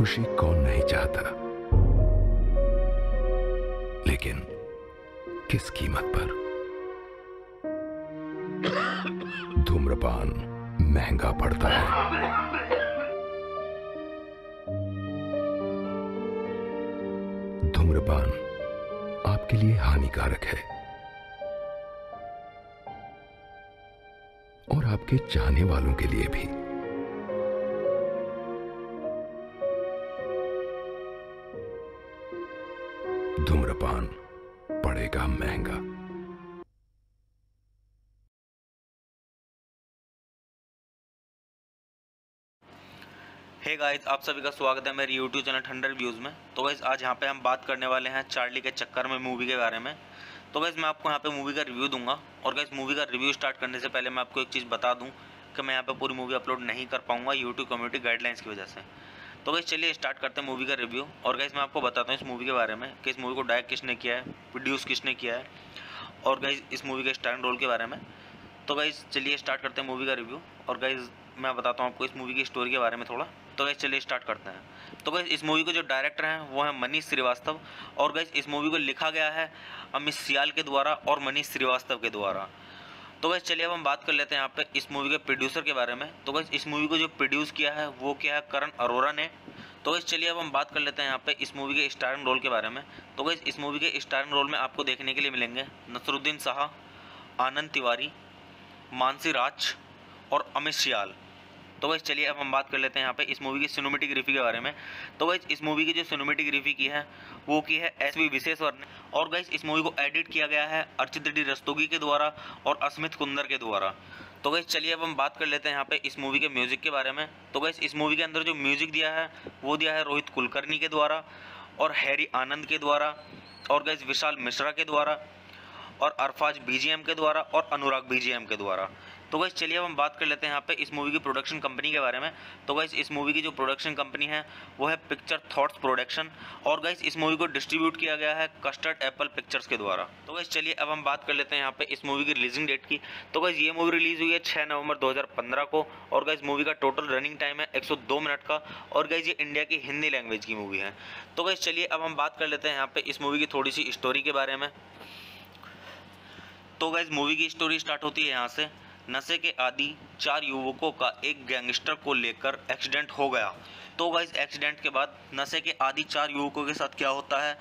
खुशी कौन नहीं चाहता, लेकिन किस कीमत पर। धूम्रपान महंगा पड़ता है। धूम्रपान आपके लिए हानिकारक है और आपके चाहने वालों के लिए भी। धूम्रपान पड़ेगा महंगा। हे गाइस, आप सभी का स्वागत है मेरे YouTube चैनल ठंडर रिव्यूज़ में। तो गाइस आज यहाँ पे हम बात करने वाले हैं चार्ली के चक्कर में मूवी के बारे में। तो गाइस मैं आपको यहाँ पे मूवी का रिव्यू दूंगा। और गाइस मूवी का रिव्यू स्टार्ट करने से पहले मैं आपको एक चीज़ बता दूं कि मैं यहाँ पे पूरी मूवी अपलोड नहीं कर पाऊँगा यूट्यूब कम्युनिटी गाइडलाइंस की वजह से। तो गाइस चलिए स्टार्ट करते हैं मूवी का रिव्यू। और गाइस मैं आपको बताता हूँ इस मूवी के बारे में कि इस मूवी को डायरेक्ट किसने किया है, प्रोड्यूस किसने किया है, और गाइस इस मूवी के स्टारर रोल के बारे में। तो गाइस चलिए स्टार्ट करते हैं मूवी का रिव्यू। और गाइस मैं बताता हूँ आपको इस मूवी की स्टोरी के बारे में थोड़ा। तो गाइस चलिए स्टार्ट करते हैं। तो गाइस इस मूवी के जो डायरेक्टर हैं वो है मनीष श्रीवास्तव। और गाइस इस मूवी को लिखा गया है अमित सियाल के द्वारा और मनीष श्रीवास्तव के द्वारा। तो गाइस चलिए अब हम बात कर लेते हैं यहाँ पे इस मूवी के प्रोड्यूसर के बारे में। तो गाइस इस मूवी को जो प्रोड्यूस किया है वो क्या है, करण अरोरा ने। तो गाइस चलिए अब हम बात कर लेते हैं यहाँ पे इस मूवी के स्टारर रोल के बारे में। तो गाइस इस मूवी के स्टारर रोल में आपको देखने के लिए मिलेंगे नसरुद्दीन शाह, आनंद तिवारी, मानसी राज और अमित सियाल। तो गाइस चलिए अब हम बात कर लेते हैं यहाँ पे इस मूवी की सिनेमेटोग्राफी के बारे में। तो गाइस इस मूवी की जो सिनेमेटोग्राफी की है वो की है एस.वी. विश्वेश्वर ने। और गाइस इस मूवी को एडिट किया गया है अर्चित डी रस्तोगी के द्वारा और अस्मित कुंदर के द्वारा। तो गाइस चलिए अब हम बात कर लेते हैं यहाँ पे इस मूवी के म्यूजिक के बारे में। तो गाइस इस मूवी के अंदर जो म्यूजिक दिया है वो दिया है रोहित कुलकर्णी के द्वारा और हैरी आनंद के द्वारा और गाइस विशाल मिश्रा के द्वारा और अरफाज बीजीएम के द्वारा और अनुराग बीजीएम के द्वारा। तो गाइस चलिए अब हम बात कर लेते हैं यहाँ पे इस मूवी की प्रोडक्शन कंपनी के बारे में। तो गाइस इस मूवी की जो प्रोडक्शन कंपनी है वो है पिक्चर थॉट्स प्रोडक्शन। और गाइस इस मूवी को डिस्ट्रीब्यूट किया गया है कस्टर्ड एप्पल पिक्चर्स के द्वारा। तो गाइस चलिए अब हम बात कर लेते हैं यहाँ पे इस मूवी की रिलीजिंग डेट की। तो गाइस ये मूवी रिलीज हुई है 6 नवंबर 2015 को। और गाइस मूवी का टोटल रनिंग टाइम है 102 मिनट का। और गाइस ये इंडिया की हिंदी लैंग्वेज की मूवी है। तो गाइस चलिए अब हम बात कर लेते हैं यहाँ पे इस मूवी की थोड़ी सी स्टोरी के बारे में। तो गाइस मूवी की स्टोरी स्टार्ट होती है यहाँ से। नशे के आदी 4 युवकों का एक गैंगस्टर को लेकर एक्सीडेंट हो गया। तो गाइस एक्सीडेंट के बाद नशे के आदी 4 युवकों के साथ क्या होता है,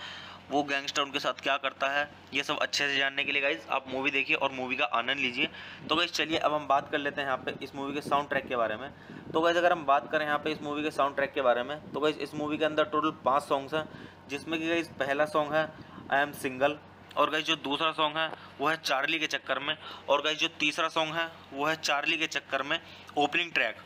वो गैंगस्टर उनके साथ क्या करता है, ये सब अच्छे से जानने के लिए गाइस आप मूवी देखिए और मूवी का आनंद लीजिए। तो गाइस चलिए अब हम बात कर लेते हैं यहाँ पे इस मूवी के साउंड ट्रैक के बारे में। तो गाइस अगर हम बात करें यहाँ पे इस मूवी के साउंड ट्रैक के बारे में, तो गाइस इस मूवी के अंदर टोटल 5 सॉन्ग्स हैं, जिसमें कि गाइस पहला सॉन्ग है आई एम सिंगल। और गाइस जो दूसरा सॉन्ग है वो है चार्ली के चक्कर में। और गाइस जो तीसरा सॉन्ग है वो है चार्ली के चक्कर में ओपनिंग ट्रैक।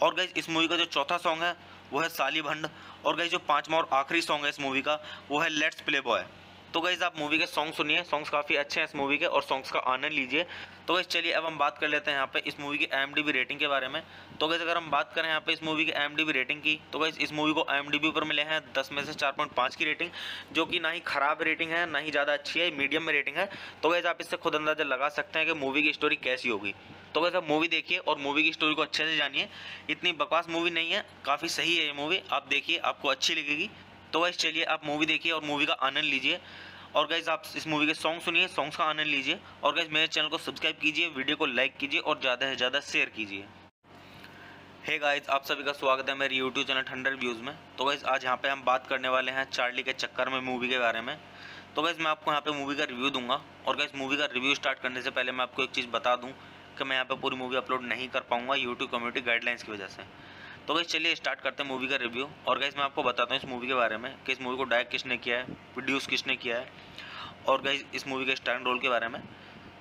और गाइस इस मूवी का जो चौथा सॉन्ग है वो है साली भंड। और गाइस जो पांचवा और आखिरी सॉन्ग है इस मूवी का वो है लेट्स प्ले बॉय। तो गाइस आप मूवी के सॉन्ग सुनिए, सॉन्ग्स काफ़ी अच्छे हैं इस मूवी के और सॉन्ग्स का आनंद लीजिए। तो गाइस चलिए अब हम बात कर लेते हैं यहाँ पे इस मूवी की IMDb रेटिंग के बारे में। तो गाइस अगर हम बात करें यहाँ पे इस मूवी की IMDb रेटिंग की, तो गाइस इस मूवी को IMDb पर मिले हैं 10 में से 4.5 की रेटिंग, जो कि ना ही खराब रेटिंग है ना ही ज़्यादा अच्छी है, मीडियम में रेटिंग है। तो गाइस आप इससे खुद अंदाजा लगा सकते हैं कि मूवी की स्टोरी कैसी होगी। तो गाइस आप मूवी देखिए और मूवी की स्टोरी को अच्छे से जानिए। इतनी बकवास मूवी नहीं है, काफ़ी सही है ये मूवी, आप देखिए आपको अच्छी लगेगी। तो गाइस चलिए आप मूवी देखिए और मूवी का आनंद लीजिए। और गाइस आप इस मूवी के सॉन्ग सुनिए, सॉन्ग्स का आनंद लीजिए। और गाइस मेरे चैनल को सब्सक्राइब कीजिए, वीडियो को लाइक कीजिए और ज़्यादा से ज़्यादा शेयर कीजिए। हे गाइस, आप सभी का स्वागत है मेरे यूट्यूब चैनल ठंडर रिव्यूज़ में। तो गाइस आज यहाँ पे हम बात करने वाले हैं चार्ली के चक्कर में मूवी के बारे में। तो गाइस मैं आपको यहाँ पे मूवी का रिव्यू दूंगा। और गाइस मूवी का रिव्यू स्टार्ट करने से पहले मैं आपको एक चीज़ बता दूँ कि मैं यहाँ पे पूरी मूवी अपलोड नहीं कर पाऊँगा यूट्यूब कम्युनिटी गाइडलाइंस की वजह से। तो गाइस चलिए स्टार्ट करते हैं मूवी का रिव्यू। और गाइस मैं आपको बताता हूँ इस मूवी के बारे में कि इस मूवी को डायरेक्ट किसने किया है, प्रोड्यूस किसने किया है, और गाइस इस मूवी के स्टारर रोल के बारे में।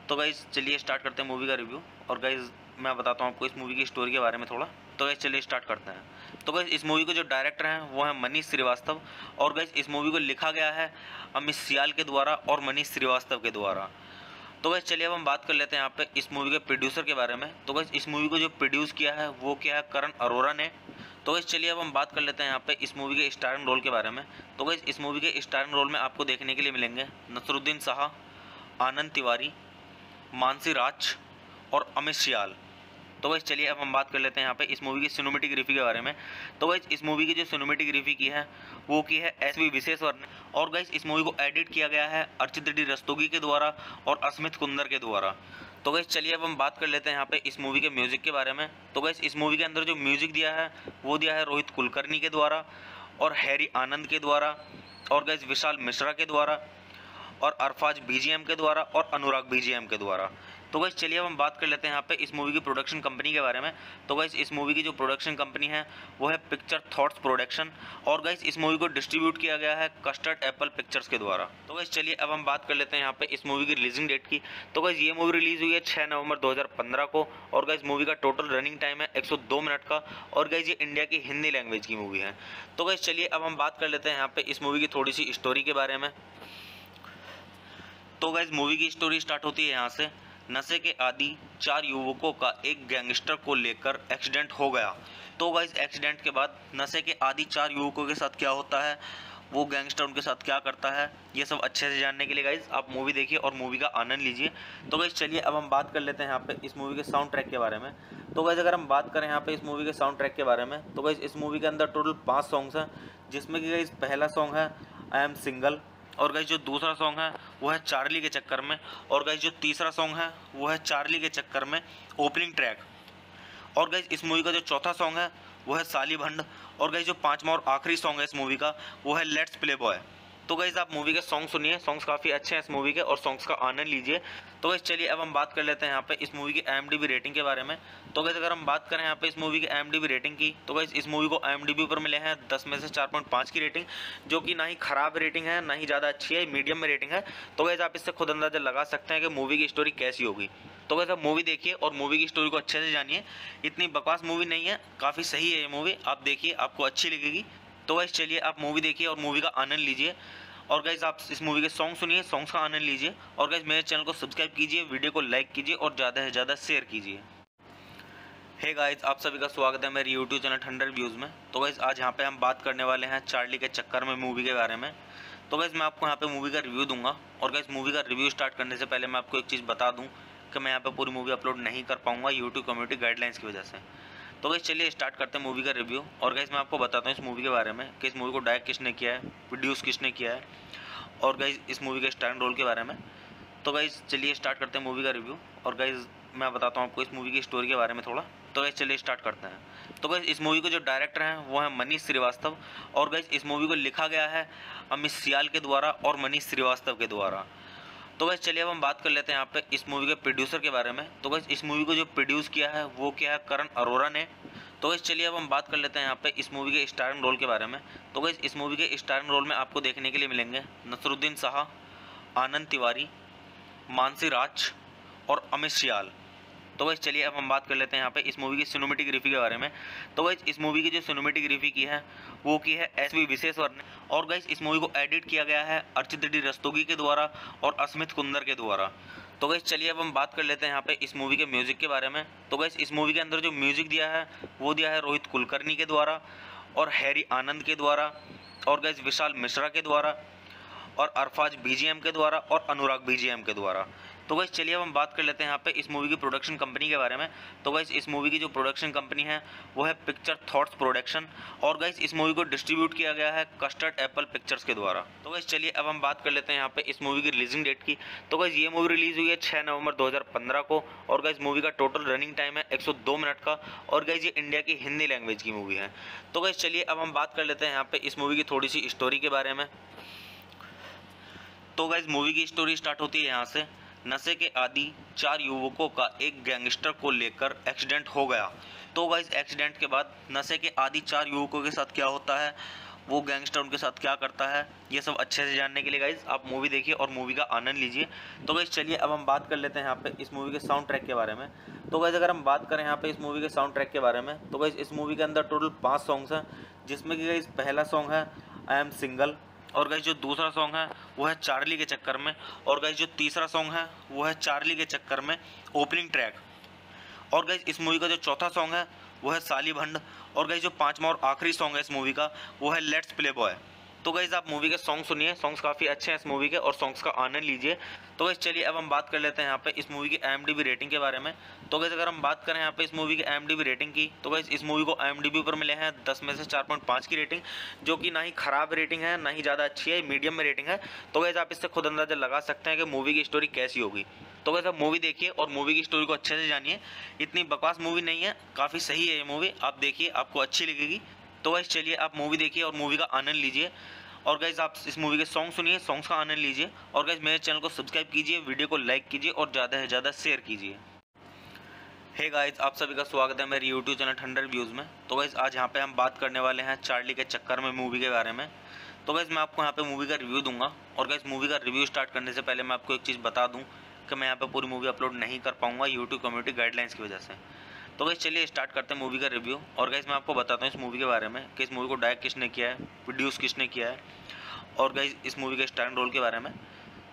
तो गाइस चलिए स्टार्ट करते हैं मूवी का रिव्यू। और गाइस मैं बताता हूँ आपको इस मूवी की स्टोरी के बारे में थोड़ा। तो गाइस चलिए स्टार्ट करते हैं। तो गाइस इस मूवी के जो डायरेक्टर हैं वो है मनीष श्रीवास्तव। और गाइस इस मूवी को लिखा गया है अमित सियाल के द्वारा और मनीष श्रीवास्तव के द्वारा। तो गाइस चलिए अब हम बात कर लेते हैं यहाँ पे इस मूवी के प्रोड्यूसर के बारे में। तो गाइस इस मूवी को जो प्रोड्यूस किया है वो क्या है, करण अरोरा ने। तो गाइस चलिए अब हम बात कर लेते हैं यहाँ पे इस मूवी के स्टारर रोल के बारे में। तो गाइस इस मूवी के स्टारर रोल में आपको देखने के लिए मिलेंगे नसरुद्दीन शाह, आनंद तिवारी, मानसी राज और अमित सियाल। तो गाइस चलिए अब हम बात कर लेते हैं यहाँ पे इस मूवी की सिनेमेटोग्राफी के बारे में। तो गाइस इस मूवी की जो सिनेमेटोग्राफी की है वो की है एसवी विश्वेश्वर ने, और गाइस इस मूवी को एडिट किया गया है अर्चित डी रस्तोगी के द्वारा और अस्मित कुंदर के द्वारा। तो गाइस चलिए अब हम बात कर लेते हैं यहाँ पे इस मूवी के म्यूजिक के बारे में। तो गाइस इस मूवी के अंदर जो म्यूजिक दिया है वो दिया है रोहित कुलकर्णी के द्वारा और हैरी आनंद के द्वारा और गाइस विशाल मिश्रा के द्वारा और अरफाज बीजीएम के द्वारा और अनुराग बीजीएम के द्वारा। तो गाइस चलिए अब हम बात कर लेते हैं यहाँ पे इस मूवी की प्रोडक्शन कंपनी के बारे में। तो गाइस इस मूवी की जो प्रोडक्शन कंपनी है वो है पिक्चर थॉट्स प्रोडक्शन, और गाइस इस मूवी को डिस्ट्रीब्यूट किया गया है कस्टर्ड एप्पल पिक्चर्स के द्वारा। तो गाइस चलिए अब हम बात कर लेते हैं यहाँ पे इस मूवी की रिलीजिंग डेट की। तो गाइस ये मूवी रिलीज हुई है 6 नवंबर 2015 को, और गाइस मूवी का टोटल रनिंग टाइम है 102 मिनट का, और गाइस ये इंडिया की हिंदी लैंग्वेज की मूवी है। तो गाइस चलिए अब हम बात कर लेते हैं यहाँ पे इस मूवी की थोड़ी सी स्टोरी के बारे में। तो गाइस मूवी की स्टोरी स्टार्ट होती है यहाँ से। नशे के आदि 4 युवकों का एक गैंगस्टर को लेकर एक्सीडेंट हो गया। तो गाइस एक्सीडेंट के बाद नशे के आदि 4 युवकों के साथ क्या होता है, वो गैंगस्टर उनके साथ क्या करता है, ये सब अच्छे से जानने के लिए गाइस आप मूवी देखिए और मूवी का आनंद लीजिए। तो गाइस चलिए अब हम बात कर लेते हैं यहाँ पे इस मूवी के साउंड ट्रैक के बारे में। तो गाइस अगर हम बात करें यहाँ पे इस मूवी के साउंड ट्रैक के बारे में, तो गाइस इस मूवी के अंदर टोटल 5 सॉन्ग्स हैं, जिसमें कि गाइस पहला सॉन्ग है आई एम सिंगल, और गाइस जो दूसरा सॉन्ग है वो है चार्ली के चक्कर में, और गाइस जो तीसरा सॉन्ग है वो है चार्ली के चक्कर में ओपनिंग ट्रैक, और गाइस इस मूवी का जो चौथा सॉन्ग है वो है साली भंड, और गाइस जो 5वां और आखिरी सॉन्ग है इस मूवी का वो है लेट्स प्ले बॉय। तो गाइस आप मूवी के सॉन्ग सुनिए, सॉन्ग्स काफ़ी अच्छे हैं इस मूवी के, और सॉन्ग्स का आनंद लीजिए। तो गाइस चलिए अब हम बात कर लेते हैं यहाँ पे इस मूवी की IMDb रेटिंग के बारे में। तो गाइस अगर हम बात करें यहाँ पे इस मूवी की IMDb रेटिंग की, तो गाइस इस मूवी को IMDb पर मिले हैं 10 में से 4.5 की रेटिंग, जो कि ना ही खराब रेटिंग है ना ही ज़्यादा अच्छी है, मीडियम में रेटिंग है। तो गाइस आप इससे खुद अंदाजा लगा सकते हैं कि मूवी की स्टोरी कैसी होगी। तो गाइस आप मूवी देखिए और मूवी की स्टोरी को अच्छे से जानिए, इतनी बकवास मूवी नहीं है, काफ़ी सही है ये मूवी, आप देखिए आपको अच्छी लगेगी। तो गाइस चलिए आप मूवी देखिए और मूवी का आनंद लीजिए, और गाइस आप इस मूवी के सॉन्ग सुनिए, सॉन्ग्स का आनंद लीजिए, और गाइस मेरे चैनल को सब्सक्राइब कीजिए, वीडियो को लाइक कीजिए और ज़्यादा से ज़्यादा शेयर कीजिए। हे गाइस आप सभी का स्वागत है मेरे यूट्यूब चैनल ठंडर व्यूज़ में। तो गाइस आज यहाँ पे हम बात करने वाले हैं चार्ली के चक्कर में मूवी के बारे में। तो गाइस मैं आपको यहाँ पे मूवी का रिव्यू दूंगा, और गाइस मूवी का रिव्यू स्टार्ट करने से पहले मैं आपको एक चीज़ बता दूँ कि मैं यहाँ पे पूरी मूवी अपलोड नहीं कर पाऊँगा यूट्यूब कम्युनिटी गाइडलाइंस की वजह से। तो गाइस चलिए स्टार्ट करते हैं मूवी का रिव्यू, और गाइस मैं आपको बताता हूँ इस मूवी के बारे में कि इस मूवी को डायरेक्ट किसने किया है, प्रोड्यूस किसने किया है, और गाइस इस मूवी के स्टारर रोल के बारे में। तो गाइस चलिए स्टार्ट करते हैं मूवी का रिव्यू, और गाइस मैं बताता हूँ आपको इस मूवी की स्टोरी के बारे में थोड़ा। तो गाइस चलिए स्टार्ट करते हैं। तो गाइस इस मूवी के जो डायरेक्टर हैं वो है मनीष श्रीवास्तव, और गाइस इस मूवी को लिखा गया है अमित सियाल के द्वारा और मनीष श्रीवास्तव के द्वारा। तो गाइस चलिए अब हम बात कर लेते हैं यहाँ पे इस मूवी के प्रोड्यूसर के बारे में। तो गाइस इस मूवी को जो प्रोड्यूस किया है वो किया है करण अरोरा ने। तो गाइस चलिए अब हम बात कर लेते हैं यहाँ पे इस मूवी के स्टारिंग रोल के बारे में। तो गाइस इस मूवी के स्टारिंग रोल में आपको देखने के लिए मिलेंगे नसरुद्दीन शाह, आनंद तिवारी, मानसी राज और अमित सियाल। तो गाइस चलिए अब हम बात कर लेते हैं यहाँ पे इस मूवी की सिनेमेटोग्राफी के बारे में। तो गाइस इस मूवी की जो सिनेमेटोग्राफी की है वो की है एसवी विश्वेश्वर ने, और गाइस इस मूवी को एडिट किया गया है अर्चित डी रस्तोगी के द्वारा और अस्मित कुंदर के द्वारा। तो गाइस चलिए अब हम बात कर लेते हैं यहाँ पे इस मूवी के म्यूजिक के बारे में। तो गाइस इस मूवी के अंदर जो म्यूजिक दिया है वो दिया है रोहित कुलकर्णी के द्वारा और हैरी आनंद के द्वारा और गाइस विशाल मिश्रा के द्वारा और अरफाज बीजीएम के द्वारा और अनुराग बीजीएम के द्वारा। तो गाइस चलिए अब हम बात कर लेते हैं यहाँ पे इस मूवी की प्रोडक्शन कंपनी के बारे में। तो गाइस इस मूवी की जो प्रोडक्शन कंपनी है वो है पिक्चर थॉट्स प्रोडक्शन, और गाइस इस मूवी को डिस्ट्रीब्यूट किया गया है कस्टर्ड एप्पल पिक्चर्स के द्वारा। तो गाइस चलिए अब हम बात कर लेते हैं यहाँ पे इस मूवी की रिलीजिंग डेट की। तो गाइस ये मूवी रिलीज हुई है 6 नवंबर 2015 को, और गाइस मूवी का टोटल रनिंग टाइम है 102 मिनट का, और गाइस ये इंडिया की हिंदी लैंग्वेज की मूवी है। तो गाइस चलिए अब हम बात कर लेते हैं यहाँ पे इस मूवी की थोड़ी सी स्टोरी के बारे में। तो गाइस मूवी की स्टोरी स्टार्ट होती है यहाँ से। नशे के आदि 4 युवकों का एक गैंगस्टर को लेकर एक्सीडेंट हो गया। तो गाइस एक्सीडेंट के बाद नशे के आदि 4 युवकों के साथ क्या होता है, वो गैंगस्टर उनके साथ क्या करता है, ये सब अच्छे से जानने के लिए गाइस आप मूवी देखिए और मूवी का आनंद लीजिए। तो गाइस चलिए अब हम बात कर लेते हैं यहाँ पे इस मूवी के साउंड ट्रैक के बारे में। तो गाइस अगर हम बात करें यहाँ पे इस मूवी के साउंड ट्रैक के बारे में, तो गाइस इस मूवी के अंदर टोटल 5 सॉन्ग्स हैं, जिसमें कि गाइस पहला सॉन्ग है आई एम सिंगल, और गाइस जो दूसरा सॉन्ग है वो है चार्ली के चक्कर में, और गाइस जो तीसरा सॉन्ग है वो है चार्ली के चक्कर में ओपनिंग ट्रैक, और गाइस इस मूवी का जो चौथा सॉन्ग है वो है साली भंड, और गाइस जो 5वां और आखिरी सॉन्ग है इस मूवी का वो है लेट्स प्ले बॉय। तो गाइस आप मूवी के सॉन्ग सुनिए, सॉन्ग्स काफ़ी अच्छे हैं इस मूवी के और सॉन्ग्स का आनंद लीजिए। तो गाइस चलिए अब हम बात कर लेते हैं यहाँ पे इस मूवी की IMDb रेटिंग के बारे में। तो गाइस अगर हम बात करें यहाँ पे इस मूवी की IMDb रेटिंग की, तो गाइस इस मूवी को IMDb पर मिले हैं 10 में से 4.5 की रेटिंग, जो कि ना ही खराब रेटिंग है ना ही ज़्यादा अच्छी है, मीडियम में रेटिंग है। तो गाइस आप इससे खुद अंदाजा लगा सकते हैं कि मूवी की स्टोरी कैसी होगी। तो गाइस आप मूवी देखिए और मूवी की स्टोरी को अच्छे से जानिए। इतनी बकवास मूवी नहीं है, काफ़ी सही है ये मूवी, आप देखिए आपको अच्छी लगेगी। तो गाइस चलिए आप मूवी देखिए और मूवी का आनंद लीजिए। और गाइस आप इस मूवी के सॉन्ग सुनिए, सॉन्ग्स का आनंद लीजिए। और गाइस मेरे चैनल को सब्सक्राइब कीजिए, वीडियो को लाइक कीजिए और ज़्यादा से ज़्यादा शेयर कीजिए। हे गाइस आप सभी का स्वागत है मेरे यूट्यूब चैनल ठंडर व्यूज़ में। तो गाइस आज यहाँ पे हम बात करने वाले हैं चार्ली के चक्कर में मूवी के बारे में। तो गाइस मैं आपको यहाँ पे मूवी का रिव्यू दूंगा। और गाइस मूवी का रिव्यू स्टार्ट करने से पहले मैं आपको एक चीज़ बता दूँ कि मैं यहाँ पे पूरी मूवी अपलोड नहीं कर पाऊँगा यूट्यूब कम्युनिटी गाइडलाइंस की वजह से। तो गाइस चलिए स्टार्ट करते हैं मूवी का रिव्यू। और गाइस मैं आपको बताता हूँ इस मूवी के बारे में कि इस मूवी को डायरेक्ट किसने किया है, प्रोड्यूस किसने किया है, और गाइस इस मूवी के स्टारर रोल के बारे में।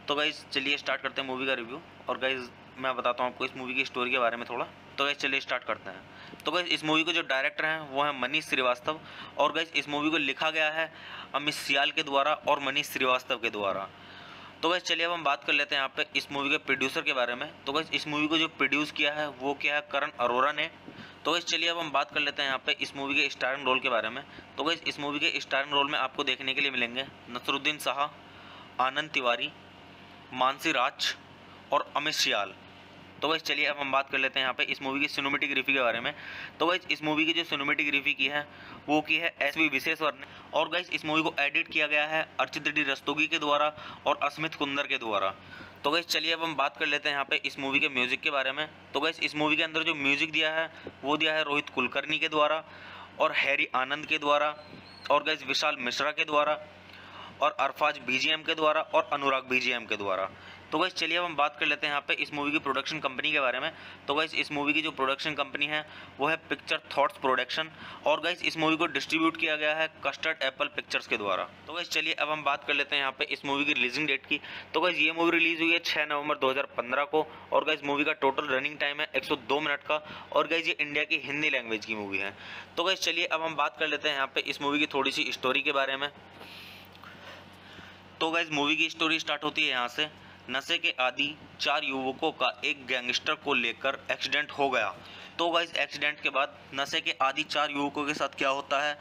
तो गाइस चलिए स्टार्ट करते हैं मूवी का रिव्यू। और गाइस मैं बताता हूँ आपको इस मूवी की स्टोरी के बारे में थोड़ा। तो गाइस चलिए स्टार्ट करते हैं। तो गाइस इस मूवी को जो डायरेक्टर हैं वो है मनीष श्रीवास्तव। और गाइस इस मूवी को लिखा गया है अमित सियाल के द्वारा और मनीष श्रीवास्तव के द्वारा। तो गाइस चलिए अब हम बात कर लेते हैं यहाँ पे इस मूवी के प्रोड्यूसर के बारे में। तो गाइस इस मूवी को जो प्रोड्यूस किया है वो किया है करण अरोड़ा ने। तो गाइस चलिए अब हम बात कर लेते हैं यहाँ पे इस मूवी के स्टारिंग रोल के बारे में। तो गाइस इस मूवी के स्टारिंग रोल में आपको देखने के लिए मिलेंगे नसरुद्दीन शाह, आनंद तिवारी, मानसी राज और अमित सियाल। तो गाइस चलिए अब हम बात कर लेते हैं यहाँ पे इस मूवी की सिनेमेटोग्राफी के बारे में। तो गाइस इस मूवी की जो सिनेमेटोग्राफी की है वो की है SV विश्वेश्वर ने। और गाइस इस मूवी को एडिट किया गया है अर्चित डी रस्तोगी के द्वारा और अस्मित कुंदर के द्वारा। तो गाइस चलिए अब हम बात कर लेते हैं यहाँ पे इस मूवी के म्यूजिक के बारे में। तो गाइस इस मूवी के अंदर जो म्यूजिक दिया है वो दिया है रोहित कुलकर्णी के द्वारा और हैरी आनंद के द्वारा और गाइस विशाल मिश्रा के द्वारा और अरफाज BGM के द्वारा और अनुराग BGM के द्वारा। तो गाइस चलिए अब हम बात कर लेते हैं यहाँ पे इस मूवी की प्रोडक्शन कंपनी के बारे में। तो गाइस इस मूवी की जो प्रोडक्शन कंपनी है वो है पिक्चर थॉट्स प्रोडक्शन। और गाइस इस मूवी को डिस्ट्रीब्यूट किया गया है कस्टर्ड एप्पल पिक्चर्स के द्वारा। तो गाइस चलिए अब हम बात कर लेते हैं यहाँ पे इस मूवी की रिलीजिंग डेट की। तो गाइस ये मूवी रिलीज हुई है 6 नवंबर 2015 को। और गाइस मूवी का टोटल रनिंग टाइम है 102 मिनट का। और गाइस ये इंडिया की हिंदी लैंग्वेज की मूवी है। तो गाइस चलिए अब हम बात कर लेते हैं यहाँ पे इस मूवी की थोड़ी सी स्टोरी के बारे में। तो गाइस मूवी की स्टोरी स्टार्ट होती है यहाँ से। नशे के आदि 4 युवकों का एक गैंगस्टर को लेकर एक्सीडेंट हो गया। तो गाइस एक्सीडेंट के बाद नशे के आदि 4 युवकों के साथ क्या होता है,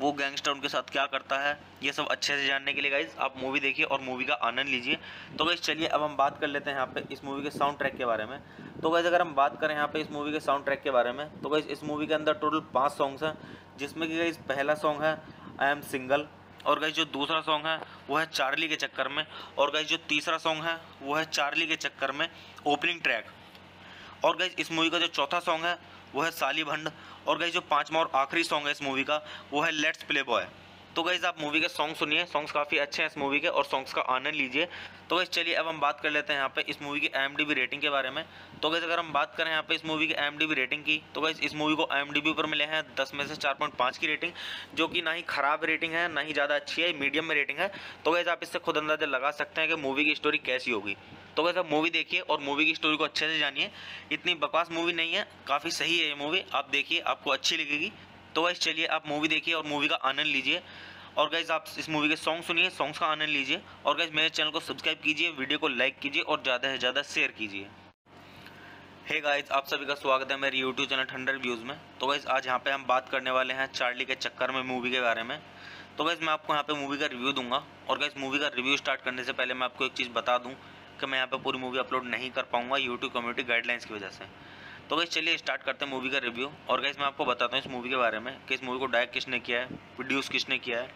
वो गैंगस्टर उनके साथ क्या करता है, ये सब अच्छे से जानने के लिए गाइस आप मूवी देखिए और मूवी का आनंद लीजिए। तो गाइस चलिए अब हम बात कर लेते हैं यहाँ पे इस मूवी के साउंड ट्रैक के बारे में। तो गाइस अगर हम बात करें यहाँ पे इस मूवी के साउंड ट्रैक के बारे में, तो गाइस इस मूवी के अंदर टोटल 5 सॉन्ग्स हैं, जिसमें कि गाइस पहला सॉन्ग है आई एम सिंगल। और गाइस जो दूसरा सॉन्ग है वो है चार्ली के चक्कर में। और गाइस जो तीसरा सॉन्ग है वो है चार्ली के चक्कर में ओपनिंग ट्रैक। और गाइस इस मूवी का जो चौथा सॉन्ग है वो है साली भंड। और गाइस जो 5वां और आखिरी सॉन्ग है इस मूवी का वो है लेट्स प्ले बॉय। तो गाइस आप मूवी के सॉन्ग सुनिए, सॉन्ग्स काफ़ी अच्छे हैं इस मूवी के और सॉन्ग्स का आनंद लीजिए। तो गाइस चलिए अब हम बात कर लेते हैं यहाँ पे इस मूवी की IMDb रेटिंग के बारे में। तो गाइस अगर हम बात करें यहाँ पे इस मूवी की IMDb रेटिंग की, तो गाइस इस मूवी को IMDb पर मिले हैं 10 में से 4.5 की रेटिंग, जो कि ना ही खराब रेटिंग है ना ही ज़्यादा अच्छी है, मीडियम में रेटिंग है। तो गाइस आप इससे खुद अंदाजा लगा सकते हैं कि मूवी की स्टोरी कैसी होगी। तो गाइस आप मूवी देखिए और मूवी की स्टोरी को अच्छे से जानिए। इतनी बकवास मूवी नहीं है, काफ़ी सही है ये मूवी, आप देखिए आपको अच्छी लगेगी। तो गाइस चलिए आप मूवी देखिए और मूवी का आनंद लीजिए। और गाइस आप इस मूवी के सॉन्ग सुनिए, सॉन्ग्स का आनंद लीजिए। और गाइस मेरे चैनल को सब्सक्राइब कीजिए, वीडियो को लाइक कीजिए और ज़्यादा से ज़्यादा शेयर कीजिए। हे गाइस आप सभी का स्वागत है मेरे यूट्यूब चैनल ठंडर व्यूज़ में। तो गाइस आज यहाँ पे हम बात करने वाले हैं चार्ली के चक्कर में मूवी के बारे में। तो गाइस मैं आपको यहाँ पे मूवी का रिव्यू दूंगा। और गाइस मूवी का रिव्यू स्टार्ट करने से पहले मैं आपको एक चीज़ बता दूँ कि मैं यहाँ पे पूरी मूवी अपलोड नहीं कर पाऊँगा यूट्यूब कम्युनिटी गाइडलाइंस की वजह से। तो गाइस चलिए स्टार्ट करते हैं मूवी का रिव्यू। और गाइस मैं आपको बताता हूँ इस मूवी के बारे में कि इस मूवी को डायरेक्ट किसने किया है, प्रोड्यूस किसने किया है,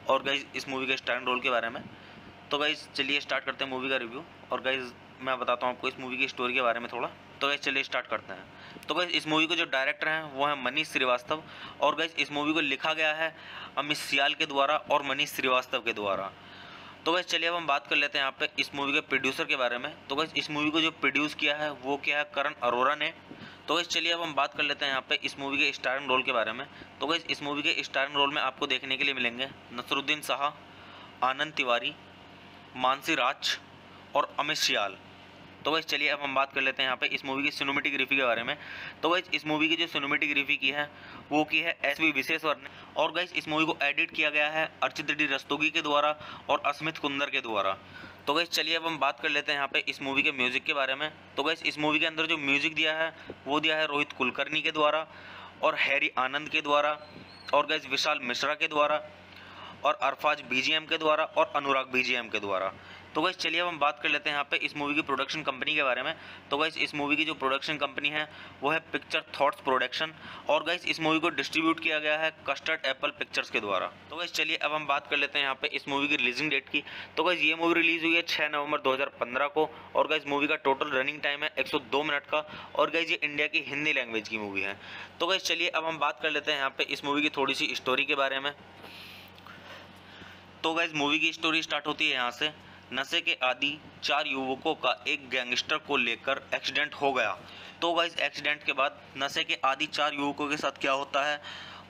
और गाइस इस मूवी के स्टारर रोल के बारे में। तो गाइस चलिए स्टार्ट करते हैं मूवी का रिव्यू। और गाइस मैं बताता हूँ आपको इस मूवी की स्टोरी के बारे में थोड़ा। तो गाइस चलिए स्टार्ट करते हैं। तो गाइस इस मूवी को जो डायरेक्टर हैं वो है मनीष श्रीवास्तव। और गाइस इस मूवी को लिखा गया है अमित सियाल के द्वारा और मनीष श्रीवास्तव के द्वारा। तो गाइस चलिए अब हम बात कर लेते हैं यहाँ पे इस मूवी के प्रोड्यूसर के बारे में। तो गाइस इस मूवी को जो प्रोड्यूस किया है वो किया है करण अरोड़ा ने। तो गाइस चलिए अब हम बात कर लेते हैं यहाँ पे इस मूवी के स्टारिंग रोल के बारे में। तो गाइस इस मूवी के स्टारिंग रोल में आपको देखने के लिए मिलेंगे नसरुद्दीन शाह, आनंद तिवारी, मानसी राज और अमित सियाल। तो गाइस चलिए अब हम बात कर लेते हैं यहाँ पे इस मूवी की सिनेमेटोग्राफी के बारे में। तो गाइस इस मूवी की जो सिनेमेटोग्राफी की है वो की है SV विश्वेश्वर ने। और गाइस इस मूवी को एडिट किया गया है अर्चित डी रस्तोगी के द्वारा और अस्मित कुंदर के द्वारा। तो गाइस चलिए अब हम बात कर लेते हैं यहाँ पे इस मूवी के म्यूज़िक के बारे में। तो गाइस इस मूवी के अंदर जो म्यूज़िक दिया है वो दिया है रोहित कुलकर्णी के द्वारा और हैरी आनंद के द्वारा और गाइस विशाल मिश्रा के द्वारा और अरफाज बीजीएम के द्वारा और अनुराग बीजीएम के द्वारा। तो गाइस चलिए अब हम बात कर लेते हैं यहाँ पे इस मूवी की प्रोडक्शन कंपनी के बारे में। तो गाइस इस मूवी की जो प्रोडक्शन कंपनी है वो है पिक्चर थॉट्स प्रोडक्शन और गाइस इस मूवी को डिस्ट्रीब्यूट किया गया है कस्टर्ड एप्पल पिक्चर्स के द्वारा। तो गाइस चलिए अब हम बात कर लेते हैं यहाँ पे इस मूवी की रिलीजिंग डेट की। तो गाइस ये मूवी रिलीज हुई है 6 नवंबर 2015 को और गाइस मूवी का टोटल रनिंग टाइम है 102 मिनट का और गाइस ये इंडिया की हिंदी लैंग्वेज की मूवी है। तो गाइस चलिए अब हम बात कर लेते हैं यहाँ पे इस मूवी की थोड़ी सी स्टोरी के बारे में। तो गाइस मूवी की स्टोरी स्टार्ट होती है यहाँ से। नशे के आदि 4 युवकों का एक गैंगस्टर को लेकर एक्सीडेंट हो गया। तो गाइस एक्सीडेंट के बाद नशे के आदि 4 युवकों के साथ क्या होता है,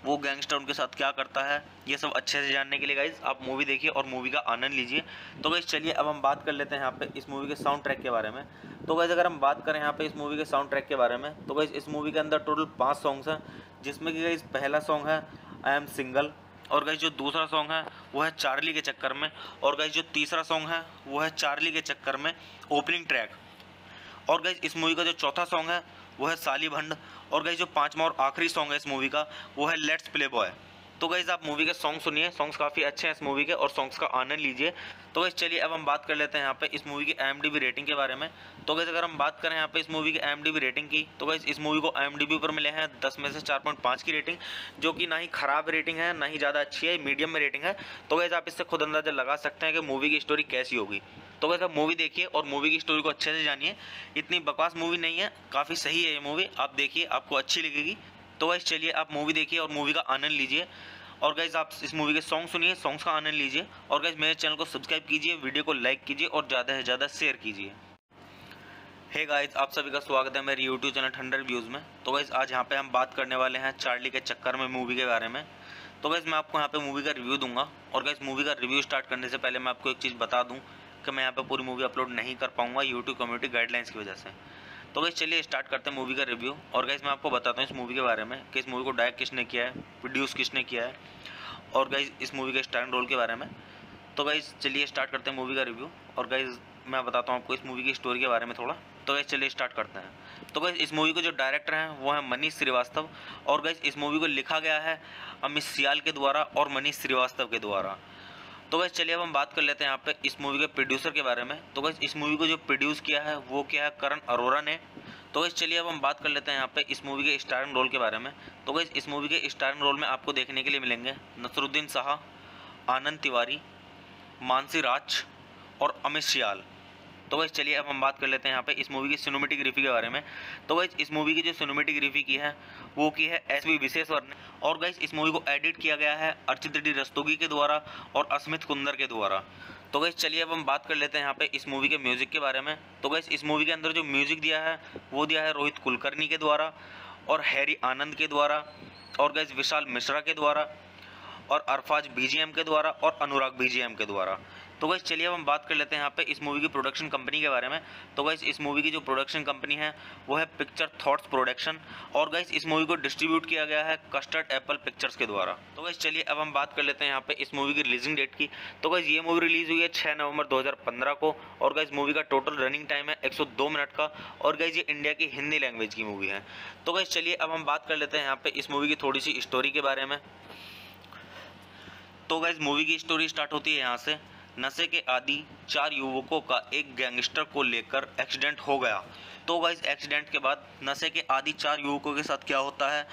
वो गैंगस्टर उनके साथ क्या करता है, ये सब अच्छे से जानने के लिए गाइस आप मूवी देखिए और मूवी का आनंद लीजिए। तो गाइस चलिए अब हम बात कर लेते हैं यहाँ पे इस मूवी के साउंड ट्रैक के बारे में। तो गाइस अगर हम बात करें यहाँ पे इस मूवी के साउंड ट्रैक के बारे में तो गाइस इस मूवी के अंदर टोटल 5 सॉन्ग्स हैं, जिसमें कि गाइस पहला सॉन्ग है आई एम सिंगल और गाइस जो दूसरा सॉन्ग है वो है चार्ली के चक्कर में और गाइस जो तीसरा सॉन्ग है वो है चार्ली के चक्कर में ओपनिंग ट्रैक और गाइस इस मूवी का जो चौथा सॉन्ग है वो है साली भंड और गाइस जो 5वां और आखिरी सॉन्ग है इस मूवी का वो है लेट्स प्ले बॉय। तो गाइस आप मूवी के सॉन्ग सुनिए, सॉन्ग्स काफ़ी अच्छे हैं इस मूवी के और सॉन्ग्स का आनंद लीजिए। तो गाइस चलिए अब हम बात कर लेते हैं यहाँ पे इस मूवी की IMDb रेटिंग के बारे में। तो गाइस अगर हम बात करें यहाँ पे इस मूवी की IMDb रेटिंग की तो गाइस इस मूवी को IMDb पर मिले हैं 10 में से 4.5 की रेटिंग, जो कि ना ही खराब रेटिंग है ना ही ज़्यादा अच्छी है, मीडियम में रेटिंग है। तो गाइस आप इससे खुद अंदाजा लगा सकते हैं कि मूवी की स्टोरी कैसी होगी। तो गाइस आप मूवी देखिए और मूवी की स्टोरी को अच्छे से जानिए। इतनी बकवास मूवी नहीं है, काफ़ी सही है ये मूवी, आप देखिए आपको अच्छी लगेगी। तो गाइस चलिए आप मूवी देखिए और मूवी का आनंद लीजिए और गाइस आप इस मूवी के सॉन्ग सुनिए, सॉन्ग्स का आनंद लीजिए और गाइस मेरे चैनल को सब्सक्राइब कीजिए, वीडियो को लाइक कीजिए और ज़्यादा से ज़्यादा शेयर कीजिए। हे गाइस आप सभी का स्वागत है मेरे यूट्यूब चैनल ठंडर रिव्यूज़ में। तो गाइस आज यहाँ पे हम बात करने वाले हैं चार्ली के चक्कर में मूवी के बारे में। तो गाइस मैं आपको यहाँ पे मूवी का रिव्यू दूंगा और गाइस मूवी का रिव्यू स्टार्ट करने से पहले मैं आपको एक चीज़ बता दूँ कि मैं यहाँ पे पूरी मूवी अपलोड नहीं कर पाऊँगा यूट्यूब कम्युनिटी गाइडलाइंस की वजह से। तो गाइस चलिए स्टार्ट करते हैं मूवी का रिव्यू और गाइस मैं आपको बताता हूँ इस मूवी के बारे में कि इस मूवी को डायरेक्ट किसने किया है, प्रोड्यूस किसने किया है और गाइस इस मूवी के स्टारर रोल के बारे में। तो गाइस चलिए स्टार्ट करते हैं मूवी का रिव्यू और गाइस मैं बताता हूँ आपको इस मूवी की स्टोरी के बारे में थोड़ा। तो गाइस चलिए स्टार्ट करते हैं। तो गाइस इस मूवी के जो डायरेक्टर हैं वो है मनीष श्रीवास्तव और गाइस इस मूवी को लिखा गया है अमित सियाल के द्वारा और मनीष श्रीवास्तव के द्वारा। तो गाइस चलिए अब हम बात कर लेते हैं यहाँ पे इस मूवी के प्रोड्यूसर के बारे में। तो गाइस इस मूवी को जो प्रोड्यूस किया है वो किया है करण अरोरा ने। तो गाइस चलिए अब हम बात कर लेते हैं यहाँ पे इस मूवी के स्टारर रोल के बारे में। तो गाइस इस मूवी के स्टारर रोल में आपको देखने के लिए मिलेंगे नसरुद्दीन शाह, आनंद तिवारी, मानसी राज और अमित सियाल। तो गाइस चलिए अब हम बात कर लेते हैं यहाँ पे इस मूवी की सिनेमेटोग्राफी के बारे में। तो गाइस इस मूवी की जो सिनेमेटोग्राफी की है वो की है SV विश्वेश्वर ने और गाइस इस मूवी को एडिट किया गया है अर्चित डी रस्तोगी के द्वारा और अस्मित कुंदर के द्वारा। तो गाइस चलिए अब हम बात कर लेते हैं यहाँ पे इस मूवी के म्यूज़िक के बारे में। तो गाइस इस मूवी के अंदर जो म्यूज़िक दिया है वो दिया है रोहित कुलकर्णी के द्वारा और हैरी आनंद के द्वारा और गाइस विशाल मिश्रा के द्वारा और अरफाज BGM के द्वारा और अनुराग BGM के द्वारा। तो गाइस चलिए अब हम बात कर लेते हैं यहाँ पे इस मूवी की प्रोडक्शन कंपनी के बारे में। तो गाइस इस मूवी की जो प्रोडक्शन कंपनी है वो है पिक्चर थॉट्स प्रोडक्शन और गाइस इस मूवी को डिस्ट्रीब्यूट किया गया है कस्टर्ड एप्पल पिक्चर्स के द्वारा। तो गाइस चलिए अब हम बात कर लेते हैं यहाँ पे इस मूवी की रिलीजिंग डेट की। तो गाइस ये मूवी रिलीज हुई है 6 नवंबर 2015 को और गाइस मूवी का टोटल रनिंग टाइम है 102 मिनट का और गाइस ये इंडिया की हिंदी लैंग्वेज की मूवी है। तो गाइस चलिए अब हम बात कर लेते हैं यहाँ पे इस मूवी की थोड़ी सी स्टोरी के बारे में। तो गाइस मूवी की स्टोरी स्टार्ट होती है यहाँ से। नशे के आदि 4 युवकों का एक गैंगस्टर को लेकर एक्सीडेंट हो गया। तो गाइस एक्सीडेंट के बाद नशे के आदि 4 युवकों के साथ क्या होता है,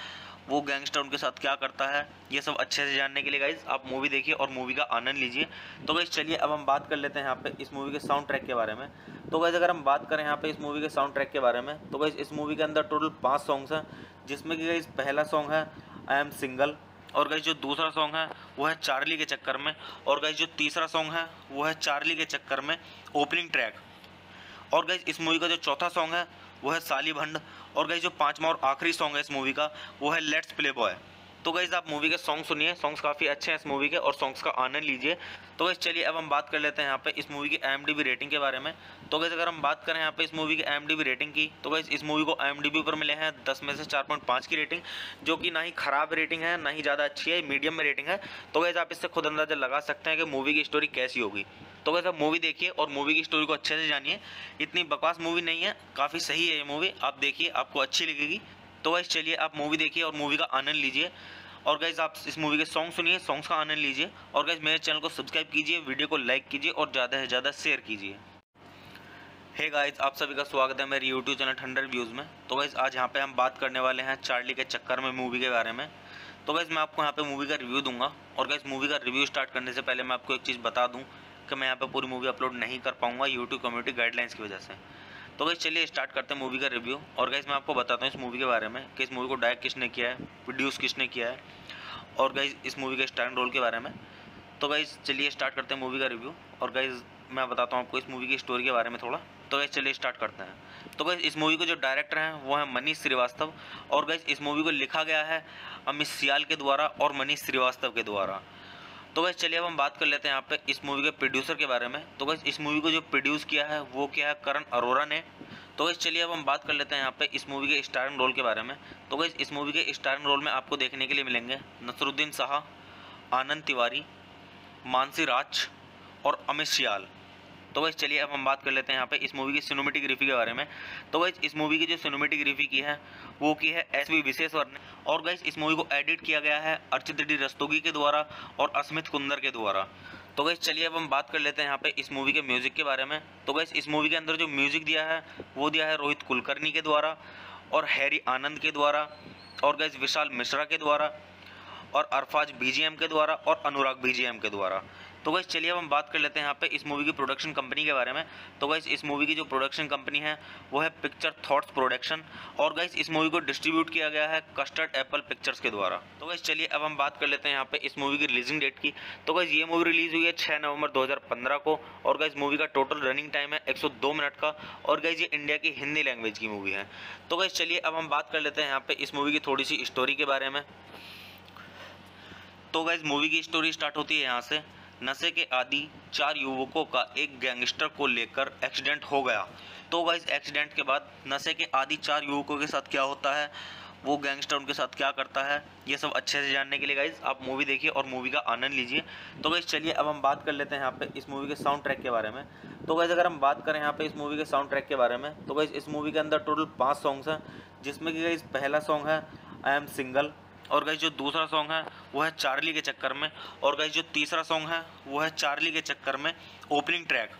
वो गैंगस्टर उनके साथ क्या करता है, ये सब अच्छे से जानने के लिए गाइस आप मूवी देखिए और मूवी का आनंद लीजिए। तो गाइस चलिए अब हम बात कर लेते हैं यहाँ पे इस मूवी के साउंड ट्रैक के बारे में। तो गाइस अगर हम बात करें यहाँ पे इस मूवी के साउंड ट्रैक के बारे में तो गाइस इस मूवी के अंदर टोटल 5 सॉन्ग्स हैं, जिसमें कि गाइस पहला सॉन्ग है आई एम सिंगल और गाइस जो दूसरा सॉन्ग है वो है चार्ली के चक्कर में और गाइस जो तीसरा सॉन्ग है वो है चार्ली के चक्कर में ओपनिंग ट्रैक और गाइस इस मूवी का जो चौथा सॉन्ग है वो है साली भंड और गाइस जो 5वां और आखिरी सॉन्ग है इस मूवी का वो है लेट्स प्ले बॉय। तो गाइस आप मूवी के सॉन्ग सुनिए, सॉन्ग्स काफ़ी अच्छे हैं इस मूवी के और सॉन्ग्स का आनंद लीजिए। तो गाइस चलिए अब हम बात कर लेते हैं यहाँ पे इस मूवी की IMDb रेटिंग के बारे में। तो गाइस अगर हम बात करें यहाँ पे इस मूवी की IMDb रेटिंग की, तो गाइस इस मूवी को IMDb पर मिले हैं 10 में से 4.5 की रेटिंग, जो कि ना ही खराब रेटिंग है ना ही ज़्यादा अच्छी है, मीडियम में रेटिंग है। तो गाइस आप इससे खुद अंदाजा लगा सकते हैं कि मूवी की स्टोरी कैसी होगी। तो गाइस आप मूवी देखिए और मूवी की स्टोरी को अच्छे से जानिए। इतनी बकवास मूवी नहीं है, काफ़ी सही है ये मूवी, आप देखिए आपको अच्छी लगेगी। तो गाइस चलिए आप मूवी देखिए और मूवी का आनंद लीजिए। और गाइस आप इस मूवी के सॉन्ग सुनिए, सॉन्ग्स का आनंद लीजिए। और गाइस मेरे चैनल को सब्सक्राइब कीजिए, वीडियो को लाइक कीजिए और ज़्यादा से ज़्यादा शेयर कीजिए। हे गाइस, आप सभी का स्वागत है मेरे यूट्यूब चैनल ठंडर व्यूज़ में। तो गाइस आज यहाँ पे हम बात करने वाले हैं चार्ली के चक्कर में मूवी के बारे में। तो गाइस मैं आपको यहाँ पे मूवी का रिव्यू दूंगा। और गाइस मूवी का रिव्यू स्टार्ट करने से पहले मैं आपको एक चीज़ बता दूँ कि मैं यहाँ पे पूरी मूवी अपलोड नहीं कर पाऊँगा यूट्यूब कम्युनिटी गाइडलाइंस की वजह से। तो गाइस चलिए स्टार्ट करते हैं मूवी का रिव्यू। और गाइस मैं आपको बताता हूँ इस मूवी के बारे में कि इस मूवी को डायरेक्ट किसने किया है, प्रोड्यूस किसने किया है, और गाइस इस मूवी के स्टारर रोल के बारे में। तो गाइस चलिए स्टार्ट करते हैं मूवी का रिव्यू। और गाइस मैं बताता हूँ आपको इस मूवी की स्टोरी के बारे में थोड़ा। तो गाइस चलिए स्टार्ट करते हैं। तो गाइस इस मूवी के जो डायरेक्टर हैं वो है मनीष श्रीवास्तव। और गाइस इस मूवी को लिखा गया है अमित सियाल के द्वारा और मनीष श्रीवास्तव के द्वारा। तो गाइस चलिए अब हम बात कर लेते हैं यहाँ पे इस मूवी के प्रोड्यूसर के बारे में। तो गाइस इस मूवी को जो प्रोड्यूस किया है वो किया है करण अरोड़ा ने। तो गाइस चलिए अब हम बात कर लेते हैं यहाँ पे इस मूवी के स्टारिंग रोल के बारे में। तो गाइस इस मूवी के स्टारिंग रोल में आपको देखने के लिए मिलेंगे नसरुद्दीन शाह, आनंद तिवारी, मानसी राज और अमित सियाल। तो गाइस चलिए अब हम बात कर लेते हैं यहाँ पे इस मूवी की सिनेमेटोग्राफी के बारे में। तो गाइस इस मूवी की जो सिनेमेटोग्राफी की है वो की है SV विश्वेश्वर ने। और गाइस इस मूवी को एडिट किया गया है अर्चित डी रस्तोगी के द्वारा और अस्मित कुंदर के द्वारा। तो गाइस चलिए अब हम बात कर लेते हैं यहाँ पे इस मूवी के म्यूज़िक के बारे में। तो गाइस इस मूवी के अंदर जो म्यूज़िक दिया है वो दिया है रोहित कुलकर्णी के द्वारा और हैरी आनंद के द्वारा और गाइस विशाल मिश्रा के द्वारा और अरफाज BGM के द्वारा और अनुराग BGM के द्वारा। तो गाइस चलिए अब हम बात कर लेते हैं यहाँ पे इस मूवी की प्रोडक्शन कंपनी के बारे में। तो गाइस इस मूवी की जो प्रोडक्शन कंपनी है वो है पिक्चर थॉट्स प्रोडक्शन। और गाइस इस मूवी को डिस्ट्रीब्यूट किया गया है कस्टर्ड एप्पल पिक्चर्स के द्वारा। तो गाइस चलिए अब हम बात कर लेते हैं यहाँ पे इस मूवी की रिलीजिंग डेट की। तो गाइस ये मूवी रिलीज हुई है 6 नवंबर 2015 को। और गाइस मूवी का टोटल रनिंग टाइम है 102 मिनट का। और गाइस ये इंडिया की हिंदी लैंग्वेज की मूवी है। तो गाइस चलिए अब हम बात कर लेते हैं यहाँ पे इस मूवी की थोड़ी सी स्टोरी के बारे में। तो गाइस मूवी की स्टोरी स्टार्ट होती है यहाँ से। नशे के आदी 4 युवकों का एक गैंगस्टर को लेकर एक्सीडेंट हो गया। तो गाइस एक्सीडेंट के बाद नशे के आदी 4 युवकों के साथ क्या होता है, वो गैंगस्टर उनके साथ क्या करता है, ये सब अच्छे से जानने के लिए गाइस आप मूवी देखिए और मूवी का आनंद लीजिए। तो गाइस चलिए अब हम बात कर लेते हैं यहाँ पे इस मूवी के साउंड ट्रैक के बारे में। तो गाइस अगर हम बात करें यहाँ पे इस मूवी के साउंड ट्रैक के बारे में, तो गाइस इस मूवी के अंदर टोटल 5 सॉन्ग्स हैं, जिसमें कि गाइस पहला सॉन्ग है आई एम सिंगल। और गाइस जो दूसरा सॉन्ग है वो है चार्ली के चक्कर में। और गाइस जो तीसरा सॉन्ग है वो है चार्ली के चक्कर में ओपनिंग ट्रैक।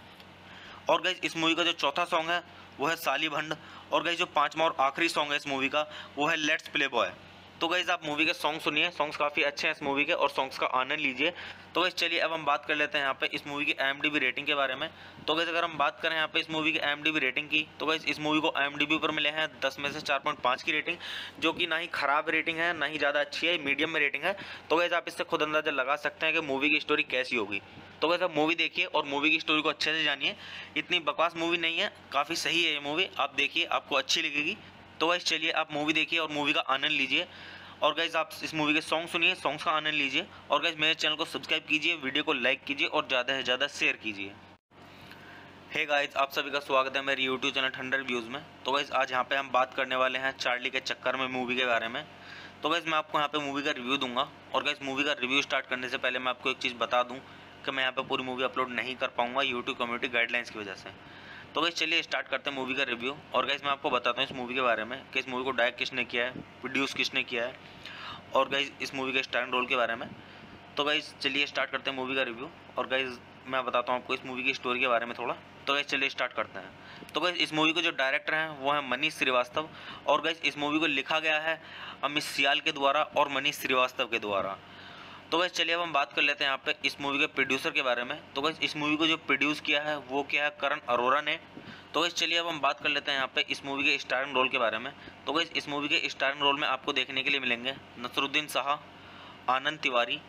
और गाइस इस मूवी का जो चौथा सॉन्ग है वो है साली भंड। और गाइस जो 5वां और आखिरी सॉन्ग है इस मूवी का वो है लेट्स प्ले बॉय। तो गाइस आप मूवी के सॉन्ग सुनिए, सॉन्ग्स काफ़ी अच्छे हैं इस मूवी के और सॉन्ग्स का आनंद लीजिए। तो गाइस चलिए अब हम बात कर लेते हैं यहाँ पे इस मूवी की IMDb रेटिंग के बारे में। तो गाइस अगर हम बात करें यहाँ पे इस मूवी की IMDb रेटिंग की, तो गाइस इस मूवी को IMDb पर मिले हैं 10 में से 4.5 की रेटिंग, जो कि ना ही खराब रेटिंग है ना ही ज़्यादा अच्छी है, मीडियम में रेटिंग है। तो गाइस आप इससे खुद अंदाजा लगा सकते हैं कि मूवी की स्टोरी कैसी होगी। तो गाइस आप मूवी देखिए और मूवी की स्टोरी को अच्छे से जानिए। इतनी बकवास मूवी नहीं है, काफ़ी सही है ये मूवी, आप देखिए आपको अच्छी लगेगी। तो गाइस चलिए आप मूवी देखिए और मूवी का आनंद लीजिए। और गाइस आप इस मूवी के सॉन्ग सुनिए, सॉन्ग्स का आनंद लीजिए। और गाइस मेरे चैनल को सब्सक्राइब कीजिए, वीडियो को लाइक कीजिए और ज़्यादा से ज़्यादा शेयर कीजिए। हे गाइस, आप सभी का स्वागत है मेरे यूट्यूब चैनल ठंडर व्यूज़ में। तो गाइस आज यहाँ पे हम बात करने वाले हैं चार्ली के चक्कर में मूवी के बारे में। तो गाइस मैं आपको यहाँ पे मूवी का रिव्यू दूंगा। और गाइस मूवी का रिव्यू स्टार्ट करने से पहले मैं आपको एक चीज़ बता दूँ कि मैं यहाँ पे पूरी मूवी अपलोड नहीं कर पाऊँगा यूट्यूब कम्युनिटी गाइडलाइंस की वजह से। तो गाइस चलिए स्टार्ट करते हैं मूवी का रिव्यू। और गाइस मैं आपको बताता हूँ इस मूवी के बारे में कि इस मूवी को डायरेक्ट किसने किया है, प्रोड्यूस किसने किया है, और गाइस इस मूवी के स्टारर रोल के बारे में। तो गाइस चलिए स्टार्ट करते हैं मूवी का रिव्यू। और गाइस मैं बताता हूँ आपको इस मूवी की स्टोरी के बारे में थोड़ा। तो गाइस चलिए स्टार्ट करते हैं। तो गाइस इस मूवी के जो डायरेक्टर हैं वो है मनीष श्रीवास्तव। और गाइस इस मूवी को लिखा गया है अमित सियाल के द्वारा और मनीष श्रीवास्तव के द्वारा। तो गाइस चलिए अब हम बात कर लेते हैं यहाँ पे इस मूवी के प्रोड्यूसर के बारे में। तो गाइस इस मूवी को जो प्रोड्यूस किया है वो किया है करण अरोड़ा ने। तो गाइस चलिए अब हम बात कर लेते हैं यहाँ पे इस मूवी के स्टारिंग रोल के बारे में। तो गाइस इस मूवी के स्टारिंग रोल में आपको देखने के लिए मिलेंगे नसरुद्दीन शाह, आनंद तिवारी,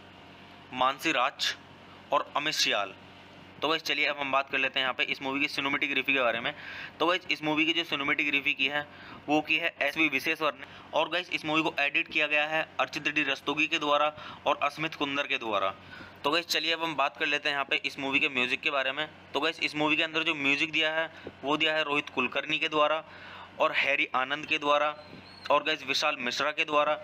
मानसी राज और अमित सियाल। तो गाइस चलिए अब हम बात कर लेते हैं यहाँ पे इस मूवी की सिनेमेटोग्राफी के बारे में। तो गाइस इस मूवी की जो सिनेमेटोग्राफी की है वो की है SV विश्वेश्वर ने। और गाइस इस मूवी को एडिट किया गया है अर्चित डी रस्तोगी के द्वारा और अस्मित कुंदर के द्वारा। तो गाइस चलिए अब हम बात कर लेते हैं यहाँ पे इस मूवी के म्यूज़िक के बारे में। तो गाइस इस मूवी के अंदर जो म्यूज़िक दिया है वो दिया है रोहित कुलकर्णी के द्वारा और हैरी आनंद के द्वारा और गाइस विशाल मिश्रा के द्वारा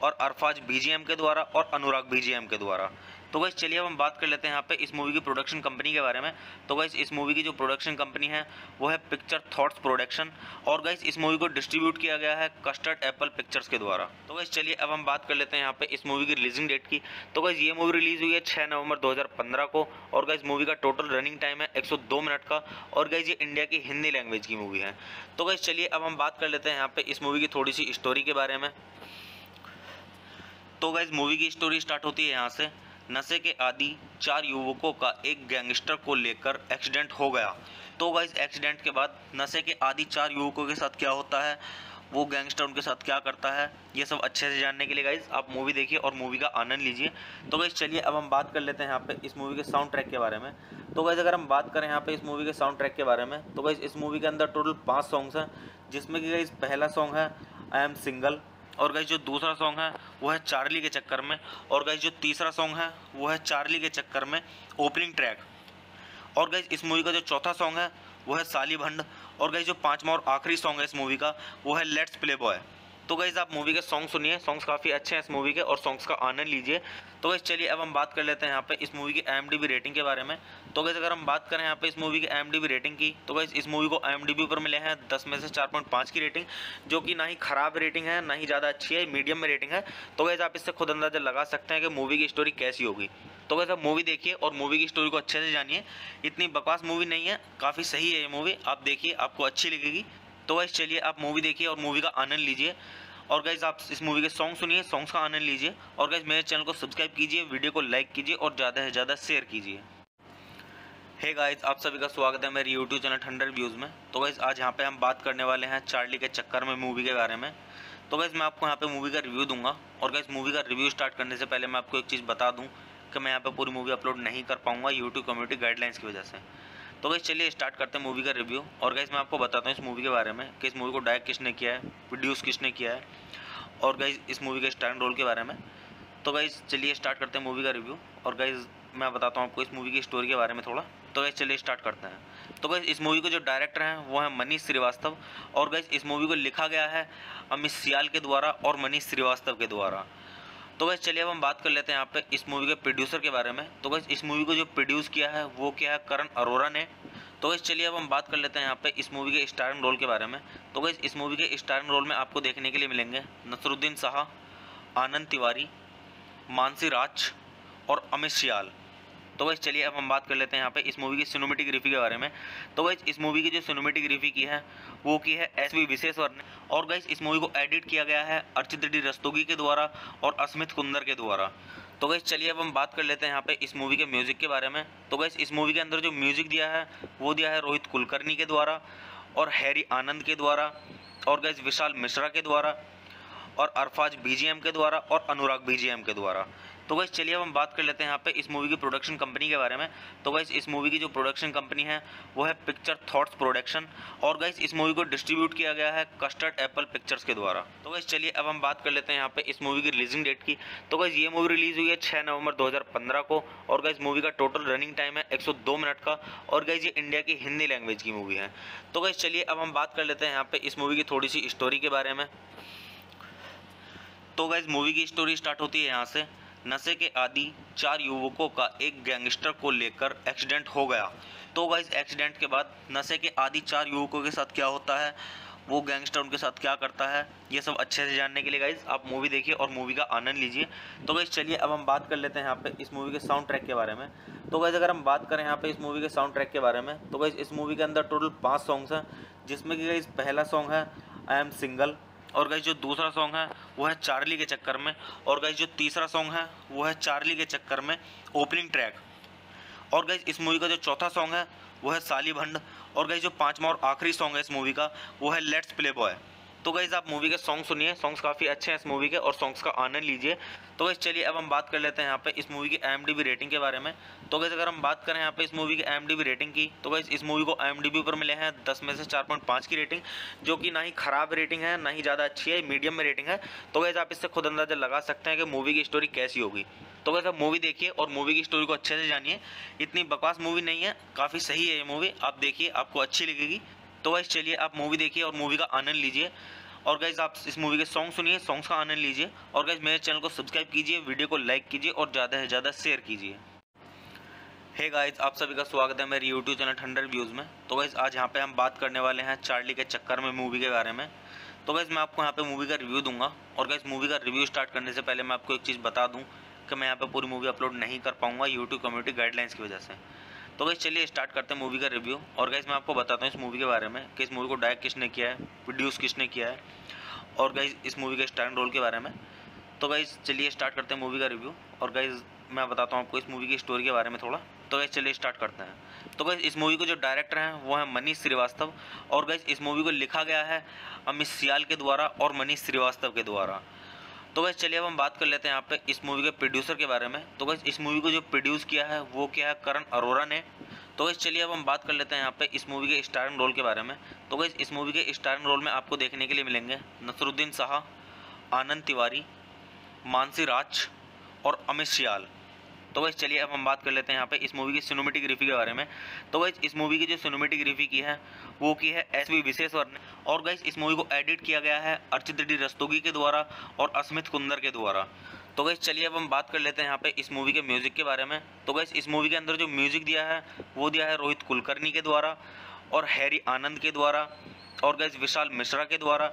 और अरफाज बीजीएम के द्वारा और अनुराग बीजीएम के द्वारा। तो गाइस चलिए अब हम बात कर लेते हैं यहाँ पे इस मूवी की प्रोडक्शन कंपनी के बारे में। तो गाइस इस मूवी की जो प्रोडक्शन कंपनी है वो है पिक्चर थॉट्स प्रोडक्शन और गाइस इस मूवी को डिस्ट्रीब्यूट किया गया है कस्टर्ड एप्पल पिक्चर्स के द्वारा। तो गाइस चलिए अब हम बात कर लेते हैं यहाँ पे इस मूवी की रिलीजिंग डेट की। तो गाइस ये मूवी रिलीज हुई है 6 नवंबर 2015 को और गाइस मूवी का टोटल रनिंग टाइम है 102 मिनट का और गाइस ये इंडिया की हिंदी लैंग्वेज की मूवी है। तो गाइस चलिए अब हम बात कर लेते हैं यहाँ पे इस मूवी की थोड़ी सी स्टोरी के बारे में। तो गाइस मूवी की स्टोरी स्टार्ट होती है यहाँ से। नशे के आदि 4 युवकों का एक गैंगस्टर को लेकर एक्सीडेंट हो गया। तो गाइस एक्सीडेंट के बाद नशे के आदि 4 युवकों के साथ क्या होता है, वो गैंगस्टर उनके साथ क्या करता है, ये सब अच्छे से जानने के लिए गाइस आप मूवी देखिए और मूवी का आनंद लीजिए। तो गाइस चलिए अब हम बात कर लेते हैं यहाँ पे इस मूवी के साउंड ट्रैक के बारे में। तो गाइस अगर हम बात करें यहाँ पे इस मूवी के साउंड ट्रैक के बारे में, तो गाइस इस मूवी के अंदर टोटल 5 सॉन्ग्स हैं, जिसमें कि गाइस पहला सॉन्ग है आई एम सिंगल और गाइस जो दूसरा सॉन्ग है वो है चार्ली के चक्कर में और गाइस जो तीसरा सॉन्ग है वो है चार्ली के चक्कर में ओपनिंग ट्रैक और गाइस इस मूवी का जो चौथा सॉन्ग है वो है साली भंड और गाइस जो पांचवा और आखिरी सॉन्ग है इस मूवी का वो है लेट्स प्ले बॉय। तो गाइस आप मूवी के सॉन्ग सुनिए, सॉन्ग्स काफ़ी अच्छे हैं इस मूवी के और सॉन्ग्स का आनंद लीजिए। तो गाइस चलिए अब हम बात कर लेते हैं यहाँ पे इस मूवी की IMDb रेटिंग के बारे में। तो गाइस अगर हम बात करें यहाँ पे इस मूवी की IMDb रेटिंग की, तो गाइस इस मूवी को IMDb पर मिले हैं 10 में से 4.5 की रेटिंग, जो कि ना ही खराब रेटिंग है ना ही ज़्यादा अच्छी है, मीडियम में रेटिंग है। तो गाइस आप इससे खुद अंदाजा लगा सकते हैं कि मूवी की स्टोरी कैसी होगी। तो गाइस आप मूवी देखिए और मूवी की स्टोरी को अच्छे से जानिए। इतनी बकवास मूवी नहीं है, काफ़ी सही है ये मूवी, आप देखिए आपको अच्छी लगेगी। तो गाइस चलिए आप मूवी देखिए और मूवी का आनंद लीजिए और गाइस आप इस मूवी के सॉन्ग सुनिए, सॉन्ग्स का आनंद लीजिए और गाइस मेरे चैनल को सब्सक्राइब कीजिए, वीडियो को लाइक कीजिए और ज़्यादा से ज़्यादा शेयर कीजिए। हे गाइस आप सभी का स्वागत है मेरे यूट्यूब चैनल ठंडर व्यूज़ में। तो गाइस आज यहाँ पे हम बात करने वाले हैं चार्ली के चक्कर में मूवी के बारे में। तो गाइस मैं आपको यहाँ पे मूवी का रिव्यू दूंगा और गाइस मूवी का रिव्यू स्टार्ट करने से पहले मैं आपको एक चीज़ बता दूँ कि मैं यहाँ पे पूरी मूवी अपलोड नहीं कर पाऊँगा यूट्यूब कम्युनिटी गाइडलाइंस की वजह से। तो गाइस चलिए स्टार्ट करते हैं मूवी का रिव्यू और गाइस मैं आपको बताता हूँ इस मूवी के बारे में कि इस मूवी को डायरेक्ट किसने किया है, प्रोड्यूस किसने किया है और गाइस इस मूवी के स्टारर रोल के बारे में। तो गाइस चलिए स्टार्ट करते हैं मूवी का रिव्यू और गाइस मैं बताता हूँ आपको इस मूवी की स्टोरी के बारे में थोड़ा। तो गाइस चलिए स्टार्ट करते हैं। तो गाइस इस मूवी के जो डायरेक्टर हैं वो हैं मनीष श्रीवास्तव और गाइस इस मूवी को लिखा गया है अमित सियाल के द्वारा और मनीष श्रीवास्तव के द्वारा। तो गाइस चलिए अब हम बात कर लेते हैं यहाँ पे इस मूवी के प्रोड्यूसर के बारे में। तो गाइस इस मूवी को जो प्रोड्यूस किया है वो किया है करण अरोरा ने। तो गाइस चलिए अब हम बात कर लेते हैं यहाँ पे इस मूवी के स्टारर रोल के बारे में। तो गाइस इस मूवी के स्टारर रोल में आपको देखने के लिए मिलेंगे नसरुद्दीन शाह, आनंद तिवारी, मानसी राज और अमित सियाल। तो गाइस चलिए अब हम बात कर लेते हैं यहाँ पे इस मूवी की सिनेमेटोग्राफी के बारे में। तो गाइस इस मूवी की जो सिनेमेटोग्राफी की है वो की है SV विशेश्वर ने और गाइस इस मूवी को एडिट किया गया है अर्चित डी रस्तोगी के द्वारा और अस्मित कुंदर के द्वारा। तो गाइस चलिए अब हम बात कर लेते हैं यहाँ पे इस मूवी के म्यूज़िक के बारे में। तो गाइस इस मूवी के अंदर जो म्यूज़िक दिया है वो दिया है रोहित कुलकर्णी के द्वारा और हैरी आनंद के द्वारा और गाइस विशाल मिश्रा के द्वारा और अरफाज BGM के द्वारा और अनुराग BGM के द्वारा। तो गाइस चलिए अब हम बात कर लेते हैं यहाँ पे इस मूवी की प्रोडक्शन कंपनी के बारे में। तो गाइस इस मूवी की जो प्रोडक्शन कंपनी है वो है पिक्चर थॉट्स प्रोडक्शन और गाइस इस मूवी को डिस्ट्रीब्यूट किया गया है कस्टर्ड एप्पल पिक्चर्स के द्वारा। तो गाइस चलिए अब हम बात कर लेते हैं यहाँ पे इस मूवी की रिलीजिंग डेट की। तो गाइस ये मूवी रिलीज हुई है 6 नवंबर 2015 को और गाइस मूवी का टोटल रनिंग टाइम है 102 मिनट का और गाइस ये इंडिया की हिंदी लैंग्वेज की मूवी है। तो गाइस चलिए अब हम बात कर लेते हैं यहाँ पे इस मूवी की थोड़ी सी स्टोरी के बारे में। तो गाइस मूवी की स्टोरी स्टार्ट होती है यहाँ से। नशे के आदि 4 युवकों का एक गैंगस्टर को लेकर एक्सीडेंट हो गया। तो गाइस एक्सीडेंट के बाद नशे के आदि 4 युवकों के साथ क्या होता है, वो गैंगस्टर उनके साथ क्या करता है, ये सब अच्छे से जानने के लिए गाइस आप मूवी देखिए और मूवी का आनंद लीजिए। तो गाइस चलिए अब हम बात कर लेते हैं यहाँ पे इस मूवी के साउंड ट्रैक के बारे में। तो गाइस अगर हम बात करें यहाँ पे इस मूवी के साउंड ट्रैक के बारे में, तो गाइस इस मूवी के अंदर टोटल 5 सॉन्ग्स हैं, जिसमें कि गाइस पहला सॉन्ग है आई एम सिंगल और गाइस जो दूसरा सॉन्ग है वो है चार्ली के चक्कर में और गाइस जो तीसरा सॉन्ग है वो है चार्ली के चक्कर में ओपनिंग ट्रैक और गाइस इस मूवी का जो चौथा सॉन्ग है वो है साली भंड और गाइस जो पांचवा और आखिरी सॉन्ग है इस मूवी का वो है लेट्स प्ले बॉय। तो गाइस आप मूवी के सॉन्ग सुनिए, सॉन्ग्स काफ़ी अच्छे हैं इस मूवी के और सॉन्ग्स का आनंद लीजिए। तो गाइस चलिए अब हम बात कर लेते हैं यहाँ पे इस मूवी की IMDb रेटिंग के बारे में। तो गाइस अगर हम बात करें यहाँ पे इस मूवी की IMDb रेटिंग की, तो गाइस इस मूवी को IMDb पर मिले हैं 10 में से 4.5 की रेटिंग, जो कि ना ही खराब रेटिंग है ना ही ज़्यादा अच्छी है, मीडियम में रेटिंग है। तो गाइस आप इससे खुद अंदाजा लगा सकते हैं कि मूवी की स्टोरी कैसी होगी। तो वैसे मूवी देखिए और मूवी की स्टोरी को अच्छे से जानिए। इतनी बकवास मूवी नहीं है, काफ़ी सही है ये मूवी, आप देखिए आपको अच्छी लगेगी। तो गाइस चलिए आप मूवी देखिए और मूवी का आनंद लीजिए। और गाइस आप इस मूवी के सॉन्ग सुनिए, सॉन्ग्स का आनंद लीजिए। और गाइस मेरे चैनल को सब्सक्राइब कीजिए, वीडियो को लाइक कीजिए और ज़्यादा से ज़्यादा शेयर कीजिए। हे गाइस, आप सभी का स्वागत है मेरे यूट्यूब चैनल ठंडर व्यूज़ में। तो गाइस आज यहाँ पे हम बात करने वाले हैं चार्ली के चक्कर में मूवी के बारे में। तो गाइस मैं आपको यहाँ पे मूवी का रिव्यू दूंगा। और गाइस मूवी का रिव्यू स्टार्ट करने से पहले मैं आपको एक चीज़ बता दूं कि मैं यहाँ पे पूरी मूवी अपलोड नहीं कर पाऊंगा यूट्यूब कम्युनिटी गाइडलाइंस की वजह से। तो गाइस चलिए स्टार्ट करते हैं मूवी का रिव्यू। और गाइस मैं आपको बताता हूँ इस मूवी के बारे में कि इस मूवी को डायरेक्ट किसने किया है, प्रोड्यूस किसने किया है, और गाइस इस मूवी के स्टारर रोल के बारे में। तो गाइस चलिए स्टार्ट करते हैं मूवी का रिव्यू। और गाइस मैं बताता हूँ आपको इस मूवी की स्टोरी के बारे में थोड़ा। तो गाइस चलिए स्टार्ट करते हैं। तो गाइस इस मूवी को जो डायरेक्टर हैं वो है मनीष श्रीवास्तव। और गाइस इस मूवी को लिखा गया है अमित सियाल के द्वारा और मनीष श्रीवास्तव के द्वारा। तो गाइस चलिए अब हम बात कर लेते हैं यहाँ पे इस मूवी के प्रोड्यूसर के बारे में। तो गाइस इस मूवी को जो प्रोड्यूस किया है वो किया है करण अरोड़ा ने। तो गाइस चलिए अब हम बात कर लेते हैं यहाँ पे इस मूवी के स्टारर रोल के बारे में। तो गाइस इस मूवी के स्टारर रोल में आपको देखने के लिए मिलेंगे नसरुद्दीन शाह, आनंद तिवारी, मानसी राज और अमित सियाल। तो गाइस चलिए अब हम बात कर लेते हैं यहाँ पे इस मूवी की सिनेमेटोग्राफी के बारे में। तो गाइस इस मूवी की जो सिनेमेटोग्राफी की है वो की है एसवी विश्वेश्वर ने। और गाइस इस मूवी को एडिट किया गया है अर्चित डी रस्तोगी के द्वारा और अस्मित कुंदर के द्वारा। तो गाइस चलिए अब हम बात कर लेते हैं यहाँ पे इस मूवी के म्यूजिक के बारे में। तो गाइस इस मूवी के अंदर जो म्यूजिक दिया है वो दिया है रोहित कुलकर्णी के द्वारा और हैरी आनंद के द्वारा और गाइस विशाल मिश्रा के द्वारा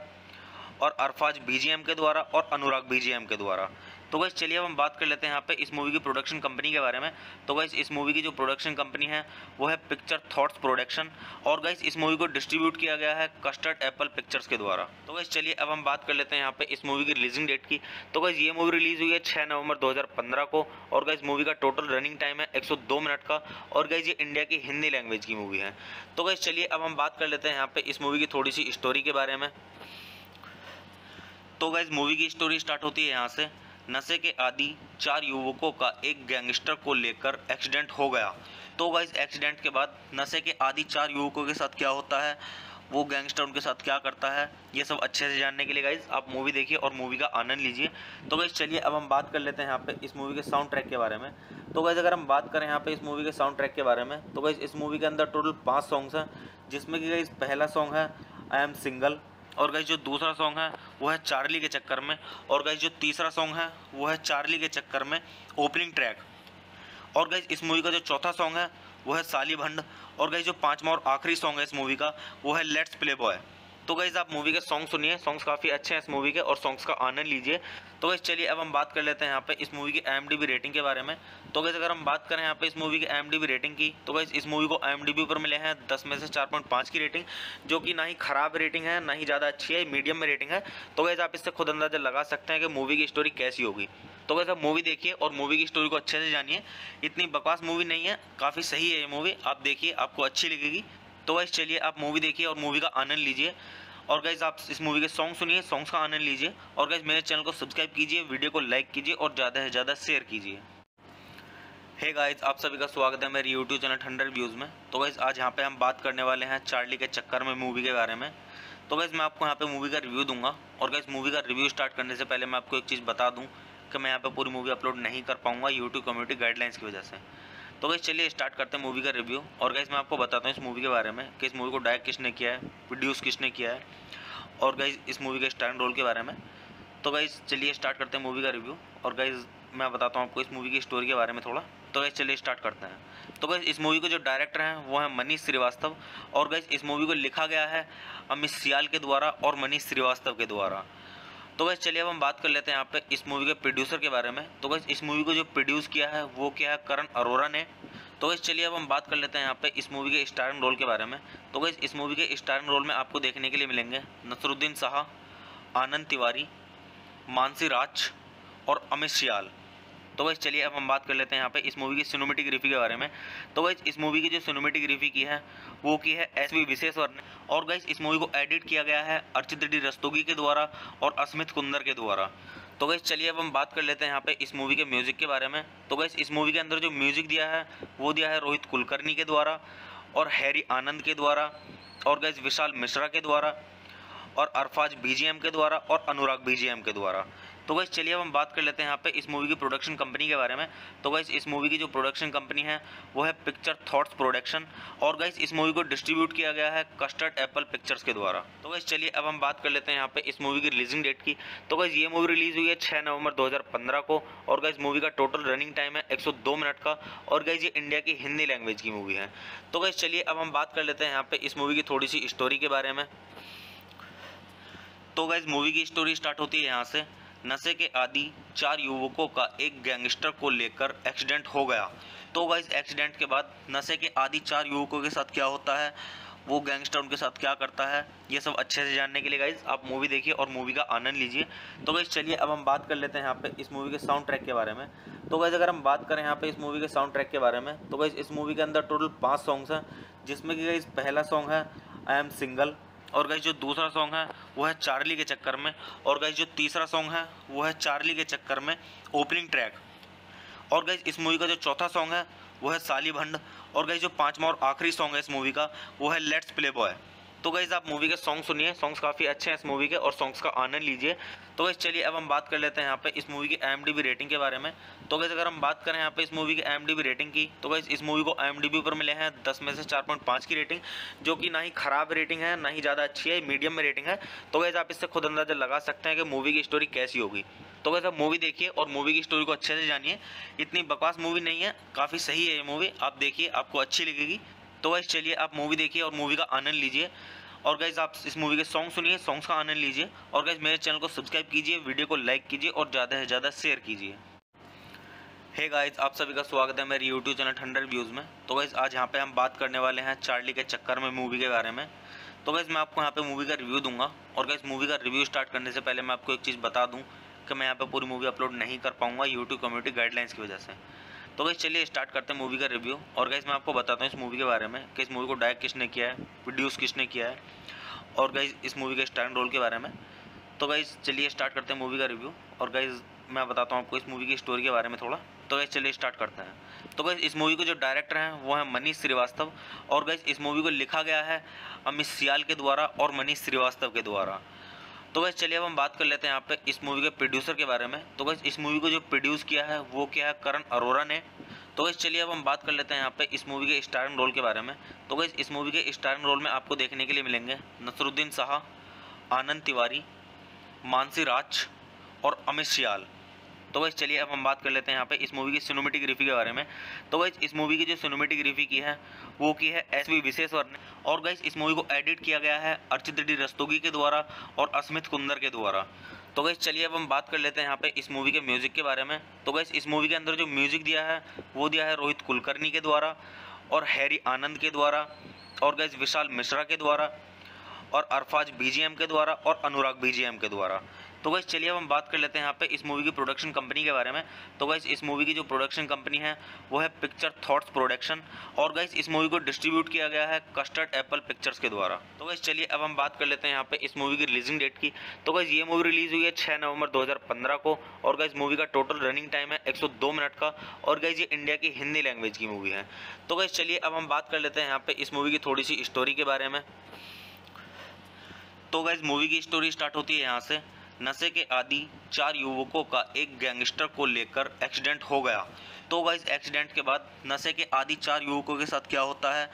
और अरफाज बीजीएम के द्वारा और अनुराग बीजीएम के द्वारा। तो गाइस चलिए अब हम बात कर लेते हैं यहाँ पे इस मूवी की प्रोडक्शन कंपनी के बारे में। तो गाइस इस मूवी की जो प्रोडक्शन कंपनी है वो है पिक्चर थॉट्स प्रोडक्शन। और गाइस इस मूवी को डिस्ट्रीब्यूट किया गया है कस्टर्ड एप्पल पिक्चर्स के द्वारा। तो गाइस चलिए अब हम बात कर लेते हैं यहाँ पे इस मूवी की रिलीजिंग डेट की। तो गाइस ये मूवी रिलीज हुई है 6 नवंबर 2015 को। और गाइस मूवी का टोटल रनिंग टाइम है 102 मिनट का। और गाइस ये इंडिया की हिंदी लैंग्वेज की मूवी है। तो गाइस चलिए अब हम बात कर लेते हैं यहाँ पे इस मूवी की थोड़ी सी स्टोरी के बारे में। तो गाइस मूवी की स्टोरी स्टार्ट होती है यहाँ से। नशे के आदि 4 युवकों का एक गैंगस्टर को लेकर एक्सीडेंट हो गया। तो गाइस एक्सीडेंट के बाद नशे के आदि 4 युवकों के साथ क्या होता है, वो गैंगस्टर उनके साथ क्या करता है, ये सब अच्छे से जानने के लिए गाइस आप मूवी देखिए और मूवी का आनंद लीजिए। तो गाइस चलिए अब हम बात कर लेते हैं यहाँ पे इस मूवी के साउंड ट्रैक के बारे में। तो गाइस अगर हम बात करें यहाँ पे इस मूवी के साउंड ट्रैक के बारे में, तो गाइस इस मूवी के अंदर टोटल 5 सॉन्ग्स हैं, जिसमें कि गाइस पहला सॉन्ग है आई एम सिंगल। और गाइस जो दूसरा सॉन्ग है वो है चार्ली के चक्कर में। और गाइस जो तीसरा सॉन्ग है वो है चार्ली के चक्कर में ओपनिंग ट्रैक। और गाइस इस मूवी का जो चौथा सॉन्ग है वो है साली भंड। और गाइस जो 5वां और आखिरी सॉन्ग है इस मूवी का वो है लेट्स प्ले बॉय। तो गाइस आप मूवी के सॉन्ग सुनिए, सॉन्ग्स काफ़ी अच्छे हैं इस मूवी के और सॉन्ग्स का आनंद लीजिए। तो गाइस चलिए अब हम बात कर लेते हैं यहाँ पे इस मूवी की IMDb रेटिंग के बारे में। तो गाइस अगर हम बात करें यहाँ पे इस मूवी की IMDb रेटिंग की, तो गाइस इस मूवी को IMDb पर मिले हैं 10 में से 4.5 की रेटिंग, जो कि ना ही खराब रेटिंग है ना ही ज़्यादा अच्छी है, मीडियम में रेटिंग है। तो गाइस आप इससे खुद अंदाजा लगा सकते हैं कि मूवी की स्टोरी कैसी होगी। तो गाइस आप मूवी देखिए और मूवी की स्टोरी को अच्छे से जानिए। इतनी बकवास मूवी नहीं है, काफ़ी सही है ये मूवी, आप देखिए आपको अच्छी लगेगी। तो गाइस चलिए आप मूवी देखिए और मूवी का आनंद लीजिए। और गाइस आप इस मूवी के सॉन्ग सुनिए, सॉन्ग्स का आनंद लीजिए। और गाइस मेरे चैनल को सब्सक्राइब कीजिए, वीडियो को लाइक कीजिए और ज़्यादा से ज़्यादा शेयर कीजिए। हे गाइस, आप सभी का स्वागत है मेरे यूट्यूब चैनल ठंडर व्यूज़ में। तो गाइस आज यहाँ पे हम बात करने वाले हैं चार्ली के चक्कर में मूवी के बारे में। तो गाइस मैं आपको यहाँ पे मूवी का रिव्यू दूंगा। और गाइस मूवी का रिव्यू स्टार्ट करने से पहले मैं आपको एक चीज़ बता दूँ कि मैं यहाँ पे पूरी मूवी अपलोड नहीं कर पाऊँगा यूट्यूब कम्युनिटी गाइडलाइंस की वजह से। तो गाइस चलिए स्टार्ट करते हैं मूवी का रिव्यू। और गाइस मैं आपको बताता हूँ इस मूवी के बारे में कि इस मूवी को डायरेक्ट किसने किया है, प्रोड्यूस किसने किया है, और गाइस इस मूवी के स्टारर रोल के बारे में। तो गाइस चलिए स्टार्ट करते हैं मूवी का रिव्यू। और गाइस मैं बताता हूँ आपको इस मूवी की स्टोरी के बारे में थोड़ा। तो गाइस चलिए स्टार्ट करते हैं। तो गाइस इस मूवी को जो डायरेक्टर हैं वो है मनीष श्रीवास्तव। और गाइस इस मूवी को लिखा गया है अमित सियाल के द्वारा और मनीष श्रीवास्तव के द्वारा। तो गाइस चलिए अब हम बात कर लेते हैं यहाँ पे इस मूवी के प्रोड्यूसर के बारे में। तो गाइस इस मूवी को जो प्रोड्यूस किया है वो किया है करण अरोड़ा ने। तो गाइस चलिए अब हम बात कर लेते हैं यहाँ पे इस मूवी के स्टारर रोल के बारे में। तो गाइस इस मूवी के स्टारर रोल में आपको देखने के लिए मिलेंगे नसरुद्दीन शाह, आनंद तिवारी, मानसी राज और अमित सियाल। तो गाइस चलिए अब हम बात कर लेते हैं यहाँ पे इस मूवी की सिनेमेटोग्राफी के बारे में। तो गाइस इस मूवी की जो सिनेमेटोग्राफी की है वो की है एसवी विश्वेश्वर ने। और गाइस इस मूवी को एडिट किया गया है अर्चित डी रस्तोगी के द्वारा और अस्मित कुंदर के द्वारा। तो गाइस चलिए अब हम बात कर लेते हैं यहाँ पे इस मूवी के म्यूजिक के बारे में। तो गाइस इस मूवी के अंदर जो म्यूजिक दिया है वो दिया है रोहित कुलकर्णी के द्वारा और हैरी आनंद के द्वारा और गाइस विशाल मिश्रा के द्वारा और अरफाज बीजीएम के द्वारा और अनुराग बीजीएम के द्वारा। तो गाइस चलिए अब हम बात कर लेते हैं यहाँ पे इस मूवी की प्रोडक्शन कंपनी के बारे में। तो गाइस इस मूवी की जो प्रोडक्शन कंपनी है वो है पिक्चर थॉट्स प्रोडक्शन, और गाइस इस मूवी को डिस्ट्रीब्यूट किया गया है कस्टर्ड एप्पल पिक्चर्स के द्वारा। तो गाइस चलिए अब हम बात कर लेते हैं यहाँ पे इस मूवी की रिलीजिंग डेट की। तो गाइस ये मूवी रिलीज हुई है 6 नवंबर 2015 को, और गाइस मूवी का टोटल रनिंग टाइम है 102 मिनट का, और गाइस ये इंडिया की हिंदी लैंग्वेज की मूवी है। तो गाइस चलिए अब हम बात कर लेते हैं यहाँ पे इस मूवी की थोड़ी सी स्टोरी के बारे में। तो गाइस मूवी की स्टोरी स्टार्ट होती है यहाँ से। नशे के आदि 4 युवकों का एक गैंगस्टर को लेकर एक्सीडेंट हो गया। तो गाइस एक्सीडेंट के बाद नशे के आदि 4 युवकों के साथ क्या होता है, वो गैंगस्टर उनके साथ क्या करता है, ये सब अच्छे से जानने के लिए गाइस आप मूवी देखिए और मूवी का आनंद लीजिए। तो गाइस चलिए अब हम बात कर लेते हैं यहाँ पे इस मूवी के साउंड ट्रैक के बारे में। तो गाइस अगर हम बात करें यहाँ पे इस मूवी के साउंड ट्रैक के बारे में, तो गाइस इस मूवी के अंदर टोटल 5 सॉन्ग्स हैं, जिसमें कि गाइस पहला सॉन्ग है आई एम सिंगल, और गाइस जो दूसरा सॉन्ग है वो है चार्ली के चक्कर में, और गाइस जो तीसरा सॉन्ग है वो है चार्ली के चक्कर में ओपनिंग ट्रैक, और गाइस इस मूवी का जो चौथा सॉन्ग है वो है साली भंड, और गाइस जो पांचवा और आखिरी सॉन्ग है इस मूवी का वो है लेट्स प्ले बॉय। तो गाइस आप मूवी के सॉन्ग सुनिए, सॉन्ग्स काफ़ी अच्छे हैं इस मूवी के, और सॉन्ग्स का आनंद लीजिए। तो गाइस चलिए अब हम बात कर लेते हैं यहाँ पे इस मूवी की IMDb रेटिंग के बारे में। तो गाइस अगर हम बात करें यहाँ पे इस मूवी की IMDb रेटिंग की, तो गाइस इस मूवी को IMDb पर मिले हैं 10 में से 4.5 की रेटिंग, जो कि ना ही खराब रेटिंग है ना ही ज़्यादा अच्छी है, मीडियम में रेटिंग है। तो गाइस आप इससे खुद अंदाजा लगा सकते हैं कि मूवी की स्टोरी कैसी होगी। तो गाइस आप मूवी देखिए और मूवी की स्टोरी को अच्छे से जानिए। इतनी बकवास मूवी नहीं है, काफ़ी सही है ये मूवी, आप देखिए आपको अच्छी लगेगी। तो गाइस चलिए आप मूवी देखिए और मूवी का आनंद लीजिए, और गाइस आप इस मूवी के सॉन्ग सुनिए, सॉन्ग्स का आनंद लीजिए, और गाइस मेरे चैनल को सब्सक्राइब कीजिए, वीडियो को लाइक कीजिए और ज़्यादा से ज़्यादा शेयर कीजिए। हे गाइस आप सभी का स्वागत है मेरे यूट्यूब चैनल 100 व्यूज़ में। तो गाइस आज यहाँ पे हम बात करने वाले हैं चार्ली के चक्कर में मूवी के बारे में। तो गाइस मैं आपको यहाँ पे मूवी का रिव्यू दूंगा, और गाइस मूवी का रिव्यू स्टार्ट करने से पहले मैं आपको एक चीज़ बता दूँ कि मैं यहाँ पे पूरी मूवी अपलोड नहीं कर पाऊँगा यूट्यूब कम्युनिटी गाइडलाइंस की वजह से। तो गाइस चलिए स्टार्ट करते हैं मूवी का रिव्यू, और गाइस मैं आपको बताता हूँ इस मूवी के बारे में कि इस मूवी को डायरेक्ट किसने किया है, प्रोड्यूस किसने किया है, और गाइस इस मूवी के स्टारर रोल के बारे में। तो गाइस चलिए स्टार्ट करते हैं मूवी का रिव्यू, और गाइस मैं बताता हूँ आपको इस मूवी की स्टोरी के बारे में थोड़ा। तो गाइस चलिए स्टार्ट करते हैं। तो गाइस इस मूवी के जो डायरेक्टर हैं वो हैं मनीष श्रीवास्तव, और गाइस इस मूवी को लिखा गया है अमित सियाल के द्वारा और मनीष श्रीवास्तव के द्वारा। तो गाइस चलिए अब हम बात कर लेते हैं यहाँ पे इस मूवी के प्रोड्यूसर के बारे में। तो गाइस इस मूवी को जो प्रोड्यूस किया है वो किया है करण अरोड़ा ने। तो गाइस चलिए अब हम बात कर लेते हैं यहाँ पे इस मूवी के स्टारिंग रोल के बारे में। तो गाइस इस मूवी के स्टारिंग रोल में आपको देखने के लिए मिलेंगे नसरुद्दीन शाह, आनंद तिवारी, मानसी राज और अमित सियाल। तो गाइस चलिए अब हम बात कर लेते हैं यहाँ पे इस मूवी की सिनेमेटोग्राफी के बारे में। तो गाइस इस मूवी की जो सिनेमेटोग्राफी की है वो की है SV विशेश्वर ने, और गाइस इस मूवी को एडिट किया गया है अर्चित डी रस्तोगी के द्वारा और अस्मित कुंदर के द्वारा। तो गाइस चलिए अब हम बात कर लेते हैं यहाँ पे इस मूवी के म्यूज़िक के बारे में। तो गाइस इस मूवी के अंदर जो म्यूज़िक दिया है वो दिया है रोहित कुलकर्णी के द्वारा और हैरी आनंद के द्वारा, और गाइस विशाल मिश्रा के द्वारा, और अरफाज BGM के द्वारा और अनुराग BGM के द्वारा। तो गाइस चलिए अब हम बात कर लेते हैं यहाँ पे इस मूवी की प्रोडक्शन कंपनी के बारे में। तो गाइस इस मूवी की जो प्रोडक्शन कंपनी है वो है पिक्चर थॉट्स प्रोडक्शन, और गाइस इस मूवी को डिस्ट्रीब्यूट किया गया है कस्टर्ड एप्पल पिक्चर्स के द्वारा। तो गाइस चलिए अब हम बात कर लेते हैं यहाँ पे इस मूवी की रिलीजिंग डेट की। तो गाइस ये मूवी रिलीज हुई है 6 नवंबर 2015 को, और गाइस मूवी का टोटल रनिंग टाइम है 102 मिनट का, और गाइस ये इंडिया की हिंदी लैंग्वेज की मूवी है। तो गाइस चलिए अब हम बात कर लेते हैं यहाँ पे इस मूवी की थोड़ी सी स्टोरी के बारे में। तो गाइस मूवी की स्टोरी स्टार्ट होती है यहाँ से। नशे के आदि 4 युवकों का एक गैंगस्टर को लेकर एक्सीडेंट हो गया। तो गाइस एक्सीडेंट के बाद नशे के आदि 4 युवकों के साथ क्या होता है,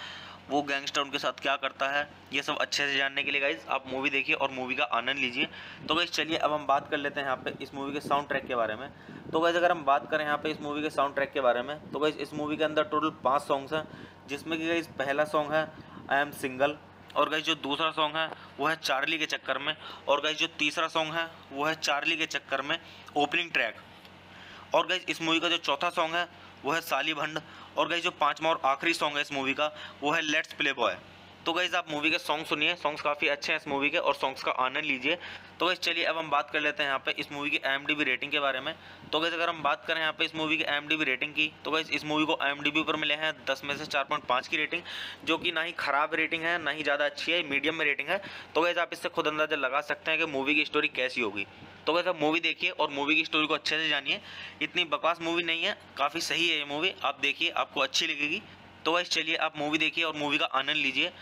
वो गैंगस्टर उनके साथ क्या करता है, ये सब अच्छे से जानने के लिए गाइस आप मूवी देखिए और मूवी का आनंद लीजिए। तो गाइस चलिए अब हम बात कर लेते हैं यहाँ पे इस मूवी के साउंड ट्रैक के बारे में। तो गाइस अगर हम बात करें यहाँ पे इस मूवी के साउंड ट्रैक के बारे में, तो गाइस इस मूवी के अंदर टोटल 5 सॉन्ग्स हैं, जिसमें कि गाइस पहला सॉन्ग है आई एम सिंगल, और गाइस जो दूसरा सॉन्ग है वो है चार्ली के चक्कर में, और गाइस जो तीसरा सॉन्ग है वो है चार्ली के चक्कर में ओपनिंग ट्रैक, और गाइस इस मूवी का जो चौथा सॉन्ग है वो है साली भंड, और गाइस जो पांचवा और आखिरी सॉन्ग है इस मूवी का वो है लेट्स प्ले बॉय। तो गाइस आप मूवी के सॉन्ग सुनिए, सॉन्ग्स काफ़ी अच्छे हैं इस मूवी के, और सॉन्ग्स का आनंद लीजिए। तो गाइस चलिए अब हम बात कर लेते हैं यहाँ पे इस मूवी की IMDb रेटिंग के बारे में। तो गाइस अगर हम बात करें यहाँ पे इस मूवी की IMDb रेटिंग की, तो गाइस इस मूवी को IMDb पर मिले हैं 10 में से 4.5 की रेटिंग, जो कि ना ही खराब रेटिंग है ना ही ज़्यादा अच्छी है, मीडियम में रेटिंग है। तो गाइस आप इससे खुद अंदाजा लगा सकते हैं कि मूवी की स्टोरी कैसी होगी। तो गाइस आप मूवी देखिए और मूवी की स्टोरी को अच्छे से जानिए। इतनी बकवास मूवी नहीं है, काफ़ी सही है ये मूवी, आप देखिए आपको अच्छी लगेगी। तो गाइस चलिए आप मूवी देखिए और मूवी का आनंद लीजिए,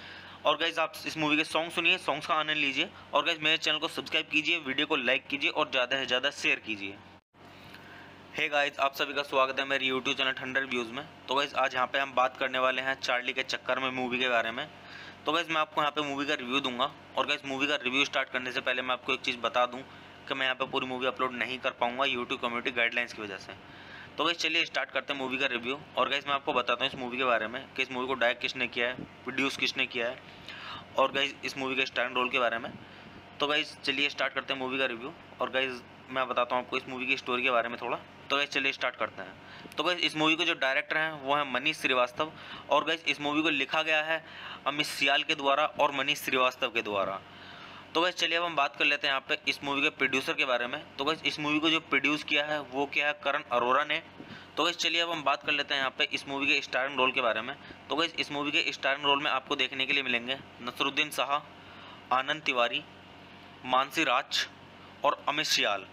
और गाइज आप इस मूवी के सॉन्ग सुनिए, सॉन्ग्स का आनंद लीजिए। और गाइज मेरे चैनल को सब्सक्राइब कीजिए, वीडियो को लाइक कीजिए और ज़्यादा से ज़्यादा शेयर कीजिए। हे गाइज, आप सभी का स्वागत है मेरे यूट्यूब चैनल ठंडर व्यूज़ में। तो गाइज आज यहाँ पे हम बात करने वाले हैं चार्ली के चक्कर में मूवी के बारे में। तो गाइज मैं आपको यहाँ पे मूवी का रिव्यू दूंगा। और गाइज मूवी का रिव्यू स्टार्ट करने से पहले मैं आपको एक चीज़ बता दूँ कि मैं यहाँ पे पूरी मूवी अपलोड नहीं कर पाऊँगा यूट्यूब कम्युनिटी गाइडलाइंस की वजह से। तो गाइज चलिए स्टार्ट करते हैं मूवी का रिव्यू। और गाइज मैं आपको बताता हूँ इस मूवी के बारे में कि इस मूवी को डायरेक्ट किसने किया है, प्रोड्यूस किसने किया है, और गाइज इस मूवी के स्टारर रोल के बारे में। तो गाइज चलिए स्टार्ट करते हैं मूवी का रिव्यू। और गाइज मैं बताता हूँ आपको इस मूवी की स्टोरी के बारे में थोड़ा। तो गाइज चलिए स्टार्ट करते हैं। तो गाइज इस मूवी के जो डायरेक्टर हैं वो है मनीष श्रीवास्तव। और गाइज इस मूवी को लिखा गया है अमित सियाल के द्वारा और मनीष श्रीवास्तव के द्वारा। तो गाइज चलिए अब हम बात कर लेते हैं यहाँ पे इस मूवी के प्रोड्यूसर के बारे में। तो गाइज इस मूवी को जो प्रोड्यूस किया है वो क्या है, करण अरोड़ा ने। तो गाइज चलिए अब हम बात कर लेते हैं यहाँ पे इस मूवी के स्टारिंग रोल के बारे में। तो गाइज इस मूवी के स्टारिंग रोल में आपको देखने के लिए मिलेंगे नसरुद्दीन शाह, आनंद तिवारी, मानसी राज और अमित सियाल।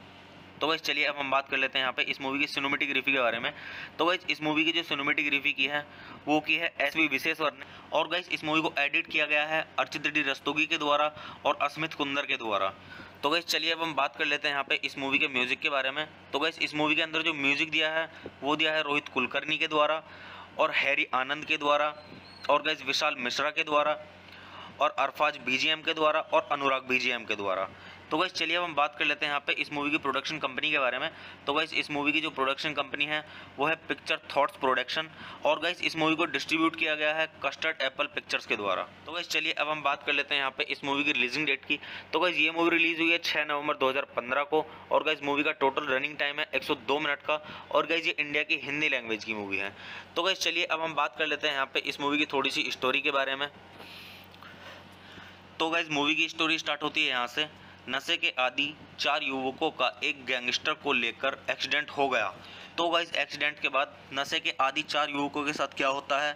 तो गाइज चलिए अब हम बात कर लेते हैं यहाँ पे इस मूवी की सिनेमेटोग्राफी के बारे में। तो गाइज इस मूवी की जो सिनेमेटोग्राफी की है वो की है एस वी विश्वेश्वर ने। और गाइज इस मूवी को एडिट किया गया है अर्चित डी रस्तोगी के द्वारा और अस्मित कुंदर के द्वारा। तो गाइज चलिए अब हम बात कर लेते हैं यहाँ पे इस मूवी के म्यूजिक के बारे में। तो गाइज इस मूवी के अंदर जो म्यूजिक दिया है वो दिया है रोहित कुलकर्णी के द्वारा और हैरी आनंद के द्वारा और गाइज विशाल मिश्रा के द्वारा और अरफाज बीजीएम के द्वारा और अनुराग बीजीएम के द्वारा। तो गाइज चलिए अब हम बात कर लेते हैं यहाँ पे इस मूवी की प्रोडक्शन कंपनी के बारे में। तो गाइज इस मूवी की जो प्रोडक्शन कंपनी है वो है पिक्चर थॉट्स प्रोडक्शन। और गाइज इस मूवी को डिस्ट्रीब्यूट किया गया है कस्टर्ड एप्पल पिक्चर्स के द्वारा। तो गाइज चलिए अब हम बात कर लेते हैं यहाँ पे इस मूवी की रिलीजिंग डेट की। तो गाइज ये मूवी रिलीज हुई है 6 नवंबर 2015 को। और गाइज मूवी का टोटल रनिंग टाइम है 102 मिनट का। और गाइज ये इंडिया की हिंदी लैंग्वेज की मूवी है। तो गाइज चलिए अब हम बात कर लेते हैं यहाँ पे इस मूवी की थोड़ी सी स्टोरी के बारे में। तो गाइज मूवी की स्टोरी स्टार्ट होती है यहाँ से। नशे के आदि 4 युवकों का एक गैंगस्टर को लेकर एक्सीडेंट हो गया। तो गाइज एक्सीडेंट के बाद नशे के आदि 4 युवकों के साथ क्या होता है,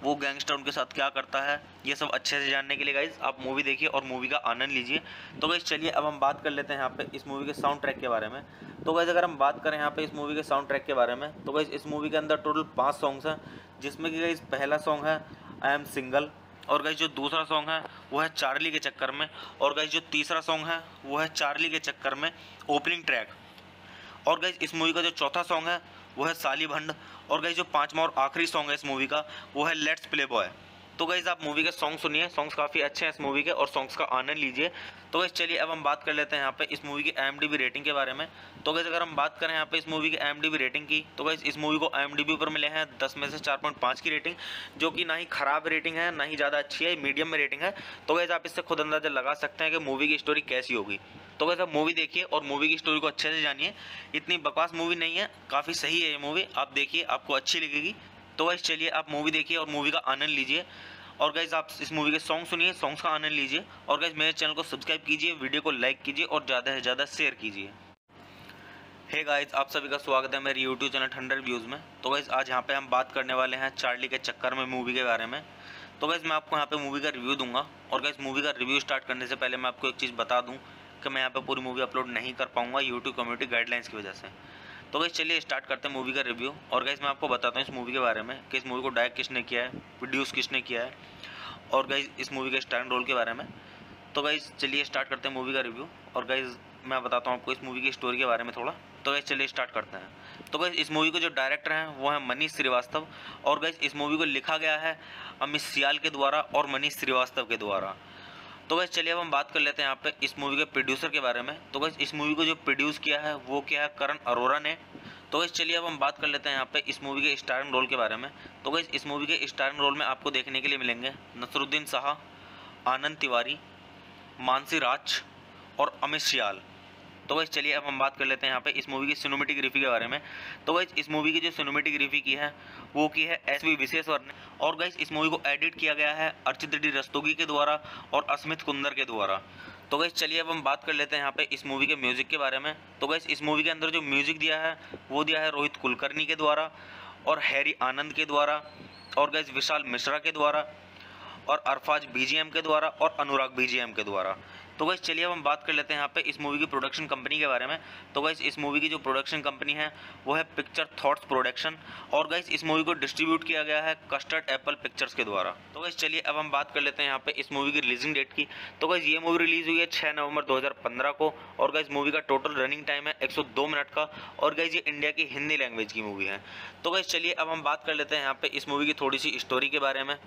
वो गैंगस्टर उनके साथ क्या करता है, ये सब अच्छे से जानने के लिए गाइज आप मूवी देखिए और मूवी का आनंद लीजिए। तो गाइज चलिए अब हम बात कर लेते हैं यहाँ पे इस मूवी के साउंड ट्रैक के बारे में। तो गाइज अगर हम बात करें यहाँ पे इस मूवी के साउंड ट्रैक के बारे में, तो गाइज इस मूवी के अंदर टोटल 5 सॉन्ग्स हैं, जिसमें कि गाइज पहला सॉन्ग है आई एम सिंगल। और गाइज जो दूसरा सॉन्ग है वो है चार्ली के चक्कर में। और गाइज जो तीसरा सॉन्ग है वो है चार्ली के चक्कर में ओपनिंग ट्रैक। और गाइज इस मूवी का जो चौथा सॉन्ग है वो है साली भंड। और गाइज जो 5वां और आखिरी सॉन्ग है इस मूवी का वो है लेट्स प्ले बॉय। तो गाइज आप मूवी के सॉन्ग सुनिए, सॉन्ग्स काफ़ी अच्छे हैं इस मूवी के और सॉन्ग्स का आनंद लीजिए। तो गाइज चलिए अब हम बात कर लेते हैं यहाँ पे इस मूवी की IMDb रेटिंग के बारे में। तो गाइज अगर हम बात करें यहाँ पे इस मूवी की IMDb रेटिंग की, तो गाइज इस मूवी को IMDb पर मिले हैं 10 में से 4.5 की रेटिंग, जो कि ना ही खराब रेटिंग है ना ही ज़्यादा अच्छी है, मीडियम में रेटिंग है। तो गाइज आप इससे खुद अंदाजा लगा सकते हैं कि मूवी की स्टोरी कैसी होगी। तो गाइज आप मूवी देखिए और मूवी की स्टोरी को अच्छे से जानिए। इतनी बकवास मूवी नहीं है, काफ़ी सही है ये मूवी, आप देखिए आपको अच्छी लगेगी। तो गाइज चलिए आप मूवी देखिए और मूवी का आनंद लीजिए। और गाइज आप इस मूवी के सॉन्ग सुनिए, सॉन्ग्स का आनंद लीजिए। और गाइज मेरे चैनल को सब्सक्राइब कीजिए, वीडियो को लाइक कीजिए और ज़्यादा से ज़्यादा शेयर कीजिए। हे गाइज, आप सभी का स्वागत है मेरे यूट्यूब चैनल ठंडर व्यूज़ में। तो गाइज आज यहाँ पे हम बात करने वाले हैं चार्ली के चक्कर में मूवी के बारे में। तो गाइज मैं आपको यहाँ पे मूवी का रिव्यू दूंगा। और गाइज मूवी का रिव्यू स्टार्ट करने से पहले मैं आपको एक चीज़ बता दूँ कि मैं यहाँ पे पूरी मूवी अपलोड नहीं कर पाऊँगा यूट्यूब कम्युनिटी गाइडलाइंस की वजह से। तो गाइज चलिए स्टार्ट करते हैं मूवी का रिव्यू। और गाइज मैं आपको बताता हूँ इस मूवी के बारे में कि इस मूवी को डायरेक्ट किसने किया है, प्रोड्यूस किसने किया है, और गाइज इस मूवी के स्टारर रोल के बारे में। तो गाइज चलिए स्टार्ट करते हैं मूवी का रिव्यू। और गाइज मैं बताता हूँ आपको इस मूवी की स्टोरी के बारे में थोड़ा। तो गाइज चलिए स्टार्ट करते हैं। तो गाइज इस मूवी के जो डायरेक्टर हैं वो है मनीष श्रीवास्तव। और गाइज इस मूवी को लिखा गया है अमित सियाल के द्वारा और मनीष श्रीवास्तव के द्वारा। तो गाइज चलिए अब हम बात कर लेते हैं यहाँ पे इस मूवी के प्रोड्यूसर के बारे में। तो गाइज इस मूवी को जो प्रोड्यूस किया है वो क्या है, करण अरोड़ा ने। तो गाइज चलिए अब हम बात कर लेते हैं यहाँ पे इस मूवी के स्टारिंग रोल के बारे में। तो गाइज इस मूवी के स्टारिंग रोल में आपको देखने के लिए मिलेंगे नसरुद्दीन शाह, आनंद तिवारी, मानसी राज और अमित सियाल। तो गाइज चलिए अब हम बात कर लेते हैं यहाँ पे इस मूवी की सिनेमेटोग्राफी के बारे में। तो गाइज इस मूवी की जो सिनेमेटोग्राफी की है वो की है एस वी विश्वेश्वर ने। और गाइज इस मूवी को एडिट किया गया है अर्चित डी रस्तोगी के द्वारा और अस्मित कुंदर के द्वारा। तो गाइज चलिए अब हम बात कर लेते हैं यहाँ पे इस मूवी के म्यूजिक के बारे में। तो गाइज इस मूवी के अंदर जो म्यूजिक दिया है वो दिया है रोहित कुलकर्णी के द्वारा और हैरी आनंद के द्वारा और गाइज विशाल मिश्रा के द्वारा और अरफाज बीजीएम के द्वारा और अनुराग बीजीएम के द्वारा। तो गाइस चलिए अब हम बात कर लेते हैं यहाँ पे इस मूवी की प्रोडक्शन कंपनी के बारे में। तो गाइस इस मूवी की जो प्रोडक्शन कंपनी है वो है पिक्चर थॉट्स प्रोडक्शन, और गाइस इस मूवी को डिस्ट्रीब्यूट किया गया है कस्टर्ड एप्पल पिक्चर्स के द्वारा। तो गाइस चलिए अब हम बात कर लेते हैं यहाँ पे इस मूवी की रिलीजिंग डेट की। तो गाइस ये मूवी रिलीज हुई है 6 नवंबर 2015 को, और गाइस मूवी का टोटल रनिंग टाइम है 102 मिनट का, और गाइस ये इंडिया की हिंदी लैंग्वेज की मूवी है। तो गाइस चलिए अब हम बात कर लेते हैं यहाँ पे इस मूवी की थोड़ी सी स्टोरी के बारे में।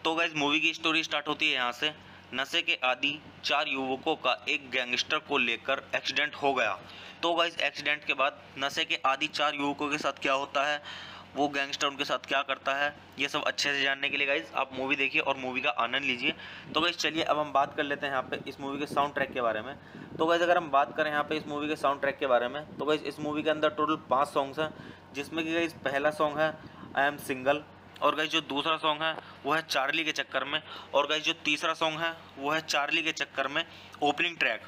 तो गाइस मूवी की स्टोरी स्टार्ट होती है यहाँ से। नशे के आदी 4 युवकों का एक गैंगस्टर को लेकर एक्सीडेंट हो गया। तो गाइस एक्सीडेंट के बाद नशे के आदी 4 युवकों के साथ क्या होता है, वो गैंगस्टर उनके साथ क्या करता है, ये सब अच्छे से जानने के लिए गाइस आप मूवी देखिए और मूवी का आनंद लीजिए। तो गाइस चलिए अब हम बात कर लेते हैं यहाँ पे इस मूवी के साउंड ट्रैक के बारे में। तो गाइस अगर हम बात करें यहाँ पे इस मूवी के साउंड ट्रैक के बारे में, तो गाइस इस मूवी के अंदर टोटल 5 सॉन्ग्स हैं, जिसमें कि गाइस पहला सॉन्ग है आई एम सिंगल, और गाइस जो दूसरा सॉन्ग है वो है चार्ली के चक्कर में, और गाइस जो तीसरा सॉन्ग है वो है चार्ली के चक्कर में ओपनिंग ट्रैक,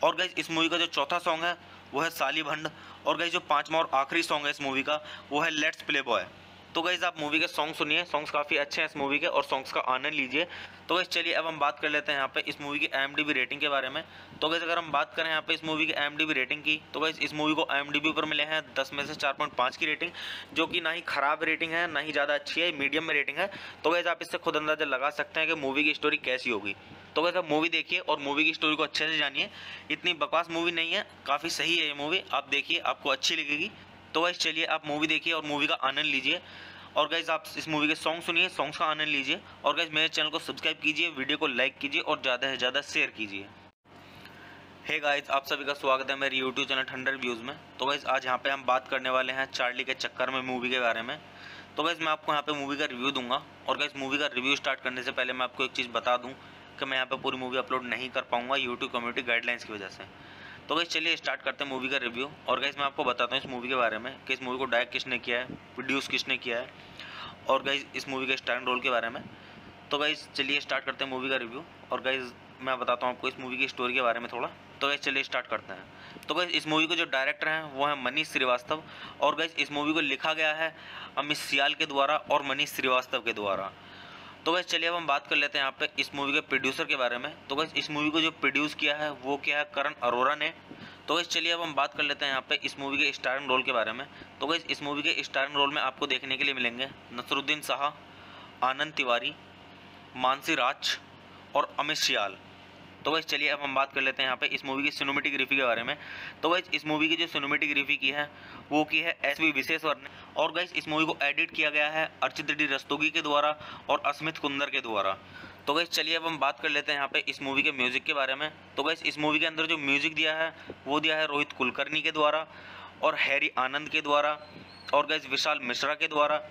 और गाइस इस मूवी का जो चौथा सॉन्ग है वो है साली भंड, और गाइस जो 5वां और आखिरी सॉन्ग है इस मूवी का वो है लेट्स प्ले बॉय। तो गाइस आप मूवी के सॉन्ग सुनिए, सॉन्ग्स काफ़ी अच्छे हैं इस मूवी के, और सॉन्ग्स का आनंद लीजिए। तो गाइस चलिए अब हम बात कर लेते हैं यहाँ पे इस मूवी की IMDb रेटिंग के बारे में। तो गाइस अगर हम बात करें यहाँ पे इस मूवी की IMDb रेटिंग की, तो गाइस इस मूवी को IMDb पर मिले हैं 10 में से 4.5 की रेटिंग, जो कि ना ही ख़राब रेटिंग है ना ही ज़्यादा अच्छी है, मीडियम में रेटिंग है। तो गाइस आप इससे खुद अंदाजा लगा सकते हैं कि मूवी की स्टोरी कैसी होगी। तो गाइस आप मूवी देखिए और मूवी की स्टोरी को अच्छे से जानिए। इतनी बकवास मूवी नहीं है, काफ़ी सही है ये मूवी, आप देखिए आपको अच्छी लगेगी। तो गाइस चलिए आप मूवी देखिए और मूवी का आनंद लीजिए, और गाइस आप इस मूवी के सॉन्ग सुनिए, सॉन्ग्स का आनंद लीजिए, और गाइस मेरे चैनल को सब्सक्राइब कीजिए, वीडियो को लाइक कीजिए और ज़्यादा से ज़्यादा शेयर कीजिए। हे गाइस आप सभी का स्वागत है मेरे यूट्यूब चैनल ठंडर व्यूज़ में। तो गाइस आज यहाँ पे हम बात करने वाले हैं चार्ली के चक्कर में मूवी के बारे में। तो गाइस मैं आपको यहाँ पे मूवी का रिव्यू दूंगा, और गाइस मूवी का रिव्यू स्टार्ट करने से पहले मैं आपको एक चीज़ बता दूँ कि मैं यहाँ पे पूरी मूवी अपलोड नहीं कर पाऊँगा यूट्यूब कम्युनिटी गाइडलाइंस की वजह से। तो गाइस चलिए स्टार्ट करते हैं मूवी का रिव्यू, और गाइस मैं आपको बताता हूँ इस मूवी के बारे में कि इस मूवी को डायरेक्ट किसने किया है, प्रोड्यूस किसने किया है, और गाइस इस मूवी के स्टारिंग रोल के बारे में। तो गाइस चलिए स्टार्ट करते हैं मूवी का रिव्यू, और गाइस मैं बताता हूँ आपको इस मूवी की स्टोरी के बारे में थोड़ा। तो गाइस चलिए स्टार्ट करते हैं। तो गाइस इस मूवी को जो डायरेक्टर हैं वो है मनीष श्रीवास्तव, और गाइस इस मूवी को लिखा गया है अमित सियाल के द्वारा और मनीष श्रीवास्तव के द्वारा। तो गाइस चलिए अब हम बात कर लेते हैं यहाँ पे इस मूवी के प्रोड्यूसर के बारे में। तो गाइस इस मूवी को जो प्रोड्यूस किया है वो किया है करण अरोड़ा ने। तो गाइस चलिए अब हम बात कर लेते हैं यहाँ पे इस मूवी के स्टारिंग रोल के बारे में। तो गाइस इस मूवी के स्टारिंग रोल में आपको देखने के लिए मिलेंगे नसरुद्दीन शाह, आनंद तिवारी, मानसी राज और अमित सियाल। तो गाइस चलिए अब हम बात कर लेते हैं यहाँ पे इस मूवी की सिनेमेटोग्राफी के बारे में। तो गाइस इस मूवी की जो सिनेमेटोग्राफी की है वो की है SV विशेश्वर ने, और गाइस इस मूवी को एडिट किया गया है अर्चित डी रस्तोगी के द्वारा और अस्मित कुंदर के द्वारा। तो गाइस चलिए अब हम बात कर लेते हैं यहाँ पे इस मूवी के म्यूज़िक के बारे में। तो गाइस इस मूवी के अंदर जो म्यूज़िक दिया है वो दिया है रोहित कुलकर्णी के द्वारा और हैरी आनंद के द्वारा, और गाइस विशाल मिश्रा के द्वारा,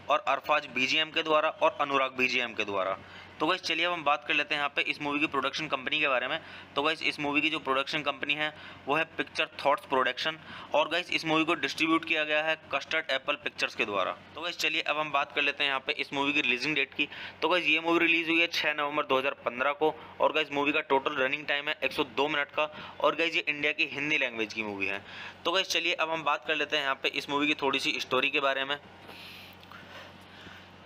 और अरफाज BGM के द्वारा और अनुराग BGM के द्वारा। तो गाइस चलिए अब हम बात कर लेते हैं यहाँ पे इस मूवी की प्रोडक्शन कंपनी के बारे में। तो गाइस इस मूवी की जो प्रोडक्शन कंपनी है वो है पिक्चर थॉट्स प्रोडक्शन, और गाइस इस मूवी को डिस्ट्रीब्यूट किया गया है कस्टर्ड एप्पल पिक्चर्स के द्वारा। तो गाइस चलिए अब हम बात कर लेते हैं यहाँ पे इस मूवी की रिलीजिंग डेट की। तो गाइस ये मूवी रिलीज हुई है 6 नवंबर 2015 को, और गाइस मूवी का टोटल रनिंग टाइम है 102 मिनट का, और गाइस ये इंडिया की हिंदी लैंग्वेज की मूवी है। तो गाइस चलिए अब हम बात कर लेते हैं यहाँ पे इस मूवी की थोड़ी सी स्टोरी के बारे में।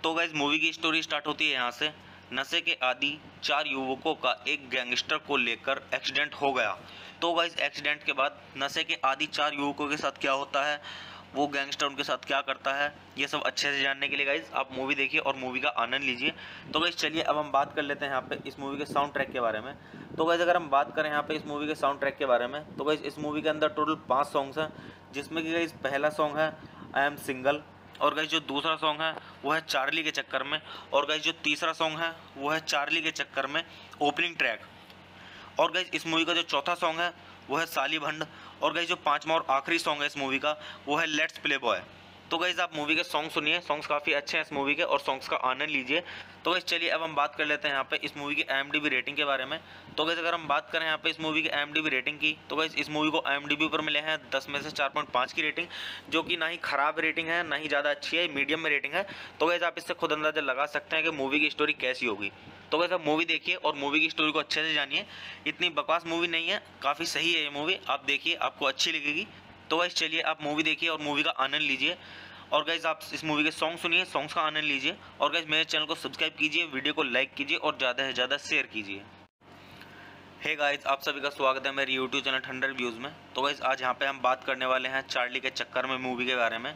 तो गाइस मूवी की स्टोरी स्टार्ट होती है यहाँ से। नशे के आदी 4 युवकों का एक गैंगस्टर को लेकर एक्सीडेंट हो गया। तो गाइस एक्सीडेंट के बाद नशे के आदी 4 युवकों के साथ क्या होता है, वो गैंगस्टर उनके साथ क्या करता है, ये सब अच्छे से जानने के लिए गाइस आप मूवी देखिए और मूवी का आनंद लीजिए। तो गाइस चलिए अब हम बात कर लेते हैं यहाँ पे इस मूवी के साउंड ट्रैक के बारे में। तो गाइस अगर हम बात करें यहाँ पे इस मूवी के साउंड ट्रैक के बारे में, तो गाइस इस मूवी के अंदर टोटल 5 सॉन्ग्स हैं, जिसमें कि गाइस पहला सॉन्ग है आई एम सिंगल, और गाइस जो दूसरा सॉन्ग है वो है चार्ली के चक्कर में, और गाइस जो तीसरा सॉन्ग है वो है चार्ली के चक्कर में ओपनिंग ट्रैक, और गाइस इस मूवी का जो चौथा सॉन्ग है वो है साली भंड, और गाइस जो 5वां और आखिरी सॉन्ग है इस मूवी का वो है लेट्स प्ले बॉय। तो गाइस आप मूवी के सॉन्ग सुनिए, सॉन्ग्स काफ़ी अच्छे हैं इस मूवी के, और सॉन्ग्स का आनंद लीजिए। तो गाइस चलिए अब हम बात कर लेते हैं यहाँ पे इस मूवी की IMDb रेटिंग के बारे में। तो गाइस अगर हम बात करें यहाँ पे इस मूवी की IMDb रेटिंग की, तो गाइस इस मूवी को IMDb पर मिले हैं 10 में से 4.5 की रेटिंग, जो कि ना ही ख़राब रेटिंग है ना ही ज़्यादा अच्छी है, मीडियम में रेटिंग है। तो गाइस आप इससे खुद अंदाजा लगा सकते हैं कि मूवी की स्टोरी कैसी होगी। तो गाइस आप मूवी देखिए और मूवी की स्टोरी को अच्छे से जानिए। इतनी बकवास मूवी नहीं है, काफ़ी सही है ये मूवी, आप देखिए आपको अच्छी लगेगी। तो गाइस चलिए आप मूवी देखिए और मूवी का आनंद लीजिए, और गाइज आप इस मूवी के सॉन्ग सुनिए, सॉन्ग्स का आनंद लीजिए। और गाइज मेरे चैनल को सब्सक्राइब कीजिए, वीडियो को लाइक कीजिए और ज़्यादा से ज़्यादा शेयर कीजिए। हे गाइज, आप सभी का स्वागत है मेरे यूट्यूब चैनल ठंडर रिव्यूज़ में। तो गाइज आज यहाँ पे हम बात करने वाले हैं चार्ली के चक्कर में मूवी के बारे में।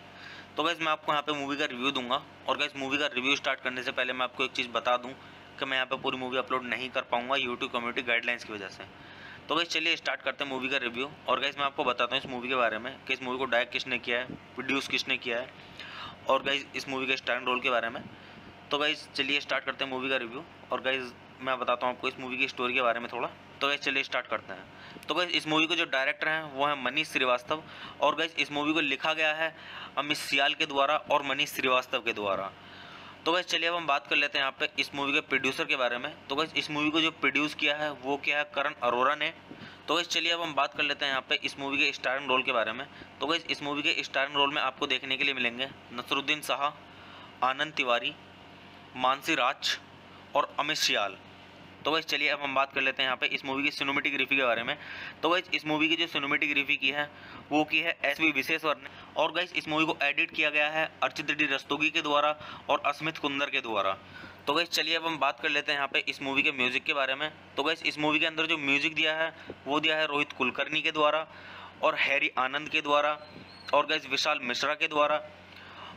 तो गाइज मैं आपको यहाँ पे मूवी का रिव्यू दूंगा। और गाइज मूवी का रिव्यू स्टार्ट करने से पहले मैं आपको एक चीज़ बता दूँ कि मैं यहाँ पे पूरी मूवी अपलोड नहीं कर पाऊँगा यूट्यूब कम्युनिटी गाइडलाइंस की वजह से। तो गाइज चलिए स्टार्ट करते हैं मूवी का रिव्यू। और गाइज मैं आपको बताता हूँ इस मूवी के बारे में कि इस मूवी को डायरेक्ट किसने किया है, प्रोड्यूस किसने किया है, और गाइज इस मूवी के स्टारर रोल के बारे में। तो गाइज चलिए स्टार्ट करते हैं मूवी का रिव्यू। और गाइज मैं बताता हूँ आपको इस मूवी की स्टोरी के बारे में थोड़ा। तो गाइज चलिए स्टार्ट करते हैं। तो गाइज इस मूवी के जो डायरेक्टर हैं वो है मनीष श्रीवास्तव। और गाइज इस मूवी को लिखा गया है अमित सियाल के द्वारा और मनीष श्रीवास्तव के द्वारा। तो गाइज चलिए अब हम बात कर लेते हैं यहाँ पे इस मूवी के प्रोड्यूसर के बारे में। तो गाइज इस मूवी को जो प्रोड्यूस किया है वो क्या है, करण अरोरा ने। तो गाइज चलिए अब हम बात कर लेते हैं यहाँ पे इस मूवी के स्टारर रोल के बारे में। तो गाइज इस मूवी के स्टारर रोल में आपको देखने के लिए मिलेंगे नसरुद्दीन शाह, आनंद तिवारी, मानसी राज और अमित सियाल। तो गाइज चलिए अब हम बात कर लेते हैं यहाँ पे इस मूवी की सिनेमेटोग्राफी के बारे में। तो गाइज इस मूवी की जो सिनेमेटोग्राफी की है वो की है एस.वी. विश्वेश्वर ने। और गाइज इस मूवी को एडिट किया गया है अर्चित डी रस्तोगी के द्वारा और अस्मित कुंदर के द्वारा। तो गाइज चलिए अब हम बात कर लेते हैं यहाँ पे इस मूवी के म्यूजिक के बारे में। तो गाइज इस मूवी के अंदर जो म्यूजिक दिया है वो दिया है रोहित कुलकर्णी के द्वारा और हैरी आनंद के द्वारा और गाइज विशाल मिश्रा के द्वारा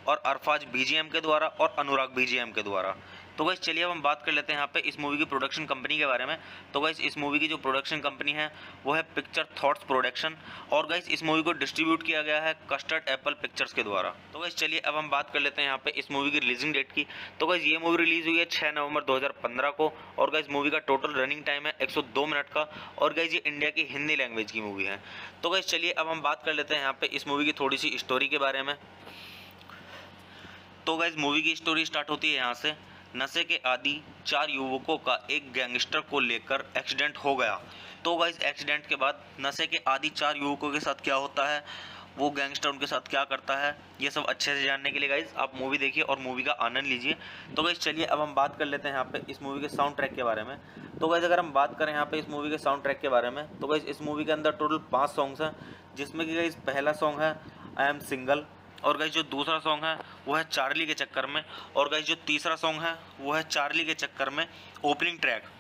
और अरफाज बीजीएम के द्वारा और अनुराग बीजीएम के द्वारा। तो गाइस चलिए अब हम बात कर लेते हैं यहाँ पे इस मूवी की प्रोडक्शन कंपनी के बारे में। तो गाइस इस मूवी की जो प्रोडक्शन कंपनी है वो है पिक्चर थॉट्स प्रोडक्शन। और गाइस इस मूवी को डिस्ट्रीब्यूट किया गया है कस्टर्ड एप्पल पिक्चर्स के द्वारा। तो गाइस चलिए अब हम बात कर लेते हैं यहाँ पे इस मूवी की रिलीजिंग डेट की। तो गाइस ये मूवी रिलीज हुई है 6 नवंबर 2015 को। और गाइस मूवी का टोटल रनिंग टाइम है 102 मिनट का। और गाइस ये इंडिया की हिंदी लैंग्वेज की मूवी है। तो गाइस चलिए अब हम बात कर लेते हैं यहाँ पे इस मूवी की थोड़ी सी स्टोरी के बारे में। तो गाइस मूवी की स्टोरी स्टार्ट होती है यहाँ से। नशे के आदि 4 युवकों का एक गैंगस्टर को लेकर एक्सीडेंट हो गया। तो गाइस एक्सीडेंट के बाद नशे के आदि 4 युवकों के साथ क्या होता है, वो गैंगस्टर उनके साथ क्या करता है, ये सब अच्छे से जानने के लिए गाइस आप मूवी देखिए और मूवी का आनंद लीजिए। तो गाइस चलिए अब हम बात कर लेते हैं यहाँ पे इस मूवी के साउंड ट्रैक के बारे में। तो गाइस अगर हम बात करें यहाँ पे इस मूवी के साउंड ट्रैक के बारे में, तो गाइस इस मूवी के अंदर टोटल 5 सॉन्ग्स हैं, जिसमें कि गाइस पहला सॉन्ग है आई एम सिंगल। और गाइस जो दूसरा सॉन्ग है वो है चार्ली के चक्कर में। और गाइस जो तीसरा सॉन्ग है वो है चार्ली के चक्कर में ओपनिंग ट्रैक।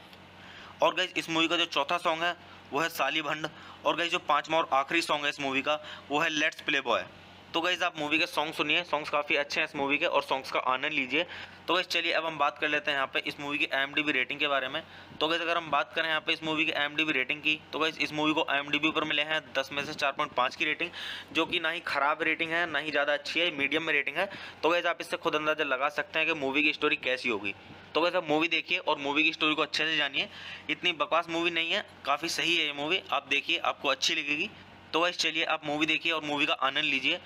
और गाइस इस मूवी का जो चौथा सॉन्ग है वो है साली भंड। और गाइस जो पांचवा और आखिरी सॉन्ग है इस मूवी का वो है लेट्स प्ले बॉय। तो गाइस आप मूवी के सॉन्ग सुनिए, सॉन्ग्स काफ़ी अच्छे हैं इस मूवी के और सॉन्ग्स का आनंद लीजिए। तो गाइस चलिए अब हम बात कर लेते हैं यहाँ पे इस मूवी की IMDb रेटिंग के बारे में। तो गाइस अगर हम बात करें यहाँ पे इस मूवी की IMDb रेटिंग की, तो गाइस इस मूवी को IMDb पर मिले हैं 10 में से 4.5 की रेटिंग, जो कि ना ही ख़राब रेटिंग है ना ही ज़्यादा अच्छी है, मीडियम में रेटिंग है। तो गाइस आप इससे खुद अंदाजा लगा सकते हैं कि मूवी की स्टोरी कैसी होगी। तो गाइस आप मूवी देखिए और मूवी की स्टोरी को अच्छे से जानिए। इतनी बकवास मूवी नहीं है, काफ़ी सही है ये मूवी, आप देखिए आपको अच्छी लगेगी। तो गाइस चलिए आप मूवी देखिए और मूवी का आनंद लीजिए।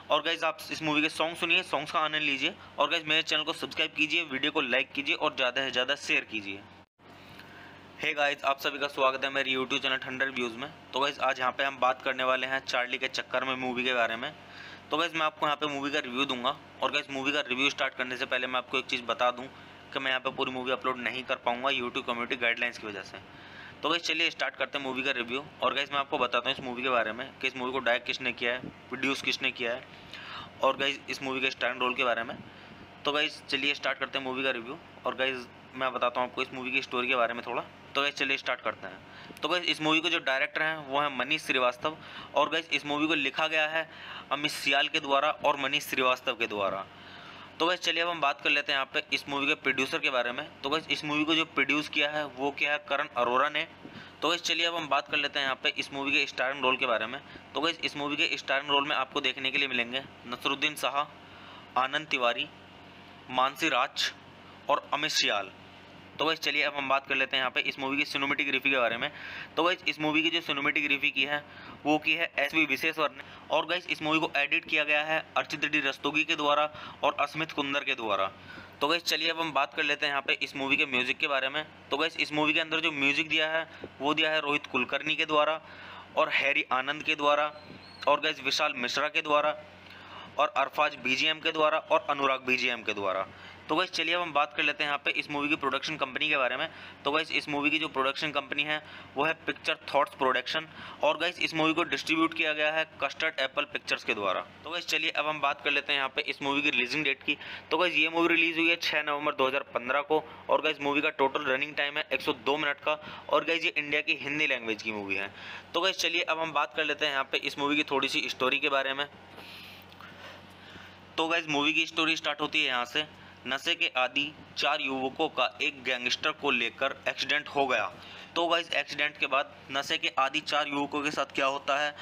और गाइज आप इस मूवी के सॉन्ग सुनिए, सॉन्ग्स का आनंद लीजिए। और गाइज मेरे चैनल को सब्सक्राइब कीजिए, वीडियो को लाइक कीजिए और ज़्यादा से ज़्यादा शेयर कीजिए। हे गाइज, आप सभी का स्वागत है मेरे यूट्यूब चैनल ठंडर रिव्यूज़ में। तो गाइज आज यहाँ पे हम बात करने वाले हैं चार्ली के चक्कर में मूवी के बारे में। तो गाइज मैं आपको यहाँ पे मूवी का रिव्यू दूंगा। और गाइज मूवी का रिव्यू स्टार्ट करने से पहले मैं आपको एक चीज़ बता दूँ कि मैं यहाँ पे पूरी मूवी अपलोड नहीं कर पाऊँगा यूट्यूब कम्युनिटी गाइडलाइंस की वजह से। तो गाइस चलिए स्टार्ट करते हैं मूवी का रिव्यू। और गाइस मैं आपको बताता हूँ इस मूवी के बारे में कि इस मूवी को डायरेक्ट किसने किया है, प्रोड्यूस किसने किया है, और गाइस इस मूवी के स्टारर रोल के बारे में। तो गाइस चलिए स्टार्ट करते हैं मूवी का रिव्यू। और गाइस मैं बताता हूँ आपको इस मूवी की स्टोरी के बारे में थोड़ा। तो गाइस चलिए स्टार्ट करते हैं। तो गाइस इस मूवी के जो डायरेक्टर हैं वो है मनीष श्रीवास्तव। और गाइस इस मूवी को लिखा गया है अमित सियाल के द्वारा और मनीष श्रीवास्तव के द्वारा। तो गाइस चलिए अब हम बात कर लेते हैं यहाँ पे इस मूवी के प्रोड्यूसर के बारे में। तो गाइस इस मूवी को जो प्रोड्यूस किया है वो क्या है, करण अरोरा ने। तो गाइस चलिए अब हम बात कर लेते हैं यहाँ पे इस मूवी के स्टारर रोल के बारे में। तो गाइस इस मूवी के स्टारर रोल में आपको देखने के लिए मिलेंगे नसरुद्दीन शाह, आनंद तिवारी, मानसी राज और अमित सियाल। तो गाइस चलिए अब हम बात कर लेते हैं यहाँ पे इस मूवी की सिनेमेटोग्राफी के बारे में। तो गाइस इस मूवी की जो सिनेमेटोग्राफी की है वो की है एस.वी. विश्वेश्वर ने। और गाइस इस मूवी को एडिट किया गया है अर्चित डी रस्तोगी के द्वारा और अस्मित कुंदर के द्वारा। तो गाइस चलिए अब हम बात कर लेते हैं यहाँ पे इस मूवी के म्यूजिक के बारे में। तो गाइस इस मूवी के अंदर जो म्यूजिक दिया है वो दिया है रोहित कुलकर्णी के द्वारा और हैरी आनंद के द्वारा और गाइस विशाल मिश्रा के द्वारा और अरफाज बीजीएम के द्वारा और अनुराग बीजीएम के द्वारा। तो गाइस चलिए अब हम बात कर लेते हैं यहाँ पे इस मूवी की प्रोडक्शन कंपनी के बारे में। तो गाइस इस मूवी की जो प्रोडक्शन कंपनी है वो है पिक्चर थॉट्स प्रोडक्शन, और गाइस इस मूवी को डिस्ट्रीब्यूट किया गया है कस्टर्ड एप्पल पिक्चर्स के द्वारा। तो गाइस चलिए अब हम बात कर लेते हैं यहाँ पे इस मूवी की रिलीजिंग डेट की। तो गाइस ये मूवी रिलीज हुई है 6 नवंबर 2015 को, और गाइस मूवी का टोटल रनिंग टाइम है 102 मिनट का, और गाइस ये इंडिया की हिंदी लैंग्वेज की मूवी है। तो गाइस चलिए अब हम बात कर लेते हैं यहाँ पे इस मूवी की थोड़ी सी स्टोरी के बारे में। तो गाइस मूवी की स्टोरी स्टार्ट होती है यहाँ से। नशे के आदी 4 युवकों का एक गैंगस्टर को लेकर एक्सीडेंट हो गया। तो गाइस एक्सीडेंट के बाद नशे के आदी 4 युवकों के साथ क्या होता है,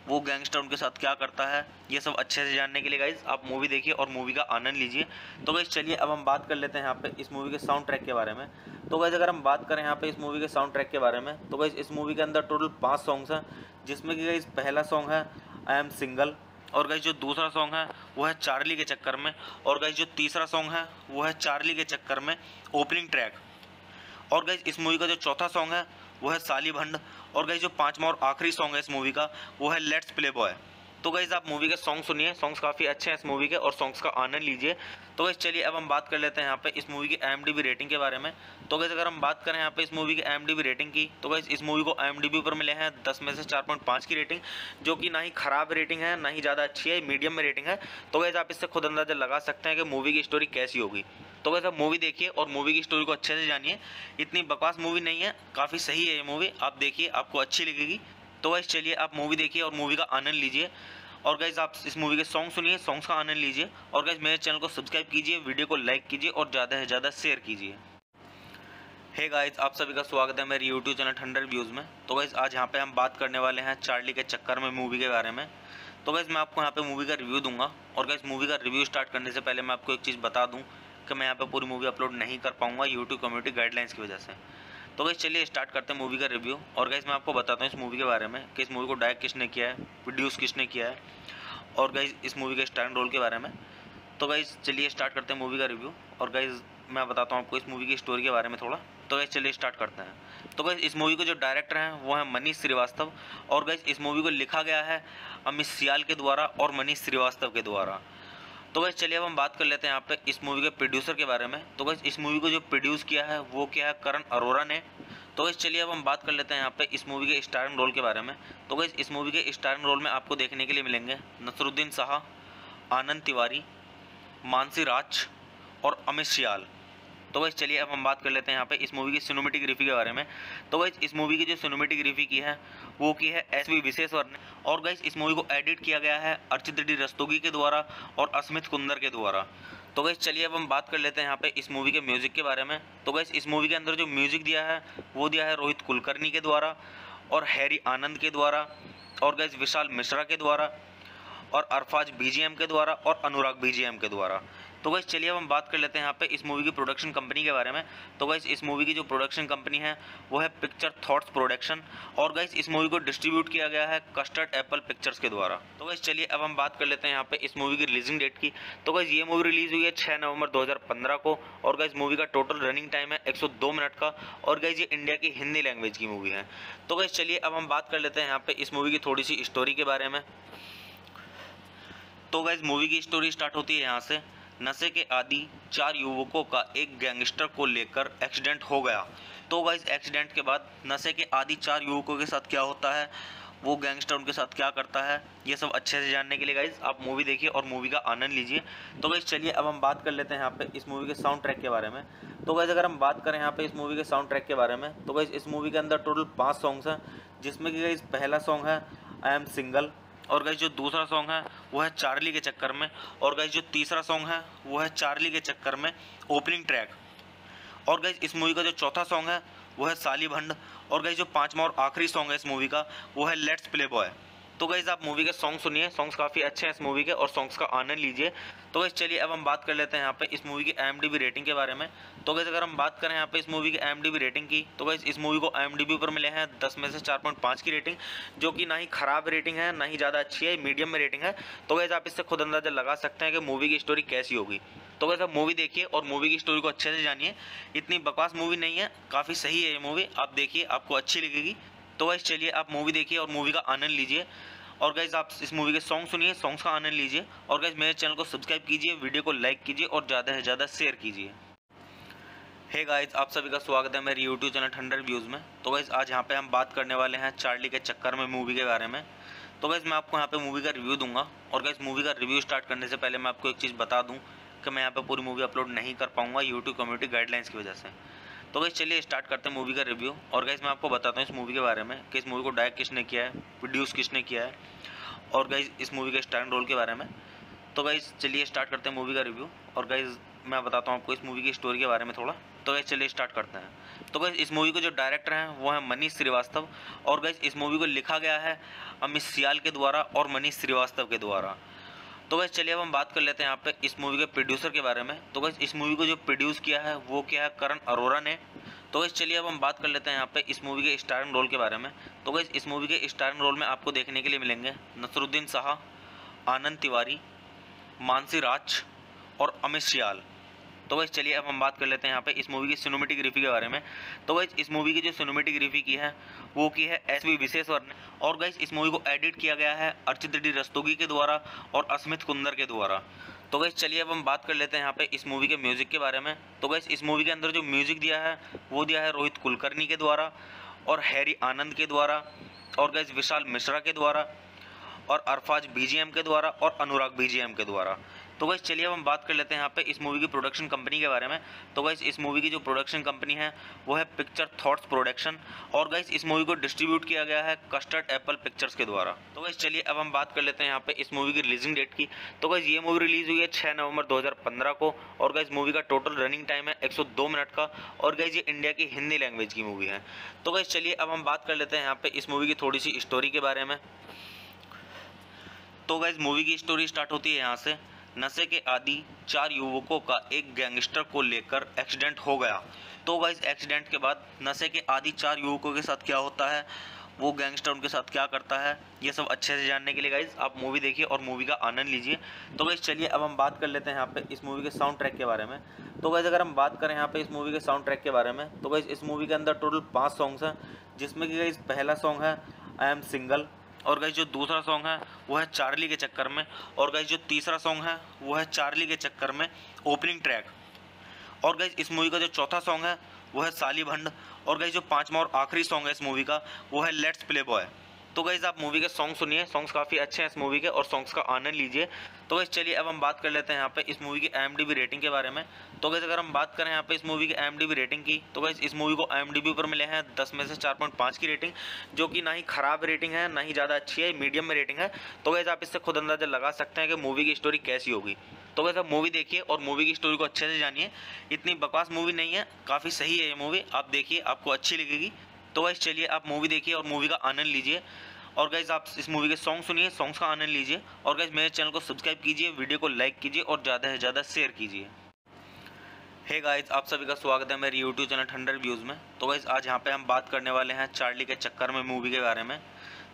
वो गैंगस्टर उनके साथ क्या करता है, ये सब अच्छे से जानने के लिए गाइस आप मूवी देखिए और मूवी का आनंद लीजिए। तो गाइस चलिए अब हम बात कर लेते हैं यहाँ पे इस मूवी के साउंड ट्रैक के बारे में। तो गाइस अगर हम बात करें यहाँ पे इस मूवी के साउंड ट्रैक के बारे में, तो गाइस इस मूवी के अंदर टोटल 5 सॉन्ग्स हैं, जिसमें कि गाइस पहला सॉन्ग है आई एम सिंगल, और गाइस जो दूसरा सॉन्ग है वो है चार्ली के चक्कर में, और गाइस जो तीसरा सॉन्ग है वो है चार्ली के चक्कर में ओपनिंग ट्रैक, और गाइस इस मूवी का जो चौथा सॉन्ग है वो है साली भंड, और गाइस जो पांचवा और आखिरी सॉन्ग है इस मूवी का वो है लेट्स प्ले बॉय। तो गाइस आप मूवी के सॉन्ग सुनिए, सॉन्ग्स काफ़ी अच्छे हैं इस मूवी के, और सॉन्ग्स का आनंद लीजिए। तो गाइस चलिए अब हम बात कर लेते हैं यहाँ पे इस मूवी की IMDb रेटिंग के बारे में। तो गाइस अगर हम बात करें यहाँ पे इस मूवी की IMDb रेटिंग की, तो गाइस इस मूवी को IMDb पर मिले हैं 10 में से 4.5 की रेटिंग, जो कि ना ही खराब रेटिंग है ना ही ज़्यादा अच्छी है, मीडियम में रेटिंग है। तो गाइस आप इससे खुद अंदाजा लगा सकते हैं कि मूवी की स्टोरी कैसी होगी। तो गाइस आप मूवी देखिए और मूवी की स्टोरी को अच्छे से जानिए। इतनी बकवास मूवी नहीं है, काफ़ी सही है ये मूवी, आप देखिए आपको अच्छी लगेगी। तो गाइस चलिए आप मूवी देखिए और मूवी का आनंद लीजिए, और गाइस आप इस मूवी के सॉन्ग सुनिए, सॉन्ग्स का आनंद लीजिए, और गाइस मेरे चैनल को सब्सक्राइब कीजिए, वीडियो को लाइक कीजिए और ज़्यादा से ज़्यादा शेयर कीजिए। हे गाइस आप सभी का स्वागत है मेरे यूट्यूब चैनल ठंडर व्यूज़ में। तो गाइस आज यहाँ पे हम बात करने वाले हैं चार्ली के चक्कर में मूवी के बारे में। तो गाइस मैं आपको यहाँ पे मूवी का रिव्यू दूंगा, और गाइस मूवी का रिव्यू स्टार्ट करने से पहले मैं आपको एक चीज़ बता दूँ कि मैं यहाँ पे पूरी मूवी अपलोड नहीं कर पाऊँगा यूट्यूब कम्युनिटी गाइडलाइंस की वजह से। तो गाइस चलिए स्टार्ट करते हैं मूवी का रिव्यू, और गाइस मैं आपको बताता हूँ इस मूवी के बारे में कि इस मूवी को डायरेक्ट किसने किया है, प्रोड्यूस किसने किया है, और गाइस इस मूवी के स्टारिंग रोल के बारे में। तो गाइस चलिए स्टार्ट करते हैं मूवी का रिव्यू, और गाइस मैं बताता हूँ आपको इस मूवी की स्टोरी के बारे में थोड़ा। तो गाइस चलिए स्टार्ट करते हैं। तो गाइस इस मूवी के जो डायरेक्टर हैं वो है मनीष श्रीवास्तव, और गाइस इस मूवी को लिखा गया है अमित सियाल के द्वारा और मनीष श्रीवास्तव के द्वारा। तो गाइस चलिए अब हम बात कर लेते हैं यहाँ पे इस मूवी के प्रोड्यूसर के बारे में। तो गाइस इस मूवी को जो प्रोड्यूस किया है वो किया है करण अरोड़ा ने। तो गाइस चलिए अब हम बात कर लेते हैं यहाँ पे इस मूवी के स्टारिंग रोल के बारे में। तो गाइस इस मूवी के स्टारिंग रोल में आपको देखने के लिए मिलेंगे नसरुद्दीन शाह, आनंद तिवारी, मानसी राज और अमित सियाल। तो गाइस चलिए अब हम बात कर लेते हैं यहाँ पे इस मूवी की सिनेमेटोग्राफी के बारे में। तो गाइस इस मूवी की जो सिनेमेटोग्राफी की है वो की है SV विश्वेश्वर ने, और गाइस इस मूवी को एडिट किया गया है अर्चित डी रस्तोगी के द्वारा और अस्मित कुंदर के द्वारा। तो गाइस चलिए अब हम बात कर लेते हैं यहाँ पे इस मूवी के म्यूजिक के बारे में। तो गाइस इस मूवी के अंदर जो म्यूजिक दिया है वो दिया है रोहित कुलकर्णी के द्वारा और हैरी आनंद के द्वारा, और गाइस विशाल मिश्रा के द्वारा, और अरफाज BGM के द्वारा और अनुराग BGM के द्वारा। तो गाइस चलिए अब हम बात कर लेते हैं यहाँ पे इस मूवी की प्रोडक्शन कंपनी के बारे में। तो गाइस इस मूवी की जो प्रोडक्शन कंपनी है वो है पिक्चर थॉट्स प्रोडक्शन, और गाइस इस मूवी को डिस्ट्रीब्यूट किया गया है कस्टर्ड एप्पल पिक्चर्स के द्वारा। तो गाइस चलिए अब हम बात कर लेते हैं यहाँ पे इस मूवी की रिलीजिंग डेट की। तो गाइस ये मूवी रिलीज हुई है 6 नवंबर 2015 को, और गाइस मूवी का टोटल रनिंग टाइम है 102 मिनट का, और गाइस ये इंडिया की हिंदी लैंग्वेज की मूवी है। तो गाइस चलिए अब हम बात कर लेते हैं यहाँ पे इस मूवी की थोड़ी सी स्टोरी के बारे में। तो गाइस मूवी की स्टोरी स्टार्ट होती है यहाँ से। नशे के आदी 4 युवकों का एक गैंगस्टर को लेकर एक्सीडेंट हो गया। तो गाइस एक्सीडेंट के बाद नशे के आदी 4 युवकों के साथ क्या होता है, वो गैंगस्टर उनके साथ क्या करता है, ये सब अच्छे से जानने के लिए गाइस आप मूवी देखिए और मूवी का आनंद लीजिए। तो गाइस चलिए अब हम बात कर लेते हैं यहाँ पे इस मूवी के साउंड ट्रैक के बारे में। तो गाइस अगर हम बात करें यहाँ पे इस मूवी के साउंड ट्रैक के बारे में, तो गाइस इस मूवी के अंदर टोटल 5 सॉन्ग्स हैं, जिसमें कि गाइस पहला सॉन्ग है आई एम सिंगल, और गाइस जो दूसरा सॉन्ग है वो है चार्ली के चक्कर में, और गाइस जो तीसरा सॉन्ग है वो है चार्ली के चक्कर में ओपनिंग ट्रैक, और गाइस इस मूवी का जो चौथा सॉन्ग है वो है साली भंड, और गाइस जो पांचवा और आखिरी सॉन्ग है इस मूवी का वो है लेट्स प्ले बॉय। तो गाइस आप मूवी के सॉन्ग सुनिए, सॉन्ग्स काफ़ी अच्छे हैं इस मूवी के, और सॉन्ग्स का आनंद लीजिए। तो गाइस चलिए अब हम बात कर लेते हैं यहाँ पे इस मूवी की IMDb रेटिंग के बारे में। तो गाइस अगर हम बात करें यहाँ पे इस मूवी की IMDb रेटिंग की, तो गाइस इस मूवी को IMDb पर मिले हैं 10 में से 4.5 की रेटिंग, जो कि ना ही खराब रेटिंग है ना ही ज़्यादा अच्छी है, मीडियम में रेटिंग है। तो गाइस आप इससे खुद अंदाजा लगा सकते हैं कि मूवी की स्टोरी कैसी होगी। तो गाइस आप मूवी देखिए और मूवी की स्टोरी को अच्छे से जानिए। इतनी बकवास मूवी नहीं है, काफ़ी सही है ये मूवी, आप देखिए आपको अच्छी लगेगी। तो गाइस चलिए आप मूवी देखिए और मूवी का आनंद लीजिए, और गाइज आप इस मूवी के सॉन्ग सुनिए, सॉन्ग्स का आनंद लीजिए। और गाइज मेरे चैनल को सब्सक्राइब कीजिए, वीडियो को लाइक कीजिए और ज़्यादा से ज़्यादा शेयर कीजिए। हे गाइज, आप सभी का स्वागत है मेरे यूट्यूब चैनल ठंडर व्यूज़ में। तो गाइज आज यहाँ पे हम बात करने वाले हैं चार्ली के चक्कर में मूवी के बारे में। तो गाइज मैं आपको यहाँ पे मूवी का रिव्यू दूंगा। और गाइज मूवी का रिव्यू स्टार्ट करने से पहले मैं आपको एक चीज़ बता दूँ कि मैं यहाँ पे पूरी मूवी अपलोड नहीं कर पाऊँगा यूट्यूब कम्युनिटी गाइडलाइंस की वजह से। तो गाइज चलिए स्टार्ट करते हैं मूवी का रिव्यू। और गाइज मैं आपको बताता हूँ इस मूवी के बारे में कि इस मूवी को डायरेक्ट किसने किया है, प्रोड्यूस किसने किया है, और गाइज इस मूवी के स्टारर रोल के बारे में। तो गाइज चलिए स्टार्ट करते हैं मूवी का रिव्यू। और गाइज मैं बताता हूँ आपको इस मूवी की स्टोरी के बारे में थोड़ा। तो गाइज चलिए स्टार्ट करते हैं। तो गाइज इस मूवी के जो डायरेक्टर हैं वो है मनीष श्रीवास्तव। और गाइज इस मूवी को लिखा गया है अमित सियाल के द्वारा और मनीष श्रीवास्तव के द्वारा। तो गाइज चलिए अब हम बात कर लेते हैं यहाँ पे इस मूवी के प्रोड्यूसर के बारे में। तो गाइज इस मूवी को जो प्रोड्यूस किया है वो क्या है, करण अरोड़ा ने। तो गाइज चलिए अब हम बात कर लेते हैं यहाँ पे इस मूवी के स्टारर रोल के बारे में। तो गाइज इस मूवी के स्टारर रोल में आपको देखने के लिए मिलेंगे नसरुद्दीन शाह, आनंद तिवारी, मानसी राज और अमित सियाल। तो गाइज चलिए अब हम बात कर लेते हैं यहाँ पे इस मूवी की सिनेमेटोग्राफी के बारे में। तो गाइज इस मूवी की जो सिनेमेटोग्राफी की है वो की है एस.वी. विश्वेश्वर ने। और गाइज इस मूवी को एडिट किया गया है अर्चित डी रस्तोगी के द्वारा और अस्मित कुंदर के द्वारा। तो गाइज चलिए अब हम बात कर लेते हैं यहाँ पे इस मूवी के म्यूजिक के बारे में। तो गाइज इस मूवी के अंदर जो म्यूजिक दिया है वो दिया है रोहित कुलकर्णी के द्वारा और हैरी आनंद के द्वारा और गाइज विशाल मिश्रा के द्वारा और अरफाज बीजीएम के द्वारा और अनुराग बीजीएम के द्वारा। तो गाइस चलिए अब हम बात कर लेते हैं यहाँ पे इस मूवी की प्रोडक्शन कंपनी के बारे में। तो गाइस इस मूवी की जो प्रोडक्शन कंपनी है वो है पिक्चर थॉट्स प्रोडक्शन। और गाइस इस मूवी को डिस्ट्रीब्यूट किया गया है कस्टर्ड एप्पल पिक्चर्स के द्वारा। तो गाइस चलिए अब हम बात कर लेते हैं यहाँ पे इस मूवी की रिलीजिंग डेट की। तो गाइस ये मूवी रिलीज हुई है 6 नवंबर 2015 को। और गाइस मूवी का टोटल रनिंग टाइम है 102 मिनट का। और गाइस ये इंडिया की हिंदी लैंग्वेज की मूवी है। तो गाइस चलिए अब हम बात कर लेते हैं यहाँ पे इस मूवी की थोड़ी सी स्टोरी के बारे में। तो गाइज मूवी की स्टोरी स्टार्ट होती है यहाँ से। नशे के आदि 4 युवकों का एक गैंगस्टर को लेकर एक्सीडेंट हो गया। तो गाइज एक्सीडेंट के बाद नशे के आदि 4 युवकों के साथ क्या होता है, वो गैंगस्टर उनके साथ क्या करता है, ये सब अच्छे से जानने के लिए गाइज आप मूवी देखिए और मूवी का आनंद लीजिए। तो गाइज चलिए अब हम बात कर लेते हैं यहाँ पे इस मूवी के साउंड ट्रैक के बारे में। तो गाइज अगर हम बात करें यहाँ पे इस मूवी के साउंड ट्रैक के बारे में, तो गाइज इस मूवी के अंदर टोटल 5 सॉन्ग्स हैं, जिसमें कि गाइज पहला सॉन्ग है आई एम सिंगल। और गाइज जो दूसरा सॉन्ग है वो है चार्ली के चक्कर में। और गाइज जो तीसरा सॉन्ग है वो है चार्ली के चक्कर में ओपनिंग ट्रैक। और गाइज इस मूवी का जो चौथा सॉन्ग है वो है साली भंड। और गाइज जो 5वां और आखिरी सॉन्ग है इस मूवी का वो है लेट्स प्ले बॉय। तो गाइज आप मूवी के सॉन्ग सुनिए, सॉन्ग्स काफ़ी अच्छे हैं इस मूवी के और सॉन्ग्स का आनंद लीजिए। तो गाइज चलिए अब हम बात कर लेते हैं यहाँ पे इस मूवी की IMDb रेटिंग के बारे में। तो गाइज अगर हम बात करें यहाँ पे इस मूवी की IMDb रेटिंग की, तो गाइज इस मूवी को IMDb पर मिले हैं 10 में से 4.5 की रेटिंग, जो कि ना ही ख़राब रेटिंग है ना ही ज़्यादा अच्छी है, मीडियम में रेटिंग है। तो गाइज आप इससे खुद अंदाजा लगा सकते हैं कि मूवी की स्टोरी कैसी होगी। तो गाइज आप मूवी देखिए और मूवी की स्टोरी को अच्छे से जानिए। इतनी बकवास मूवी नहीं है, काफ़ी सही है ये मूवी, आप देखिए आपको अच्छी लगेगी। तो गाइज चलिए आप मूवी देखिए और मूवी का आनंद लीजिए। और गाइज आप इस मूवी के सॉन्ग सुनिए, सॉन्ग्स का आनंद लीजिए। और गाइज मेरे चैनल को सब्सक्राइब कीजिए, वीडियो को लाइक कीजिए और ज़्यादा से ज़्यादा शेयर कीजिए। हे गाइज, आप सभी का स्वागत है मेरे यूट्यूब चैनल ठंडर व्यूज़ में। तो गाइज आज यहाँ पे हम बात करने वाले हैं चार्ली के चक्कर में मूवी के बारे में।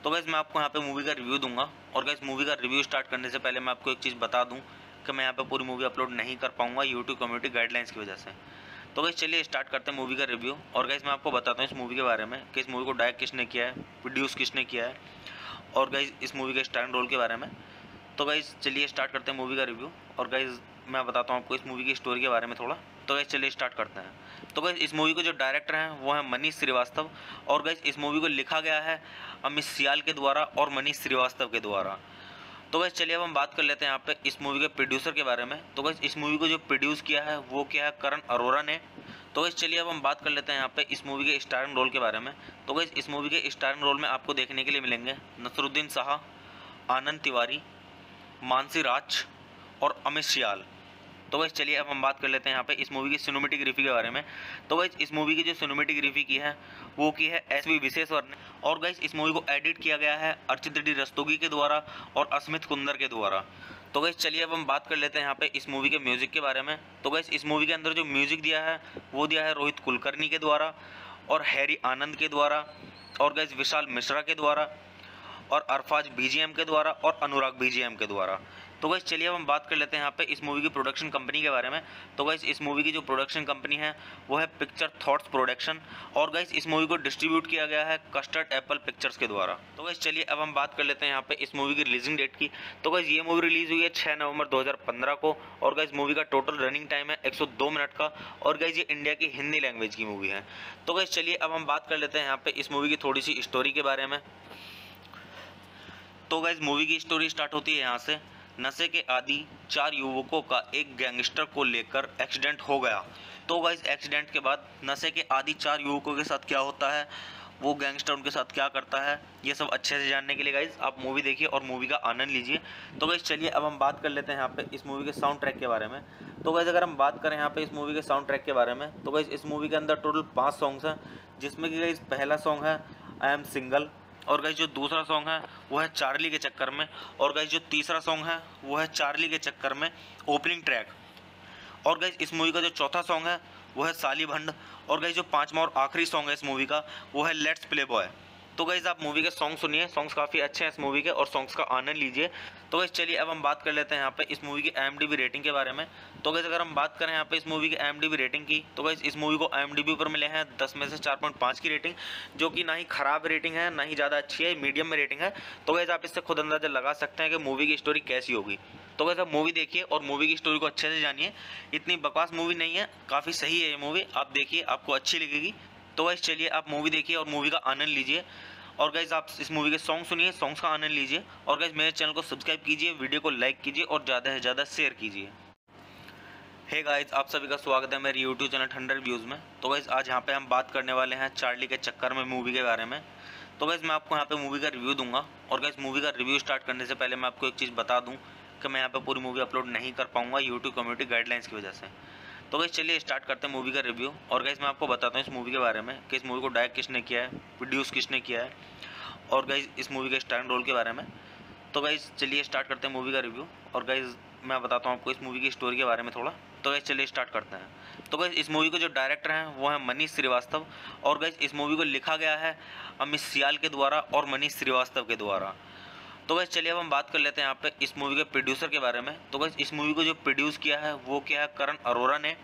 तो गाइज मैं आपको यहाँ पे मूवी का रिव्यू दूंगा। और गाइज मूवी का रिव्यू स्टार्ट करने से पहले मैं आपको एक चीज़ बता दूँ कि मैं यहाँ पे पूरी मूवी अपलोड नहीं कर पाऊँगा यूट्यूब कम्युनिटी गाइडलाइंस की वजह से। तो गाइज चलिए स्टार्ट करते हैं मूवी का रिव्यू। और गाइज मैं आपको बताता हूँ इस मूवी के बारे में कि इस मूवी को डायरेक्ट किसने किया है, प्रोड्यूस किसने किया है, और गाइज इस मूवी के स्टारर रोल के बारे में। तो गाइज चलिए स्टार्ट करते हैं मूवी का रिव्यू। और गाइज मैं बताता हूँ आपको इस मूवी की स्टोरी के बारे में थोड़ा। तो गाइज चलिए स्टार्ट करते हैं। तो गाइज इस मूवी को जो डायरेक्टर हैं वो है मनीष श्रीवास्तव। और गाइज इस मूवी को लिखा गया है अमित सियाल के द्वारा और मनीष श्रीवास्तव के द्वारा। तो गाइज चलिए अब हम बात कर लेते हैं यहाँ पे इस मूवी के प्रोड्यूसर के बारे में। तो गाइज इस मूवी को जो प्रोड्यूस किया है वो क्या है, करण अरोड़ा ने। तो गाइज चलिए अब हम बात कर लेते हैं यहाँ पे इस मूवी के स्टारर रोल के बारे में। तो गाइज इस मूवी के स्टारर रोल में आपको देखने के लिए मिलेंगे नसरुद्दीन शाह, आनंद तिवारी, मानसी राज और अमित सियाल। तो गाइज चलिए अब हम बात कर लेते हैं यहाँ पे इस मूवी की सिनेमेटोग्राफी के बारे में। तो गाइज इस मूवी की जो सिनेमेटोग्राफी की है वो की है एस.वी. विश्वेश्वर ने। और गाइज इस मूवी को एडिट किया गया है अर्चित डी रस्तोगी के द्वारा और अस्मित कुंदर के द्वारा। तो गाइज चलिए अब हम बात कर लेते हैं यहाँ पे इस मूवी के म्यूजिक के बारे में। तो गाइज इस मूवी के अंदर जो म्यूजिक दिया है वो दिया है रोहित कुलकर्णी के द्वारा और हैरी आनंद के द्वारा और गाइज विशाल मिश्रा के द्वारा और अरफाज बीजीएम के द्वारा और अनुराग बीजीएम के द्वारा। तो गाइस चलिए अब हम बात कर लेते हैं यहाँ पे इस मूवी की प्रोडक्शन कंपनी के बारे में। तो गाइस इस मूवी की जो प्रोडक्शन कंपनी है वो है पिक्चर थॉट्स प्रोडक्शन, और गाइस इस मूवी को डिस्ट्रीब्यूट किया गया है कस्टर्ड एप्पल पिक्चर्स के द्वारा। तो गाइस चलिए अब हम बात कर लेते हैं यहाँ पे इस मूवी की रिलीजिंग डेट की। तो गाइस ये मूवी रिलीज हुई है 6 नवंबर 2015 को, और गाइस मूवी का टोटल रनिंग टाइम है 102 मिनट का, और गाइस ये इंडिया की हिंदी लैंग्वेज की मूवी है। तो गाइस चलिए अब हम बात कर लेते हैं यहाँ पे इस मूवी की थोड़ी सी स्टोरी के बारे में। तो गाइस मूवी की स्टोरी स्टार्ट होती है यहाँ से। नशे के आदि 4 युवकों का एक गैंगस्टर को लेकर एक्सीडेंट हो गया। तो गाइस एक्सीडेंट के बाद नशे के आदि 4 युवकों के साथ क्या होता है, वो गैंगस्टर उनके साथ क्या करता है, ये सब अच्छे से जानने के लिए गाइस आप मूवी देखिए और मूवी का आनंद लीजिए। तो गाइस चलिए अब हम बात कर लेते हैं यहाँ पे इस मूवी के साउंड ट्रैक के बारे में। तो गाइस अगर हम बात करें यहाँ पे इस मूवी के साउंड ट्रैक के बारे में, तो गाइस इस मूवी के अंदर टोटल 5 सॉन्ग्स हैं, जिसमें कि गाइस पहला सॉन्ग है आई एम सिंगल, और गाइस जो दूसरा सॉन्ग है वो है चार्ली के चक्कर में, और गाइस जो तीसरा सॉन्ग है वो है चार्ली के चक्कर में ओपनिंग ट्रैक, और गाइस इस मूवी का जो चौथा सॉन्ग है वो है साली भंड, और गाइस जो पांचवा और आखिरी सॉन्ग है इस मूवी का वो है लेट्स प्ले बॉय। तो गाइस आप मूवी के सॉन्ग सुनिए, सॉन्ग्स काफ़ी अच्छे हैं इस मूवी के, और सॉन्ग्स का आनंद लीजिए। तो गाइस चलिए अब हम बात कर लेते हैं यहाँ पे इस मूवी की IMDb रेटिंग के बारे में। तो गाइस अगर हम बात करें यहाँ पे इस मूवी की IMDb रेटिंग की, तो गाइस इस मूवी को IMDb पर मिले हैं 10 में से 4.5 की रेटिंग, जो कि ना ही खराब रेटिंग है ना ही ज़्यादा अच्छी है, मीडियम में रेटिंग है। तो गाइस आप इससे खुद अंदाजा लगा सकते हैं कि मूवी की स्टोरी कैसी होगी। तो गाइस आप मूवी देखिए और मूवी की स्टोरी को अच्छे से जानिए। इतनी बकवास मूवी नहीं है, काफ़ी सही है ये मूवी, आप देखिए आपको अच्छी लगेगी। तो गाइस चलिए आप मूवी देखिए और मूवी का आनंद लीजिए, और गाइस आप इस मूवी के सॉन्ग सुनिए, सॉन्ग्स का आनंद लीजिए, और गाइस मेरे चैनल को सब्सक्राइब कीजिए, वीडियो को लाइक कीजिए और ज़्यादा से ज़्यादा शेयर कीजिए। हे गाइस आप सभी का स्वागत है मेरे यूट्यूब चैनल ठंडर रिव्यूज़ में। तो गाइस आज यहाँ पे हम बात करने वाले हैं चार्ली के चक्कर में मूवी के बारे में। तो गाइस मैं आपको यहाँ पे मूवी का रिव्यू दूंगा, और गाइस मूवी का रिव्यू स्टार्ट करने से पहले मैं आपको एक चीज़ बता दूँ कि मैं यहाँ पे पूरी मूवी अपलोड नहीं कर पाऊँगा यूट्यूब कम्युनिटी गाइडलाइंस की वजह से। तो गाइस चलिए स्टार्ट करते हैं मूवी का रिव्यू, और गाइस मैं आपको बताता हूँ इस मूवी के बारे में कि इस मूवी को डायरेक्ट किसने किया है, प्रोड्यूस किसने किया है, और गाइस इस मूवी के स्टारर रोल के बारे में। तो गाइस चलिए स्टार्ट करते हैं मूवी का रिव्यू, और गाइस मैं बताता हूँ आपको इस मूवी की स्टोरी के बारे में थोड़ा। तो गाइस चलिए स्टार्ट करते हैं। तो गाइस इस मूवी के जो डायरेक्टर हैं वो है मनीष श्रीवास्तव, और गाइस इस मूवी को लिखा गया है अमित सियाल के द्वारा और मनीष श्रीवास्तव के द्वारा। तो गाइस चलिए अब हम बात कर लेते हैं यहाँ पे इस मूवी के प्रोड्यूसर के बारे में। तो गाइस इस मूवी को जो प्रोड्यूस किया है वो किया है करण अरोरा ने।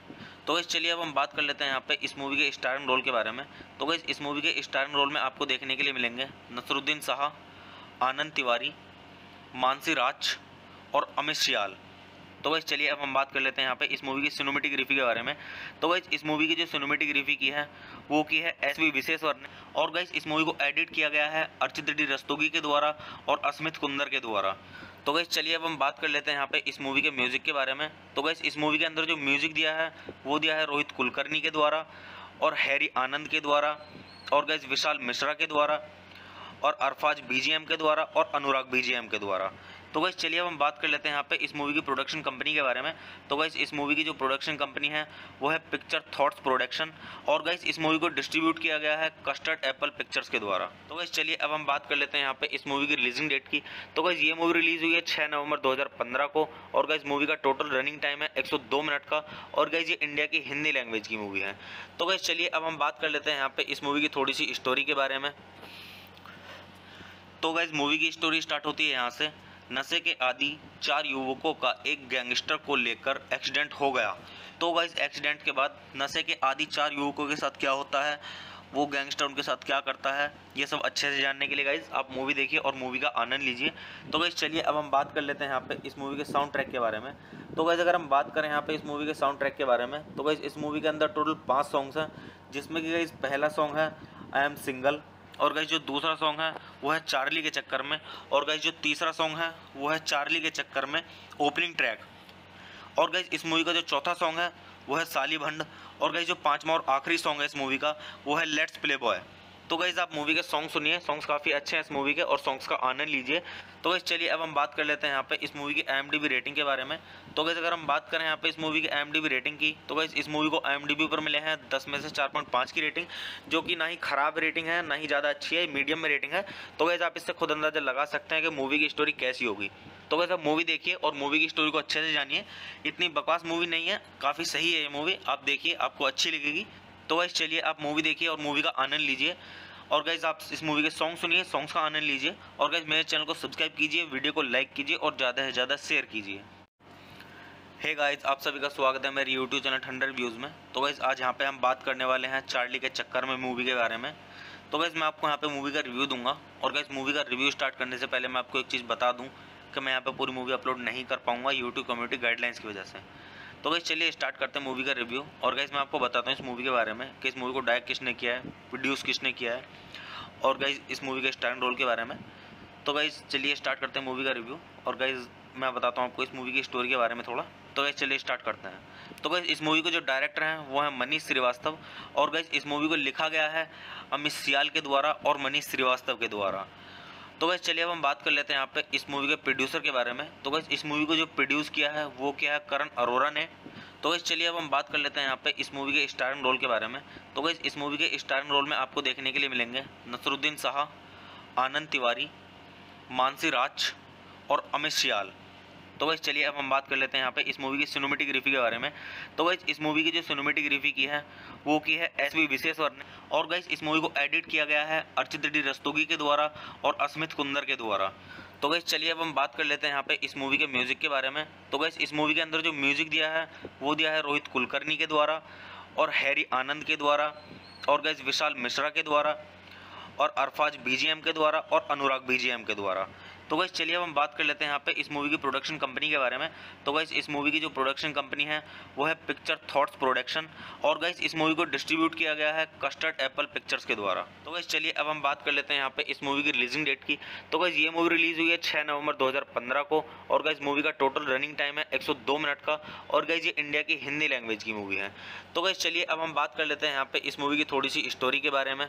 तो गाइस चलिए अब हम बात कर लेते हैं यहाँ पे इस मूवी के स्टारर रोल के बारे में। तो गाइस इस मूवी के स्टारर रोल में आपको देखने के लिए मिलेंगे नसरुद्दीन शाह, आनंद तिवारी, मानसी राज और अमित सियाल। तो गाइस चलिए अब हम बात कर लेते हैं यहाँ पे इस मूवी की सिनेमेटोग्राफी के बारे में। तो गाइस इस मूवी की जो सिनेमेटोग्राफी की है वो की है SV विश्वेश्वर ने, और गाइस इस मूवी को एडिट किया गया है अर्चित डी रस्तोगी के द्वारा और अस्मित कुंदर के द्वारा। तो गाइस चलिए अब हम बात कर लेते हैं यहाँ पे इस मूवी के म्यूज़िक के बारे में। तो गाइस इस मूवी के अंदर जो म्यूज़िक दिया है वो दिया है रोहित कुलकर्णी के द्वारा और हैरी आनंद के द्वारा, और गाइस विशाल मिश्रा के द्वारा, और अरफाज BGM के द्वारा और अनुराग BGM के द्वारा। तो गाइस चलिए अब हम बात कर लेते हैं यहाँ पे इस मूवी की प्रोडक्शन कंपनी के बारे में। तो गाइस इस मूवी की जो प्रोडक्शन कंपनी है वो है पिक्चर थॉट्स प्रोडक्शन, और गाइस इस मूवी को डिस्ट्रीब्यूट किया गया है कस्टर्ड एप्पल पिक्चर्स के द्वारा। तो गाइस चलिए अब हम बात कर लेते हैं यहाँ पे इस मूवी की रिलीजिंग डेट की। तो गाइस ये मूवी रिलीज हुई है 6 नवंबर 2015 को, और गाइस मूवी का टोटल रनिंग टाइम है 102 मिनट का, और गाइस ये इंडिया की हिंदी लैंग्वेज की मूवी है। तो गाइस चलिए अब हम बात कर लेते हैं यहाँ पे इस मूवी की थोड़ी सी स्टोरी के बारे में। तो गाइस मूवी की स्टोरी स्टार्ट होती है यहाँ से। नशे के आदि 4 युवकों का एक गैंगस्टर को लेकर एक्सीडेंट हो गया। तो गाइस एक्सीडेंट के बाद नशे के आदि 4 युवकों के साथ क्या होता है, वो गैंगस्टर उनके साथ क्या करता है, ये सब अच्छे से जानने के लिए गाइस आप मूवी देखिए और मूवी का आनंद लीजिए। तो गाइस चलिए अब हम बात कर लेते हैं यहाँ पे इस मूवी के साउंड ट्रैक के बारे में। तो गाइस अगर हम बात करें यहाँ पे इस मूवी के साउंड ट्रैक के बारे में, तो गाइस इस मूवी के अंदर टोटल 5 सॉन्ग्स हैं, जिसमें कि गाइस पहला सॉन्ग है आई एम सिंगल, और गाइस जो दूसरा सॉन्ग है वो है चार्ली के चक्कर में, और गाइस जो तीसरा सॉन्ग है वो है चार्ली के चक्कर में ओपनिंग ट्रैक, और गाइस इस मूवी का जो चौथा सॉन्ग है वो है साली भंड, और गाइस जो पांचवा और आखिरी सॉन्ग है इस मूवी का वो है लेट्स प्ले बॉय। तो गाइस आप मूवी के सॉन्ग सुनिए, सॉन्ग्स काफ़ी अच्छे हैं इस मूवी के, और सॉन्ग्स का आनंद लीजिए। तो गाइस चलिए अब हम बात कर लेते हैं यहाँ पे इस मूवी की IMDb रेटिंग के बारे में। तो गाइस अगर हम बात करें यहाँ पे इस मूवी की IMDb रेटिंग की, तो गाइस इस मूवी को IMDb पर मिले हैं 10 में से 4.5 की रेटिंग, जो कि ना ही खराब रेटिंग है ना ही ज़्यादा अच्छी है, मीडियम में रेटिंग है। तो गाइस आप इससे खुद अंदाजा लगा सकते हैं कि मूवी की स्टोरी कैसी होगी। तो गाइस आप मूवी देखिए और मूवी की स्टोरी को अच्छे से जानिए। इतनी बकवास मूवी नहीं है, काफ़ी सही है ये मूवी, आप देखिए आपको अच्छी लगेगी। तो गाइस चलिए आप मूवी देखिए और मूवी का आनंद लीजिए, और गाइज आप इस मूवी के सॉन्ग सुनिए, सॉन्ग्स का आनंद लीजिए। और गाइज मेरे चैनल को सब्सक्राइब कीजिए, वीडियो को लाइक कीजिए और ज़्यादा से ज़्यादा शेयर कीजिए। हे गाइज, आप सभी का स्वागत है मेरे यूट्यूब चैनल ठंडर व्यूज़ में। तो गाइज आज यहाँ पे हम बात करने वाले हैं चार्ली के चक्कर में मूवी के बारे में। तो गाइज मैं आपको यहाँ पे मूवी का रिव्यू दूंगा। और गाइज मूवी का रिव्यू स्टार्ट करने से पहले मैं आपको एक चीज़ बता दूँ कि मैं यहाँ पे पूरी मूवी अपलोड नहीं कर पाऊँगा यूट्यूब कम्युनिटी गाइडलाइंस की वजह से। तो गाइज चलिए स्टार्ट करते हैं मूवी का रिव्यू। और गाइज मैं आपको बताता हूँ इस मूवी के बारे में कि इस मूवी को डायरेक्ट किसने किया है, प्रोड्यूस किसने किया है, और गाइज इस मूवी के स्टारर रोल के बारे में। तो गाइज चलिए स्टार्ट करते हैं मूवी का रिव्यू। और गाइज मैं बताता हूँ आपको इस मूवी की स्टोरी के बारे में थोड़ा। तो गाइज चलिए स्टार्ट करते हैं। तो गाइज इस मूवी को जो डायरेक्टर हैं वो है मनीष श्रीवास्तव। और गाइज इस मूवी को लिखा गया है अमित सियाल के द्वारा और मनीष श्रीवास्तव के द्वारा। तो गाइज चलिए अब हम बात कर लेते हैं यहाँ पे इस मूवी के प्रोड्यूसर के बारे में। तो गाइज इस मूवी को जो प्रोड्यूस किया है वो किया है करण अरोड़ा ने। तो गाइज चलिए अब हम बात कर लेते हैं यहाँ पे इस मूवी के स्टारिंग रोल के बारे में। तो गाइज इस मूवी के स्टारिंग रोल में आपको देखने के लिए मिलेंगे नसरुद्दीन शाह, आनंद तिवारी, मानसी राज और अमित सियाल। तो गाइज चलिए अब हम बात कर लेते हैं यहाँ पे इस मूवी की सिनेमेटोग्राफी के बारे में। तो गाइज इस मूवी की जो सिनेमेटोग्राफी की है वो की है एस.वी. विश्वेश्वर ने। और गाइज इस मूवी को एडिट किया गया है अर्चित डी रस्तोगी के द्वारा और अस्मित कुंदर के द्वारा। तो गाइज चलिए अब हम बात कर लेते हैं यहाँ पे इस मूवी के म्यूज़िक के बारे में। तो गाइज इस मूवी के अंदर जो म्यूज़िक दिया है वो दिया है रोहित कुलकर्णी के द्वारा और हैरी आनंद के द्वारा और गाइज विशाल मिश्रा के द्वारा और अरफाज बीजीएम के द्वारा और अनुराग बीजीएम के द्वारा। तो गाइस चलिए अब हम बात कर लेते हैं यहाँ पे इस मूवी की प्रोडक्शन कंपनी के बारे में। तो गाइस इस मूवी की जो प्रोडक्शन कंपनी है वो है पिक्चर थॉट्स प्रोडक्शन। और गाइस इस मूवी को डिस्ट्रीब्यूट किया गया है कस्टर्ड एप्पल पिक्चर्स के द्वारा। तो गाइस चलिए अब हम बात कर लेते हैं यहाँ पे इस मूवी की रिलीजिंग डेट की। तो गाइस ये मूवी रिलीज हुई है 6 नवंबर 2015 को। और गाइस मूवी का टोटल रनिंग टाइम है 102 मिनट का। और गाइस ये इंडिया की हिंदी लैंग्वेज की मूवी है। तो गाइस चलिए अब हम बात कर लेते हैं यहाँ पे इस मूवी की थोड़ी सी स्टोरी के बारे में।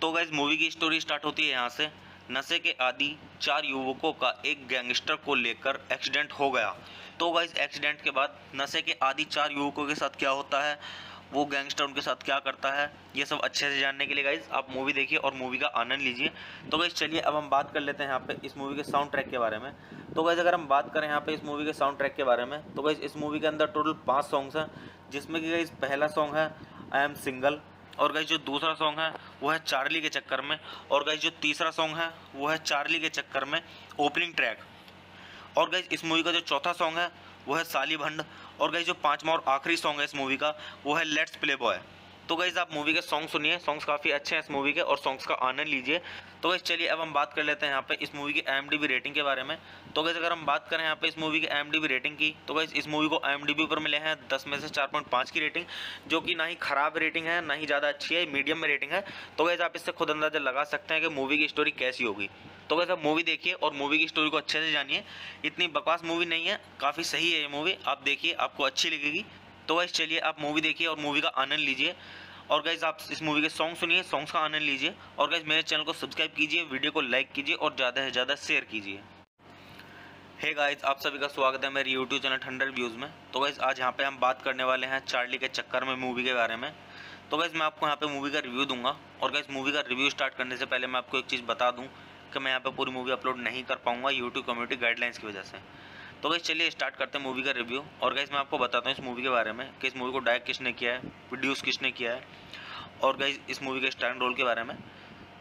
तो गाइस मूवी की स्टोरी स्टार्ट होती है यहाँ से। नशे के आदि 4 युवकों का एक गैंगस्टर को लेकर एक्सीडेंट हो गया। तो गाइस एक्सीडेंट के बाद नशे के आदि 4 युवकों के साथ क्या होता है, वो गैंगस्टर उनके साथ क्या करता है, ये सब अच्छे से जानने के लिए गाइस आप मूवी देखिए और मूवी का आनंद लीजिए। तो गाइस चलिए अब हम बात कर लेते हैं यहाँ पे इस मूवी के साउंड ट्रैक के बारे में। तो गाइस अगर हम बात करें यहाँ पे इस मूवी के साउंड ट्रैक के बारे में, तो गाइस इस मूवी के अंदर टोटल 5 सॉन्ग्स हैं, जिसमें कि गाइस पहला सॉन्ग है आई एम सिंगल। और गाइस जो दूसरा सॉन्ग है वो है चार्ली के चक्कर में। और गाइस जो तीसरा सॉन्ग है वो है चार्ली के चक्कर में ओपनिंग ट्रैक। और गाइस इस मूवी का जो चौथा सॉन्ग है वो है साली भंड। और गाइस जो 5वां और आखिरी सॉन्ग है इस मूवी का वो है लेट्स प्ले बॉय। तो गाइस आप मूवी के सॉन्ग सुनिए, सॉन्ग्स काफ़ी अच्छे हैं इस मूवी के और सॉन्ग्स का आनंद लीजिए। तो गाइस चलिए अब हम बात कर लेते हैं यहाँ पे इस मूवी की IMDb रेटिंग के बारे में। तो गाइस अगर हम बात करें यहाँ पे इस मूवी की IMDb रेटिंग की, तो गाइस इस मूवी को IMDb पर मिले हैं 10 में से 4.5 की रेटिंग, जो कि ना ही ख़राब रेटिंग है ना ही ज़्यादा अच्छी है, मीडियम में रेटिंग है। तो गाइस आप इससे खुद अंदाजा लगा सकते हैं कि मूवी की स्टोरी कैसी होगी। तो गाइस आप मूवी देखिए और मूवी की स्टोरी को अच्छे से जानिए। इतनी बकवास मूवी नहीं है, काफ़ी सही है ये मूवी, आप देखिए आपको अच्छी लगेगी। तो गाइस चलिए आप मूवी देखिए और मूवी का आनंद लीजिए। और गाइज आप इस मूवी के सॉन्ग सुनिए, सॉन्ग्स का आनंद लीजिए। और गाइज मेरे चैनल को सब्सक्राइब कीजिए, वीडियो को लाइक कीजिए और ज़्यादा से ज़्यादा शेयर कीजिए। हे गाइज, आप सभी का स्वागत है मेरे यूट्यूब चैनल ठंडर व्यूज़ में। तो गाइज आज यहाँ पे हम बात करने वाले हैं चार्ली के चक्कर में मूवी के बारे में। तो गाइज मैं आपको यहाँ पे मूवी का रिव्यू दूंगा। और गाइज मूवी का रिव्यू स्टार्ट करने से पहले मैं आपको एक चीज़ बता दूँ कि मैं यहाँ पे पूरी मूवी अपलोड नहीं कर पाऊँगा यूट्यूब कम्युनिटी गाइडलाइंस की वजह से। तो गाइज चलिए स्टार्ट करते हैं मूवी का रिव्यू। और गाइज मैं आपको बताता हूँ इस मूवी के बारे में कि इस मूवी को डायरेक्ट किसने किया है, प्रोड्यूस किसने किया है, और गाइज इस मूवी के स्टारर रोल के बारे में।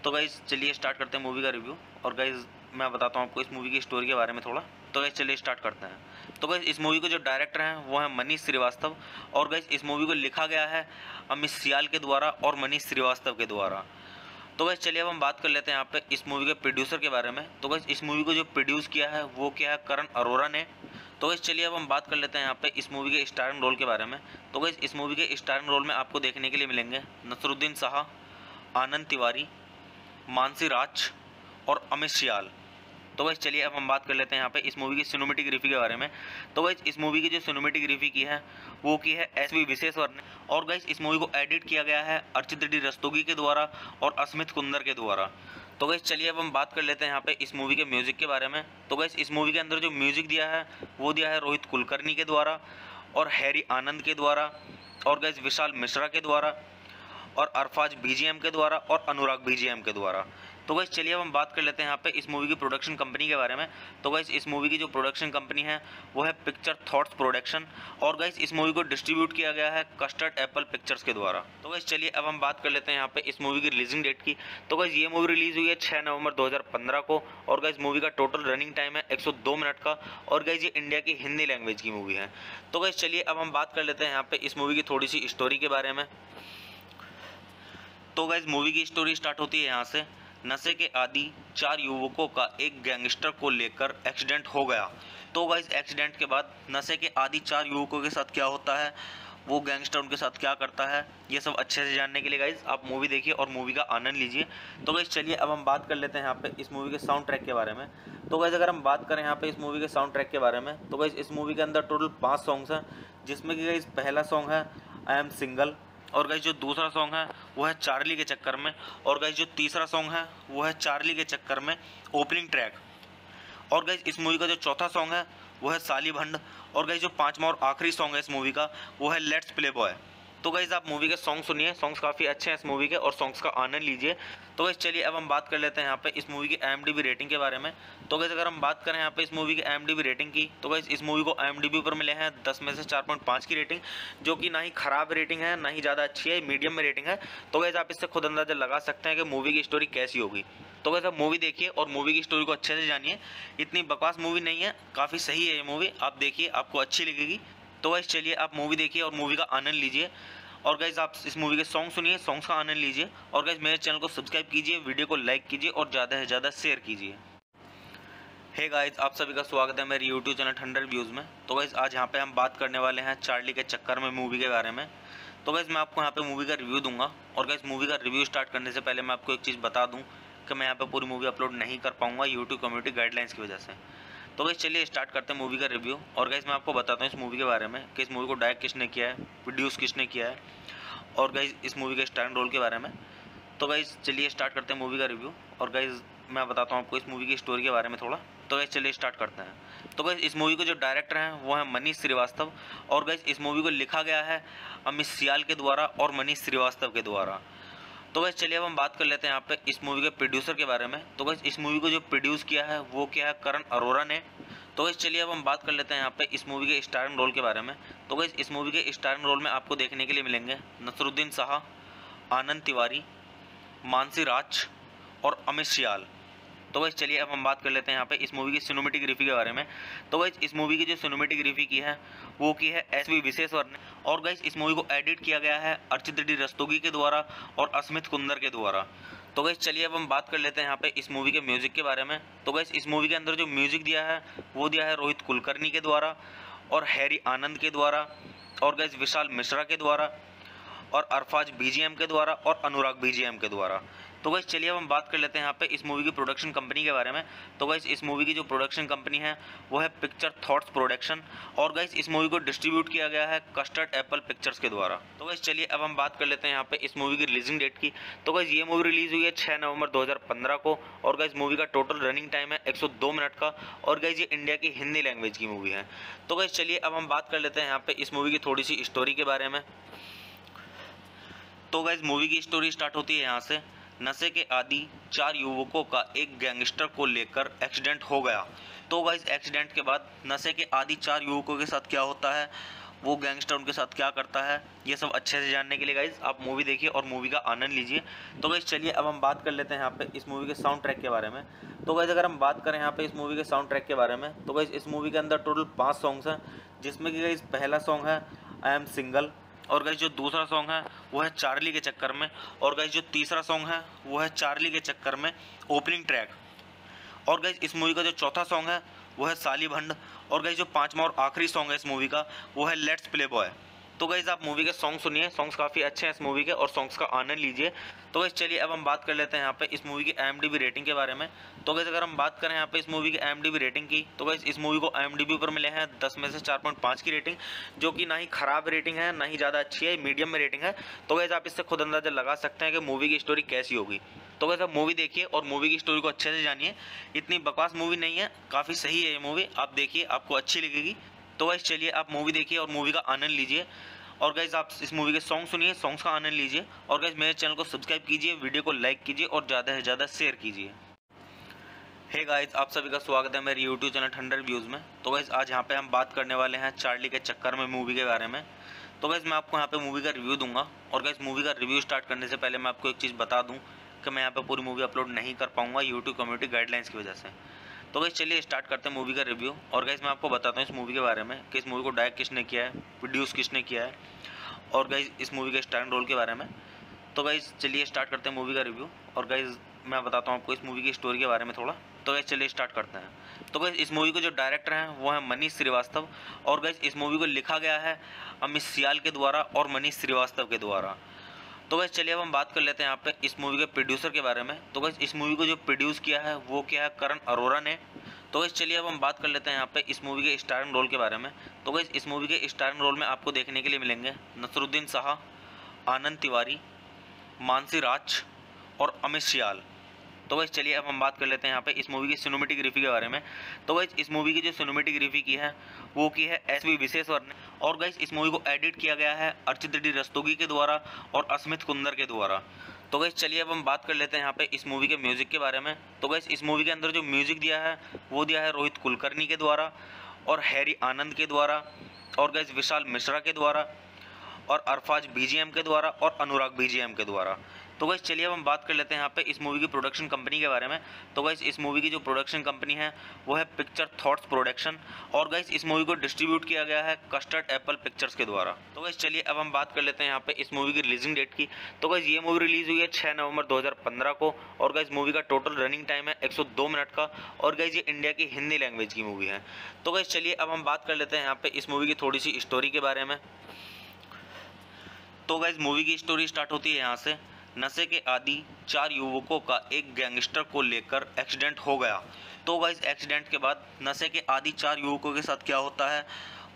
तो गाइज चलिए स्टार्ट करते हैं मूवी का रिव्यू। और गाइज मैं बताता हूँ आपको इस मूवी की स्टोरी के बारे में थोड़ा। तो गाइज चलिए स्टार्ट करते हैं। तो गाइज इस मूवी को जो डायरेक्टर हैं वो है मनीष श्रीवास्तव। और गाइज इस मूवी को लिखा गया है अमित सियाल के द्वारा और मनीष श्रीवास्तव के द्वारा। तो गाइज चलिए अब हम बात कर लेते हैं यहाँ पे इस मूवी के प्रोड्यूसर के बारे में। तो गाइज इस मूवी को जो प्रोड्यूस किया है वो किया है करण अरोड़ा ने। तो गाइज चलिए अब हम बात कर लेते हैं यहाँ पे इस मूवी के स्टारिंग रोल के बारे में। तो गाइज इस मूवी के स्टारिंग रोल में आपको देखने के लिए मिलेंगे नसरुद्दीन शाह, आनंद तिवारी, मानसी राज और अमित सियाल। तो गाइज चलिए अब हम बात कर लेते हैं यहाँ पे इस मूवी की सिनेमेटोग्राफी के बारे में। तो गाइज इस मूवी की जो सिनेमेटोग्राफी की है वो की है एस.वी. विश्वेश्वर ने। और गाइज इस मूवी को एडिट किया गया है अर्चित डी रस्तोगी के द्वारा और अस्मित कुंदर के द्वारा। तो गाइज चलिए अब हम बात कर लेते हैं यहाँ पे इस मूवी के म्यूज़िक के बारे में। तो गाइज इस मूवी के अंदर जो म्यूज़िक दिया है वो दिया है रोहित कुलकर्णी के द्वारा और हैरी आनंद के द्वारा और गाइज विशाल मिश्रा के द्वारा और अरफाज बीजीएम के द्वारा और अनुराग बीजीएम के द्वारा। तो गाइस चलिए अब हम बात कर लेते हैं यहाँ पे इस मूवी की प्रोडक्शन कंपनी के बारे में। तो गाइस इस मूवी की जो प्रोडक्शन कंपनी है वो है पिक्चर थॉट्स प्रोडक्शन, और गाइस इस मूवी को डिस्ट्रीब्यूट किया गया है कस्टर्ड एप्पल पिक्चर्स के द्वारा। तो गाइस चलिए अब हम बात कर लेते हैं यहाँ पे इस मूवी की रिलीजिंग डेट की। तो गाइस ये मूवी रिलीज हुई है 6 नवंबर 2015 को, और गाइस मूवी का टोटल रनिंग टाइम है 102 मिनट का, और गाइस ये इंडिया की हिंदी लैंग्वेज की मूवी है। तो गाइस चलिए अब हम बात कर लेते हैं यहाँ पे इस मूवी की थोड़ी सी स्टोरी के बारे में। तो गाइस मूवी की स्टोरी स्टार्ट होती है यहाँ से। नशे के आदि 4 युवकों का एक गैंगस्टर को लेकर एक्सीडेंट हो गया। तो गाइस एक्सीडेंट के बाद नशे के आदि 4 युवकों के साथ क्या होता है, वो गैंगस्टर उनके साथ क्या करता है, ये सब अच्छे से जानने के लिए गाइस आप मूवी देखिए और मूवी का आनंद लीजिए। तो गाइस चलिए अब हम बात कर लेते हैं यहाँ पे इस मूवी के साउंड ट्रैक के बारे में। तो गाइस अगर हम बात करें यहाँ पे इस मूवी के साउंड ट्रैक के बारे में, तो गाइस इस मूवी के अंदर टोटल 5 सॉन्ग्स हैं, जिसमें कि गाइस पहला सॉन्ग है आई एम सिंगल, और गाइस जो दूसरा सॉन्ग है वो है चार्ली के चक्कर में, और गाइस जो तीसरा सॉन्ग है वो है चार्ली के चक्कर में ओपनिंग ट्रैक, और गाइस इस मूवी का जो चौथा सॉन्ग है वो है साली भंड, और गाइस जो पांचवा और आखिरी सॉन्ग है इस मूवी का वो है लेट्स प्ले बॉय। तो गाइस आप मूवी के सॉन्ग सुनिए, सॉन्ग्स काफ़ी अच्छे हैं इस मूवी के, और सॉन्ग्स का आनंद लीजिए। तो गाइस चलिए अब हम बात कर लेते हैं यहाँ पे इस मूवी की IMDb रेटिंग के बारे में। तो गाइस अगर हम बात करें यहाँ पे इस मूवी की IMDb रेटिंग की, तो गाइस इस मूवी को IMDb पर मिले हैं 10 में से 4.5 की रेटिंग, जो कि ना ही खराब रेटिंग है ना ही ज़्यादा अच्छी है, मीडियम में रेटिंग है। तो गाइस आप इससे खुद अंदाजा लगा सकते हैं कि मूवी की स्टोरी कैसी होगी। तो गाइस आप मूवी देखिए और मूवी की स्टोरी को अच्छे से जानिए। इतनी बकवास मूवी नहीं है, काफ़ी सही है ये मूवी, आप देखिए आपको अच्छी लगेगी। तो गाइस चलिए आप मूवी देखिए और मूवी का आनंद लीजिए, और गाइस आप इस मूवी के सॉन्ग सुनिए, सॉन्ग्स का आनंद लीजिए, और गाइस मेरे चैनल को सब्सक्राइब कीजिए, वीडियो को लाइक कीजिए और ज़्यादा से ज़्यादा शेयर कीजिए। हे गाइस आप सभी का स्वागत है मेरे यूट्यूब चैनल ठंडर व्यूज़ में। तो गाइस आज यहाँ पे हम बात करने वाले हैं चार्ली के चक्कर में मूवी के बारे में। तो गाइस मैं आपको यहाँ पे मूवी का रिव्यू दूंगा, और गाइस मूवी का रिव्यू स्टार्ट करने से पहले मैं आपको एक चीज़ बता दूँ कि मैं यहाँ पे पूरी मूवी अपलोड नहीं कर पाऊँगा यूट्यूब कम्युनिटी गाइडलाइंस की वजह से। तो गाइस चलिए स्टार्ट करते हैं मूवी का रिव्यू, और गाइस मैं आपको बताता हूँ इस मूवी के बारे में कि इस मूवी को डायरेक्ट किसने किया है, प्रोड्यूस किसने किया है, और गाइस इस मूवी के स्टारर रोल के बारे में। तो गाइस चलिए स्टार्ट करते हैं मूवी का रिव्यू, और गाइस मैं बताता हूँ आपको इस मूवी की स्टोरी के बारे में थोड़ा। तो गाइस चलिए स्टार्ट करते हैं। तो गाइस इस मूवी के जो डायरेक्टर हैं वो हैं मनीष श्रीवास्तव, और गाइस इस मूवी को लिखा गया है अमित सियाल के द्वारा और मनीष श्रीवास्तव के द्वारा। तो गाइस चलिए अब हम बात कर लेते हैं यहाँ पे इस मूवी के प्रोड्यूसर के बारे में। तो गाइस इस मूवी को जो प्रोड्यूस किया है वो किया है करण अरोरा ने। तो गाइस चलिए अब हम बात कर लेते हैं यहाँ पे इस मूवी के स्टारर रोल के बारे में। तो गाइस इस मूवी के स्टारर रोल में आपको देखने के लिए मिलेंगे नसरुद्दीन शाह, आनंद तिवारी, मानसी राज और अमित सियाल। तो गाइस चलिए अब हम बात कर लेते हैं यहाँ पे इस मूवी की सिनेमेटोग्राफी के बारे में। तो गाइस इस मूवी की जो सिनेमेटोग्राफी की है वो की है SV विशेश्वर ने, और गाइस इस मूवी को एडिट किया गया है अर्चित डी रस्तोगी के द्वारा और अस्मित कुंदर के द्वारा। तो गाइस चलिए अब हम बात कर लेते हैं यहाँ पे इस मूवी के म्यूजिक के बारे में। तो गाइस इस मूवी के अंदर जो म्यूजिक दिया है वो दिया है रोहित कुलकर्णी के द्वारा और हैरी आनंद के द्वारा, और गाइस विशाल मिश्रा के द्वारा, और अरफाज BGM के द्वारा और अनुराग BGM के द्वारा। तो गाइस चलिए अब हम बात कर लेते हैं यहाँ पे इस मूवी की प्रोडक्शन कंपनी के बारे में। तो गाइस इस मूवी की जो प्रोडक्शन कंपनी है वो है पिक्चर थॉट्स प्रोडक्शन, और गाइस इस मूवी को डिस्ट्रीब्यूट किया गया है कस्टर्ड एप्पल पिक्चर्स के द्वारा। तो गाइस चलिए अब हम बात कर लेते हैं यहाँ पे इस मूवी की रिलीजिंग डेट की। तो गाइस ये मूवी रिलीज हुई है 6 नवंबर 2015 को, और गाइस मूवी का टोटल रनिंग टाइम है 102 मिनट का, और गाइस ये इंडिया की हिंदी लैंग्वेज की मूवी है। तो गाइस चलिए अब हम बात कर लेते हैं यहाँ पे इस मूवी की थोड़ी सी स्टोरी के बारे में। तो गाइस मूवी की स्टोरी स्टार्ट होती है यहाँ से। नशे के आदि 4 युवकों का एक गैंगस्टर को लेकर एक्सीडेंट हो गया। तो गाइस एक्सीडेंट के बाद नशे के आदि 4 युवकों के साथ क्या होता है, वो गैंगस्टर उनके साथ क्या करता है, ये सब अच्छे से जानने के लिए गाइस आप मूवी देखिए और मूवी का आनंद लीजिए। तो गाइस चलिए अब हम बात कर लेते हैं यहाँ पे इस मूवी के साउंड ट्रैक के बारे में। तो गाइस अगर हम बात करें यहाँ पे इस मूवी के साउंड ट्रैक के बारे में, तो गाइस इस मूवी के अंदर टोटल 5 सॉन्ग्स हैं, जिसमें कि गाइस पहला सॉन्ग है आई एम सिंगल, और गाइस जो दूसरा सॉन्ग है वो है चार्ली के चक्कर में, और गाइस जो तीसरा सॉन्ग है वो है चार्ली के चक्कर में ओपनिंग ट्रैक, और गाइस इस मूवी का जो चौथा सॉन्ग है वो है साली भंड, और गाइस जो पांचवा और आखिरी सॉन्ग है इस मूवी का वो है लेट्स प्ले बॉय। तो गाइस आप मूवी के सॉन्ग सुनिए, सॉन्ग्स काफ़ी अच्छे हैं इस मूवी के, और सॉन्ग्स का आनंद लीजिए। तो गाइस चलिए अब हम बात कर लेते हैं यहाँ पे इस मूवी की IMDb रेटिंग के बारे में। तो गाइस अगर हम बात करें यहाँ पे इस मूवी की IMDb रेटिंग की, तो गाइस इस मूवी को IMDb पर मिले हैं 10 में से 4.5 की रेटिंग, जो कि ना ही खराब रेटिंग है ना ही ज़्यादा अच्छी है, मीडियम में रेटिंग है। तो गाइस आप इससे खुद अंदाजा लगा सकते हैं कि मूवी की स्टोरी कैसी होगी। तो गाइस आप मूवी देखिए और मूवी की स्टोरी को अच्छे से जानिए। इतनी बकवास मूवी नहीं है, काफ़ी सही है ये मूवी, आप देखिए आपको अच्छी लगेगी। तो गाइस चलिए आप मूवी देखिए और मूवी का आनंद लीजिए, और गाइज आप इस मूवी के सॉन्ग सुनिए, सॉन्ग्स का आनंद लीजिए। और गाइज मेरे चैनल को सब्सक्राइब कीजिए, वीडियो को लाइक कीजिए और ज़्यादा से ज़्यादा शेयर कीजिए। हे गाइज, आप सभी का स्वागत है मेरे यूट्यूब चैनल ठंडर व्यूज़ में। तो गाइज आज यहाँ पे हम बात करने वाले हैं चार्ली के चक्कर में मूवी के बारे में। तो गाइज मैं आपको यहाँ पे मूवी का रिव्यू दूंगा। और गाइज मूवी का रिव्यू स्टार्ट करने से पहले मैं आपको एक चीज़ बता दूँ कि मैं यहाँ पे पूरी मूवी अपलोड नहीं कर पाऊँगा यूट्यूब कम्युनिटी गाइडलाइंस की वजह से। तो गाइज चलिए स्टार्ट करते हैं मूवी का रिव्यू। और गाइज मैं आपको बताता हूँ इस मूवी के बारे में कि इस मूवी को डायरेक्ट किसने किया है, प्रोड्यूस किसने किया है, और गाइज इस मूवी के स्टारिंग रोल के बारे में। तो गाइज चलिए स्टार्ट करते हैं मूवी का रिव्यू। और गाइज मैं बताता हूँ आपको इस मूवी की स्टोरी के बारे में थोड़ा। तो गाइज चलिए स्टार्ट करते हैं। तो गाइज इस मूवी के जो डायरेक्टर हैं वो है मनीष श्रीवास्तव। और गाइज इस मूवी को लिखा गया है अमित सियाल के द्वारा और मनीष श्रीवास्तव के द्वारा। तो गाइज चलिए अब हम बात कर लेते हैं यहाँ पे इस मूवी के प्रोड्यूसर के बारे में। तो गाइज इस मूवी को जो प्रोड्यूस किया है वो किया है करण अरोड़ा ने। तो गाइज चलिए अब हम बात कर लेते हैं यहाँ पे इस मूवी के स्टारिंग रोल के बारे में। तो गाइज इस मूवी के स्टारिंग रोल में आपको देखने के लिए मिलेंगे नसरुद्दीन शाह, आनंद तिवारी, मानसी राज और अमित सियाल। तो गाइज चलिए अब हम बात कर लेते हैं यहाँ पे इस मूवी की सिनेमेटोग्राफी के बारे में। तो गाइज इस मूवी की जो सिनेमेटोग्राफी की है वो की है एस.वी. विश्वेश्वर ने। और गाइज इस मूवी को एडिट किया गया है अर्चित डी रस्तोगी के द्वारा और अस्मित कुंदर के द्वारा। तो गाइज चलिए अब हम बात कर लेते हैं यहाँ पे इस मूवी के म्यूजिक के बारे में। तो गाइज इस मूवी के अंदर जो म्यूजिक दिया है वो दिया है रोहित कुलकर्णी के द्वारा और हैरी आनंद के द्वारा और गाइज विशाल मिश्रा के द्वारा और अरफाज बीजीएम के द्वारा और अनुराग बीजीएम के द्वारा। तो गाइज चलिए अब हम बात कर लेते हैं यहाँ पे इस मूवी की प्रोडक्शन कंपनी के बारे में। तो गाइज इस मूवी की जो प्रोडक्शन कंपनी है वो है पिक्चर थॉट्स प्रोडक्शन। और गाइज इस मूवी को डिस्ट्रीब्यूट किया गया है कस्टर्ड एप्पल पिक्चर्स के द्वारा। तो गाइज चलिए अब हम बात कर लेते हैं यहाँ पे इस मूवी की रिलीजिंग डेट की। तो गाइज ये मूवी रिलीज हुई है 6 नवंबर 2015 को। और गाइज मूवी का टोटल रनिंग टाइम है 102 मिनट का। और गाइज ये इंडिया की हिंदी लैंग्वेज की मूवी है। तो गाइज चलिए अब हम बात कर लेते हैं यहाँ पे इस मूवी की थोड़ी सी स्टोरी के बारे में। तो गाइज मूवी की स्टोरी स्टार्ट होती है यहाँ से। नशे के आदि 4 युवकों का एक गैंगस्टर को लेकर एक्सीडेंट हो गया। तो गाइज एक्सीडेंट के बाद नशे के आदि 4 युवकों के साथ क्या होता है,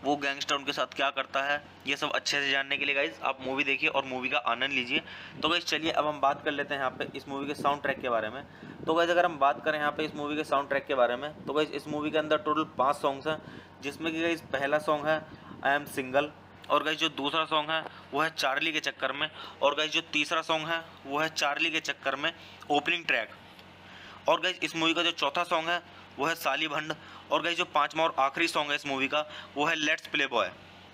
वो गैंगस्टर उनके साथ क्या करता है, ये सब अच्छे से जानने के लिए गाइज आप मूवी देखिए और मूवी का आनंद लीजिए। तो गाइज चलिए अब हम बात कर लेते हैं यहाँ पे इस मूवी के साउंड ट्रैक के बारे में। तो गाइज अगर हम बात करें यहाँ पे इस मूवी के साउंड ट्रैक के बारे में, तो गाइज इस मूवी के अंदर टोटल 5 सॉन्ग्स हैं, जिसमें कि गाइज पहला सॉन्ग है आई एम सिंगल। और गाइज जो दूसरा सॉन्ग है वो है चार्ली के चक्कर में। और गाइज जो तीसरा सॉन्ग है वो है चार्ली के चक्कर में ओपनिंग ट्रैक। और गाइज इस मूवी का जो चौथा सॉन्ग है वो है साली भंड। और गाइज जो 5वां और आखिरी सॉन्ग है इस मूवी का वो है लेट्स प्ले बॉय।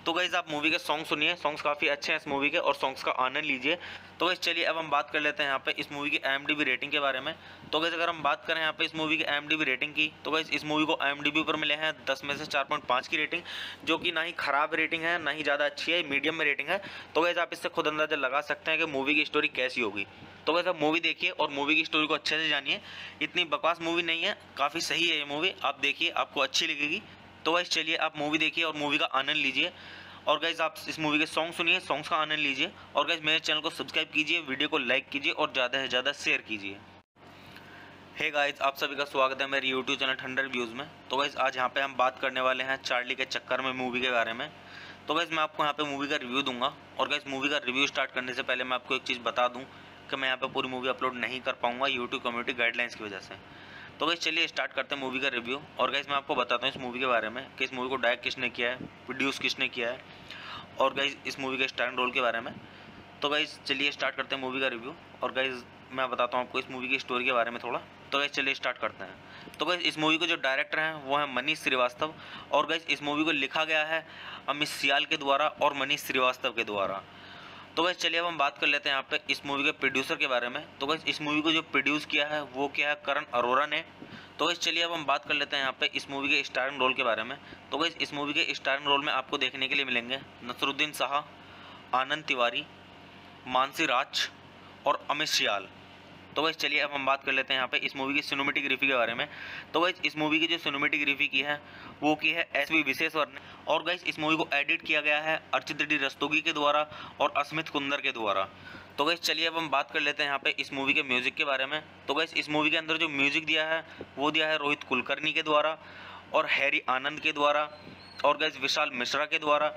तो गाइज आप मूवी के सॉन्ग सुनिए, सॉन्ग्स काफ़ी अच्छे हैं इस मूवी के और सॉन्ग्स का आनंद लीजिए। तो गाइज चलिए अब हम बात कर लेते हैं यहाँ पे इस मूवी की IMDb रेटिंग के बारे में। तो गाइज अगर हम बात करें यहाँ पे इस मूवी की IMDb रेटिंग की, तो गाइज इस मूवी को IMDb पर मिले हैं 10 में से 4.5 की रेटिंग, जो कि ना ही खराब रेटिंग है ना ही ज़्यादा अच्छी है, मीडियम में रेटिंग है। तो गाइज आप इससे खुद अंदाजा लगा सकते हैं कि मूवी की स्टोरी कैसी होगी। तो गाइज आप मूवी देखिए और मूवी की स्टोरी को अच्छे से जानिए। इतनी बकवास मूवी नहीं है, काफ़ी सही है ये मूवी, आप देखिए आपको अच्छी लगेगी। तो गाइज चलिए आप मूवी देखिए और मूवी का आनंद लीजिए। और गाइज आप इस मूवी के सॉन्ग सुनिए, सॉन्ग्स का आनंद लीजिए। और गाइज मेरे चैनल को सब्सक्राइब कीजिए, वीडियो को लाइक कीजिए और ज़्यादा से ज़्यादा शेयर कीजिए। हे गाइज, आप सभी का स्वागत है मेरे यूट्यूब चैनल ठंडर व्यूज़ में। तो गाइज आज यहाँ पे हम बात करने वाले हैं चार्ली के चक्कर में मूवी के बारे में। तो गाइज मैं आपको यहाँ पे मूवी का रिव्यू दूंगा। और गाइज मूवी का रिव्यू स्टार्ट करने से पहले मैं आपको एक चीज़ बता दूँ कि मैं यहाँ पे पूरी मूवी अपलोड नहीं कर पाऊँगा यूट्यूब कम्युनिटी गाइडलाइंस की वजह से। तो गाइज चलिए स्टार्ट करते हैं मूवी का रिव्यू। और गाइज मैं आपको बताता हूँ इस मूवी के बारे में कि इस मूवी को डायरेक्ट किसने किया है, प्रोड्यूस किसने किया है, और गाइज इस मूवी के स्टारिंग रोल के बारे में। तो गाइज चलिए स्टार्ट करते हैं मूवी का रिव्यू। और गाइज मैं बताता हूँ आपको इस मूवी की स्टोरी के बारे में थोड़ा। तो गाइज चलिए स्टार्ट करते हैं। तो गाइज इस मूवी के जो डायरेक्टर हैं वो है मनीष श्रीवास्तव। और गाइज इस मूवी को लिखा गया है अमित सियाल के द्वारा और मनीष श्रीवास्तव के द्वारा। तो गाइज चलिए अब हम बात कर लेते हैं यहाँ पे इस मूवी के प्रोड्यूसर के बारे में। तो गाइज इस मूवी को जो प्रोड्यूस किया है वो किया है करण अरोड़ा ने। तो गाइज चलिए अब हम बात कर लेते हैं यहाँ पे इस मूवी के स्टारिंग रोल के बारे में। तो गाइज इस मूवी के स्टारिंग रोल में आपको देखने के लिए मिलेंगे नसरुद्दीन शाह, आनंद तिवारी, मानसी राज और अमित सियाल। तो गाइज चलिए अब हम बात कर लेते हैं यहाँ पे इस मूवी की सिनेमेटोग्राफी के बारे में। तो गाइज इस मूवी की जो सिनेमेटोग्राफी की है वो की है एस.वी. विश्वेश्वर ने। और गाइज इस मूवी को एडिट किया गया है अर्चित डी रस्तोगी के द्वारा और अस्मित कुंदर के द्वारा। तो गाइज चलिए अब हम बात कर लेते हैं यहाँ पे इस मूवी के म्यूज़िक के बारे में। तो गाइज इस मूवी के अंदर जो म्यूज़िक दिया है वो दिया है रोहित कुलकर्णी के द्वारा और हैरी आनंद के द्वारा और गाइज विशाल मिश्रा के द्वारा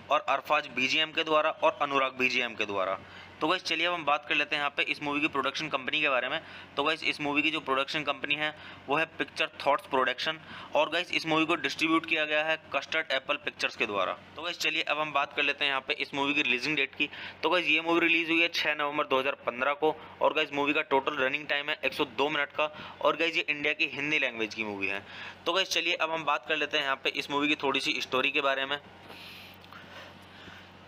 और अरफाज बीजीएम के द्वारा और अनुराग बीजीएम के द्वारा। तो गाइस चलिए अब हम बात कर लेते हैं यहाँ पे इस मूवी की प्रोडक्शन कंपनी के बारे में। तो गाइस इस मूवी की जो प्रोडक्शन कंपनी है वो है पिक्चर थॉट्स प्रोडक्शन, और गाइस इस मूवी को डिस्ट्रीब्यूट किया गया है कस्टर्ड एप्पल पिक्चर्स के द्वारा। तो गाइस चलिए अब हम बात कर लेते हैं यहाँ पे इस मूवी की रिलीजिंग डेट की। तो गाइस ये मूवी रिलीज हुई है 6 नवंबर 2015 को, और गाइस मूवी का टोटल रनिंग टाइम है 102 मिनट का, और गाइस ये इंडिया की हिंदी लैंग्वेज की मूवी है। तो गाइस चलिए अब हम बात कर लेते हैं यहाँ पे इस मूवी की थोड़ी सी स्टोरी के बारे में।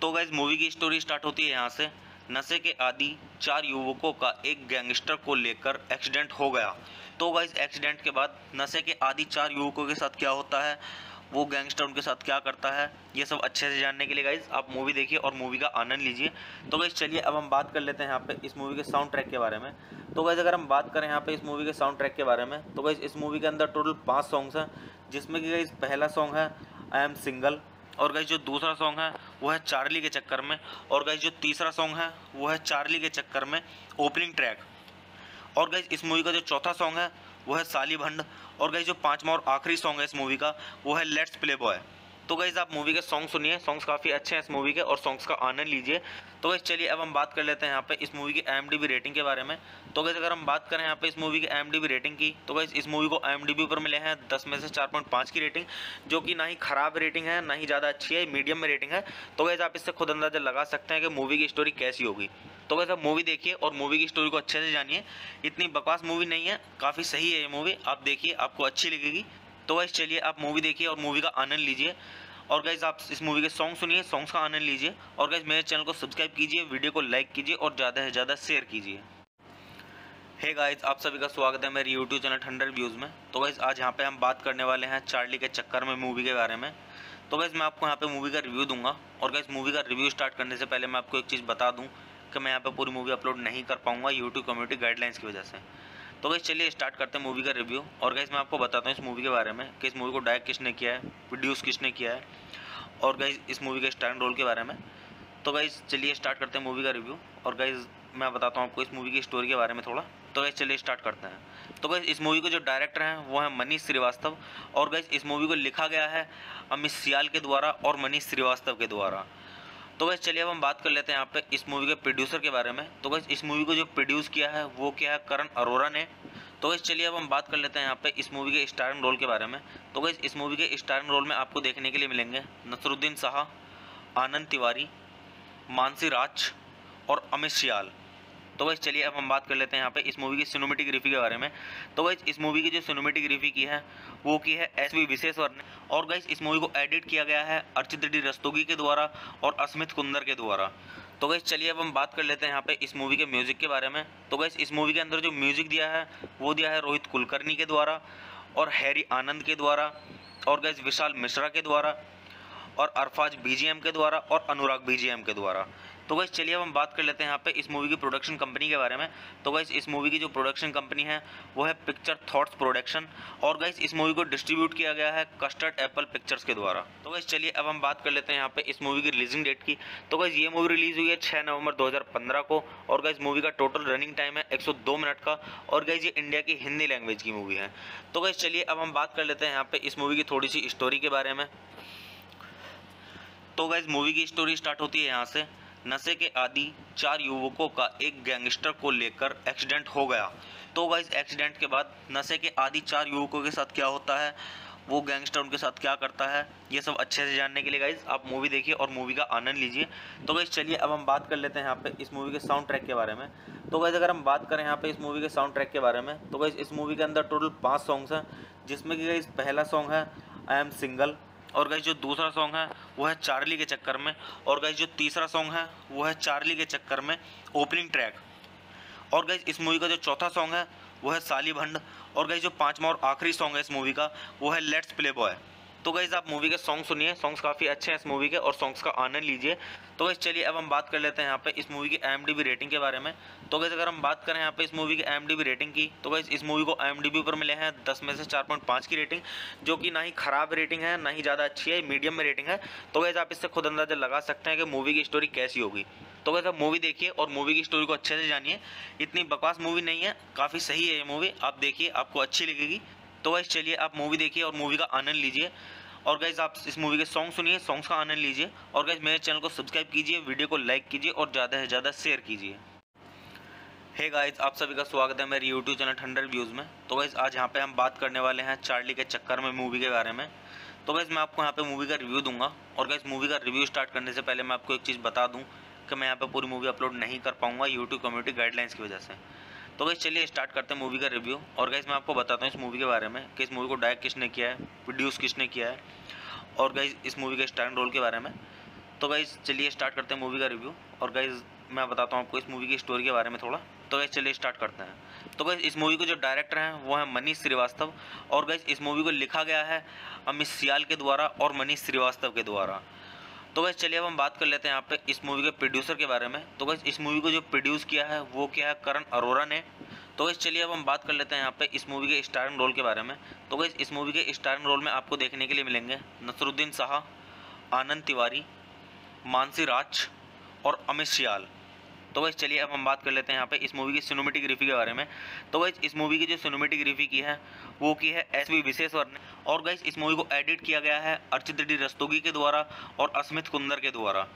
तो गाइस मूवी की स्टोरी स्टार्ट होती है यहाँ से। नशे के आदि 4 युवकों का एक गैंगस्टर को लेकर एक्सीडेंट हो गया। तो गाइस एक्सीडेंट के बाद नशे के आदि 4 युवकों के साथ क्या होता है, वो गैंगस्टर उनके साथ क्या करता है, ये सब अच्छे से जानने के लिए गाइस आप मूवी देखिए और मूवी का आनंद लीजिए। तो गाइस चलिए अब हम बात कर लेते हैं यहाँ पे इस मूवी के साउंड ट्रैक के बारे में। तो गाइस अगर हम बात करें यहाँ पे इस मूवी के साउंड ट्रैक के बारे में, तो गाइस इस मूवी के अंदर टोटल 5 सॉन्ग्स हैं, जिसमें कि गाइस पहला सॉन्ग है आई एम सिंगल, और गाइस जो दूसरा सॉन्ग है वो है चार्ली के चक्कर में, और गाइस जो तीसरा सॉन्ग है वो है चार्ली के चक्कर में ओपनिंग ट्रैक, और गाइस इस मूवी का जो चौथा सॉन्ग है वो है साली भंड, और गाइस जो पांचवा और आखिरी सॉन्ग है इस मूवी का वो है लेट्स प्ले बॉय। तो गाइस आप मूवी के सॉन्ग सुनिए, सॉन्ग्स काफ़ी अच्छे हैं इस मूवी के, और सॉन्ग्स का आनंद लीजिए। तो गाइस चलिए अब हम बात कर लेते हैं यहाँ पे इस मूवी की IMDb रेटिंग के बारे में। तो गाइस अगर हम बात करें यहाँ पे इस मूवी की IMDb रेटिंग की, तो गाइस इस मूवी को IMDb पर मिले हैं 10 में से 4.5 की रेटिंग, जो कि ना ही खराब रेटिंग है ना ही ज़्यादा अच्छी है, मीडियम में रेटिंग है। तो गाइस आप इससे खुद अंदाजा लगा सकते हैं कि मूवी की स्टोरी कैसी होगी। तो गाइस आप मूवी देखिए और मूवी की स्टोरी को अच्छे से जानिए। इतनी बकवास मूवी नहीं है, काफ़ी सही है ये मूवी, आप देखिए आपको अच्छी लगेगी। तो गाइस चलिए आप मूवी देखिए और मूवी का आनंद लीजिए, और गाइस आप इस मूवी के सॉन्ग सुनिए, सॉन्ग्स का आनंद लीजिए, और गाइस मेरे चैनल को सब्सक्राइब कीजिए, वीडियो को लाइक कीजिए और ज़्यादा से ज़्यादा शेयर कीजिए। हे गाइस आप सभी का स्वागत है मेरे यूट्यूब चैनल 100 व्यूज़ में। तो गाइस आज यहाँ पे हम बात करने वाले हैं चार्ली के चक्कर में मूवी के बारे में। तो गाइस मैं आपको यहाँ पे मूवी का रिव्यू दूंगा, और गाइस मूवी का रिव्यू स्टार्ट करने से पहले मैं आपको एक चीज़ बता दूँ कि मैं यहाँ पे पूरी मूवी अपलोड नहीं कर पाऊँगा यूट्यूब कम्युनिटी गाइडलाइंस की वजह से। तो गाइस चलिए स्टार्ट करते हैं मूवी का रिव्यू, और गाइस मैं आपको बताता हूँ इस मूवी के बारे में कि इस मूवी को डायरेक्ट किसने किया है, प्रोड्यूस किसने किया है, और गाइस इस मूवी के स्टारर रोल के बारे में। तो गाइस चलिए स्टार्ट करते हैं मूवी का रिव्यू, और गाइस मैं बताता हूँ आपको इस मूवी की स्टोरी के बारे में थोड़ा। तो गाइस चलिए स्टार्ट करते हैं। तो गाइस इस मूवी के जो डायरेक्टर हैं वो हैं मनीष श्रीवास्तव, और गाइस इस मूवी को लिखा गया है अमित सियाल के द्वारा और मनीष श्रीवास्तव के द्वारा। तो गाइस चलिए अब हम बात कर लेते हैं यहाँ पे इस मूवी के प्रोड्यूसर के बारे में। तो गाइस इस मूवी को जो प्रोड्यूस किया है वो किया है करण अरोड़ा ने। तो गाइस चलिए अब हम बात कर लेते हैं यहाँ पे इस मूवी के स्टारिंग रोल के बारे में। तो गाइस इस मूवी के स्टारिंग रोल में आपको देखने के लिए मिलेंगे नसरुद्दीन शाह, आनंद तिवारी, मानसी राज और अमित सियाल। तो गाइस चलिए अब हम बात कर लेते हैं यहाँ पे इस मूवी की सिनेमेटोग्राफी के बारे में। तो गाइस इस मूवी की जो सिनेमेटोग्राफी की है वो की है SV विश्वेश्वर ने, और गाइस इस मूवी को एडिट किया गया है अर्चित डी रस्तोगी के द्वारा और अस्मित कुंदर के द्वारा। तो गाइस चलिए अब हम बात कर लेते हैं यहाँ पे इस मूवी के म्यूज़िक के बारे में। तो गाइस इस मूवी के अंदर जो म्यूज़िक दिया है वो दिया है रोहित कुलकर्णी के द्वारा और हैरी आनंद के द्वारा, और गाइस विशाल मिश्रा के द्वारा, और अरफाज BGM के द्वारा और अनुराग BGM के द्वारा। तो गाइस चलिए अब हम बात कर लेते हैं यहाँ पे इस मूवी की प्रोडक्शन कंपनी के बारे में। तो गाइस इस मूवी की जो प्रोडक्शन कंपनी है वो है पिक्चर थॉट्स प्रोडक्शन, और गाइस इस मूवी को डिस्ट्रीब्यूट किया गया है कस्टर्ड एप्पल पिक्चर्स के द्वारा। तो गाइस चलिए अब हम बात कर लेते हैं यहाँ पे इस मूवी की रिलीजिंग डेट की। तो गाइस ये मूवी रिलीज हुई है 6 नवंबर 2015 को, और गाइस मूवी का टोटल रनिंग टाइम है 102 मिनट का, और गाइस ये इंडिया की हिंदी लैंग्वेज की मूवी है। तो गाइस चलिए अब हम बात कर लेते हैं यहाँ पे इस मूवी की थोड़ी सी स्टोरी के बारे में। तो गाइस मूवी की स्टोरी स्टार्ट होती है यहाँ से। नशे के आदि 4 युवकों का एक गैंगस्टर को लेकर एक्सीडेंट हो गया। तो गाइस एक्सीडेंट के बाद नशे के आदि 4 युवकों के साथ क्या होता है, वो गैंगस्टर उनके साथ क्या करता है, ये सब अच्छे से जानने के लिए गाइस आप मूवी देखिए और मूवी का आनंद लीजिए। तो गाइस चलिए अब हम बात कर लेते हैं यहाँ पे इस मूवी के साउंड ट्रैक के बारे में। तो गाइस अगर हम बात करें यहाँ पे इस मूवी के साउंड ट्रैक के बारे में, तो गाइस इस मूवी के अंदर टोटल 5 सॉन्ग्स हैं, जिसमें कि गाइस पहला सॉन्ग है आई एम सिंगल, और गाइस जो दूसरा सॉन्ग है वो है चार्ली के चक्कर में, और गाइस जो तीसरा सॉन्ग है वो है चार्ली के चक्कर में ओपनिंग ट्रैक, और गाइस इस मूवी का जो चौथा सॉन्ग है वो है साली भंड, और गाइस जो पांचवा और आखिरी सॉन्ग है इस मूवी का वो है लेट्स प्ले बॉय। तो गाइस आप मूवी के सॉन्ग सुनिए, सॉन्ग्स काफ़ी अच्छे हैं इस मूवी के, और सॉन्ग्स का आनंद लीजिए। तो गाइस चलिए अब हम बात कर लेते हैं यहाँ पे इस मूवी की IMDb रेटिंग के बारे में। तो गाइस अगर हम बात करें यहाँ पे इस मूवी की IMDb रेटिंग की, तो गाइस इस मूवी को IMDb पर मिले हैं 10 में से 4.5 की रेटिंग, जो कि ना ही खराब रेटिंग है ना ही ज़्यादा अच्छी है, मीडियम में रेटिंग है। तो गाइस आप इससे खुद अंदाजा लगा सकते हैं कि मूवी की स्टोरी कैसी होगी। तो गाइस आप मूवी देखिए और मूवी की स्टोरी को अच्छे से जानिए। इतनी बकवास मूवी नहीं है, काफ़ी सही है ये मूवी, आप देखिए आपको अच्छी लगेगी। तो गाइस चलिए आप मूवी देखिए और मूवी का आनंद लीजिए, और गाइज आप इस मूवी के सॉन्ग सुनिए, सॉन्ग्स का आनंद लीजिए। और गाइज मेरे चैनल को सब्सक्राइब कीजिए, वीडियो को लाइक कीजिए और ज़्यादा से ज़्यादा शेयर कीजिए। हे गाइज, आप सभी का स्वागत है मेरे यूट्यूब चैनल ठंडर व्यूज़ में। तो गाइज आज यहाँ पे हम बात करने वाले हैं चार्ली के चक्कर में मूवी के बारे में। तो गाइज मैं आपको यहाँ पे मूवी का रिव्यू दूंगा। और गाइज मूवी का रिव्यू स्टार्ट करने से पहले मैं आपको एक चीज़ बता दूँ कि मैं यहाँ पे पूरी मूवी अपलोड नहीं कर पाऊँगा यूट्यूब कम्युनिटी गाइडलाइंस की वजह से। तो गाइज चलिए स्टार्ट करते हैं मूवी का रिव्यू। और गाइज मैं आपको बताता हूँ इस मूवी के बारे में कि इस मूवी को डायरेक्ट किसने किया है, प्रोड्यूस किसने किया है, और गाइज इस मूवी के स्टारर रोल के बारे में। तो गाइज चलिए स्टार्ट करते हैं मूवी का रिव्यू। और गाइज मैं बताता हूँ आपको इस मूवी की स्टोरी के बारे में थोड़ा। तो गाइज चलिए स्टार्ट करते हैं। तो गाइज इस मूवी के जो डायरेक्टर हैं वो है मनीष श्रीवास्तव। और गाइज इस मूवी को लिखा गया है अमित सियाल के द्वारा और मनीष श्रीवास्तव के द्वारा। तो गाइज चलिए अब हम बात कर लेते हैं यहाँ पे इस मूवी के प्रोड्यूसर के बारे में। तो गाइज इस मूवी को जो प्रोड्यूस किया है वो क्या है, करण अरोड़ा ने। तो गाइज चलिए अब हम बात कर लेते हैं यहाँ पे इस मूवी के स्टारर रोल के बारे में। तो गाइज इस मूवी के स्टारर रोल में आपको देखने के लिए मिलेंगे नसरुद्दीन शाह, आनंद तिवारी, मानसी राज और अमित सियाल। तो गाइज चलिए अब हम बात कर लेते हैं यहाँ पे इस मूवी की सिनेमेटोग्राफी के बारे में। तो गाइज इस मूवी की जो सिनेमेटोग्राफी की है वो की है एस वी विश्वेश्वर ने। और गाइज इस मूवी को एडिट किया गया है अर्चित डी रस्तोगी के द्वारा और अस्मित कुंदर के द्वारा।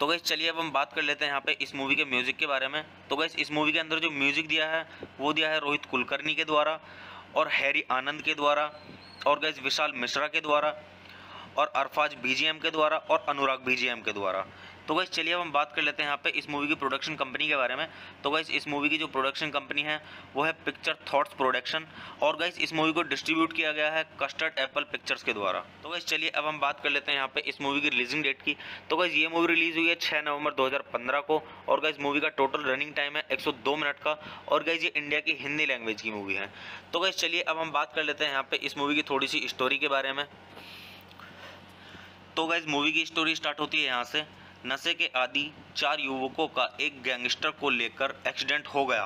तो गाइज चलिए अब हम बात कर लेते हैं यहाँ पे इस मूवी के म्यूजिक के बारे में। तो गाइज इस मूवी के अंदर जो म्यूजिक दिया है वो दिया है रोहित कुलकर्णी के द्वारा और हैरी आनंद के द्वारा और गाइज विशाल मिश्रा के द्वारा और अरफाज बीजीएम के द्वारा और अनुराग बीजीएम के द्वारा। तो गाइज चलिए अब हम बात कर लेते हैं यहाँ पे इस मूवी की प्रोडक्शन कंपनी के बारे में। तो गाइज इस मूवी की जो प्रोडक्शन कंपनी है वो है पिक्चर थॉट्स प्रोडक्शन। और गाइज इस मूवी को डिस्ट्रीब्यूट किया गया है कस्टर्ड एप्पल पिक्चर्स के द्वारा। तो गाइज चलिए अब हम बात कर लेते हैं यहाँ पे इस मूवी की रिलीजिंग डेट की। तो गाइज ये मूवी रिलीज हुई है 6 नवंबर 2015 को। और गाइज मूवी का टोटल रनिंग टाइम है 102 मिनट का। और गाइज ये इंडिया की हिंदी लैंग्वेज की मूवी है। तो गाइज चलिए अब हम बात कर लेते हैं यहाँ पे इस मूवी की थोड़ी सी स्टोरी के बारे में। तो गाइज मूवी की स्टोरी स्टार्ट होती है यहाँ से। नशे के आदि 4 युवकों का एक गैंगस्टर को लेकर एक्सीडेंट हो गया।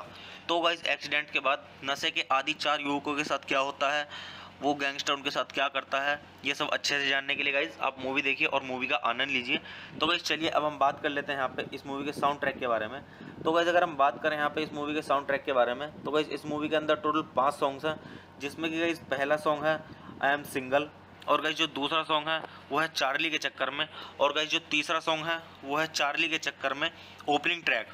तो गाइज एक्सीडेंट के बाद नशे के आदि 4 युवकों के साथ क्या होता है, वो गैंगस्टर उनके साथ क्या करता है, ये सब अच्छे से जानने के लिए गाइज आप मूवी देखिए और मूवी का आनंद लीजिए। तो गाइज चलिए अब हम बात कर लेते हैं यहाँ पे इस मूवी के साउंड ट्रैक के बारे में। तो गाइज अगर हम बात करें यहाँ पे इस मूवी के साउंड ट्रैक के बारे में, तो गाइज इस मूवी के अंदर टोटल 5 सॉन्ग्स हैं, जिसमें कि गाइज पहला सॉन्ग है आई एम सिंगल। और गाइज जो दूसरा सॉन्ग है वो है चार्ली के चक्कर में। और गाइज जो तीसरा सॉन्ग है वो है चार्ली के चक्कर में ओपनिंग ट्रैक।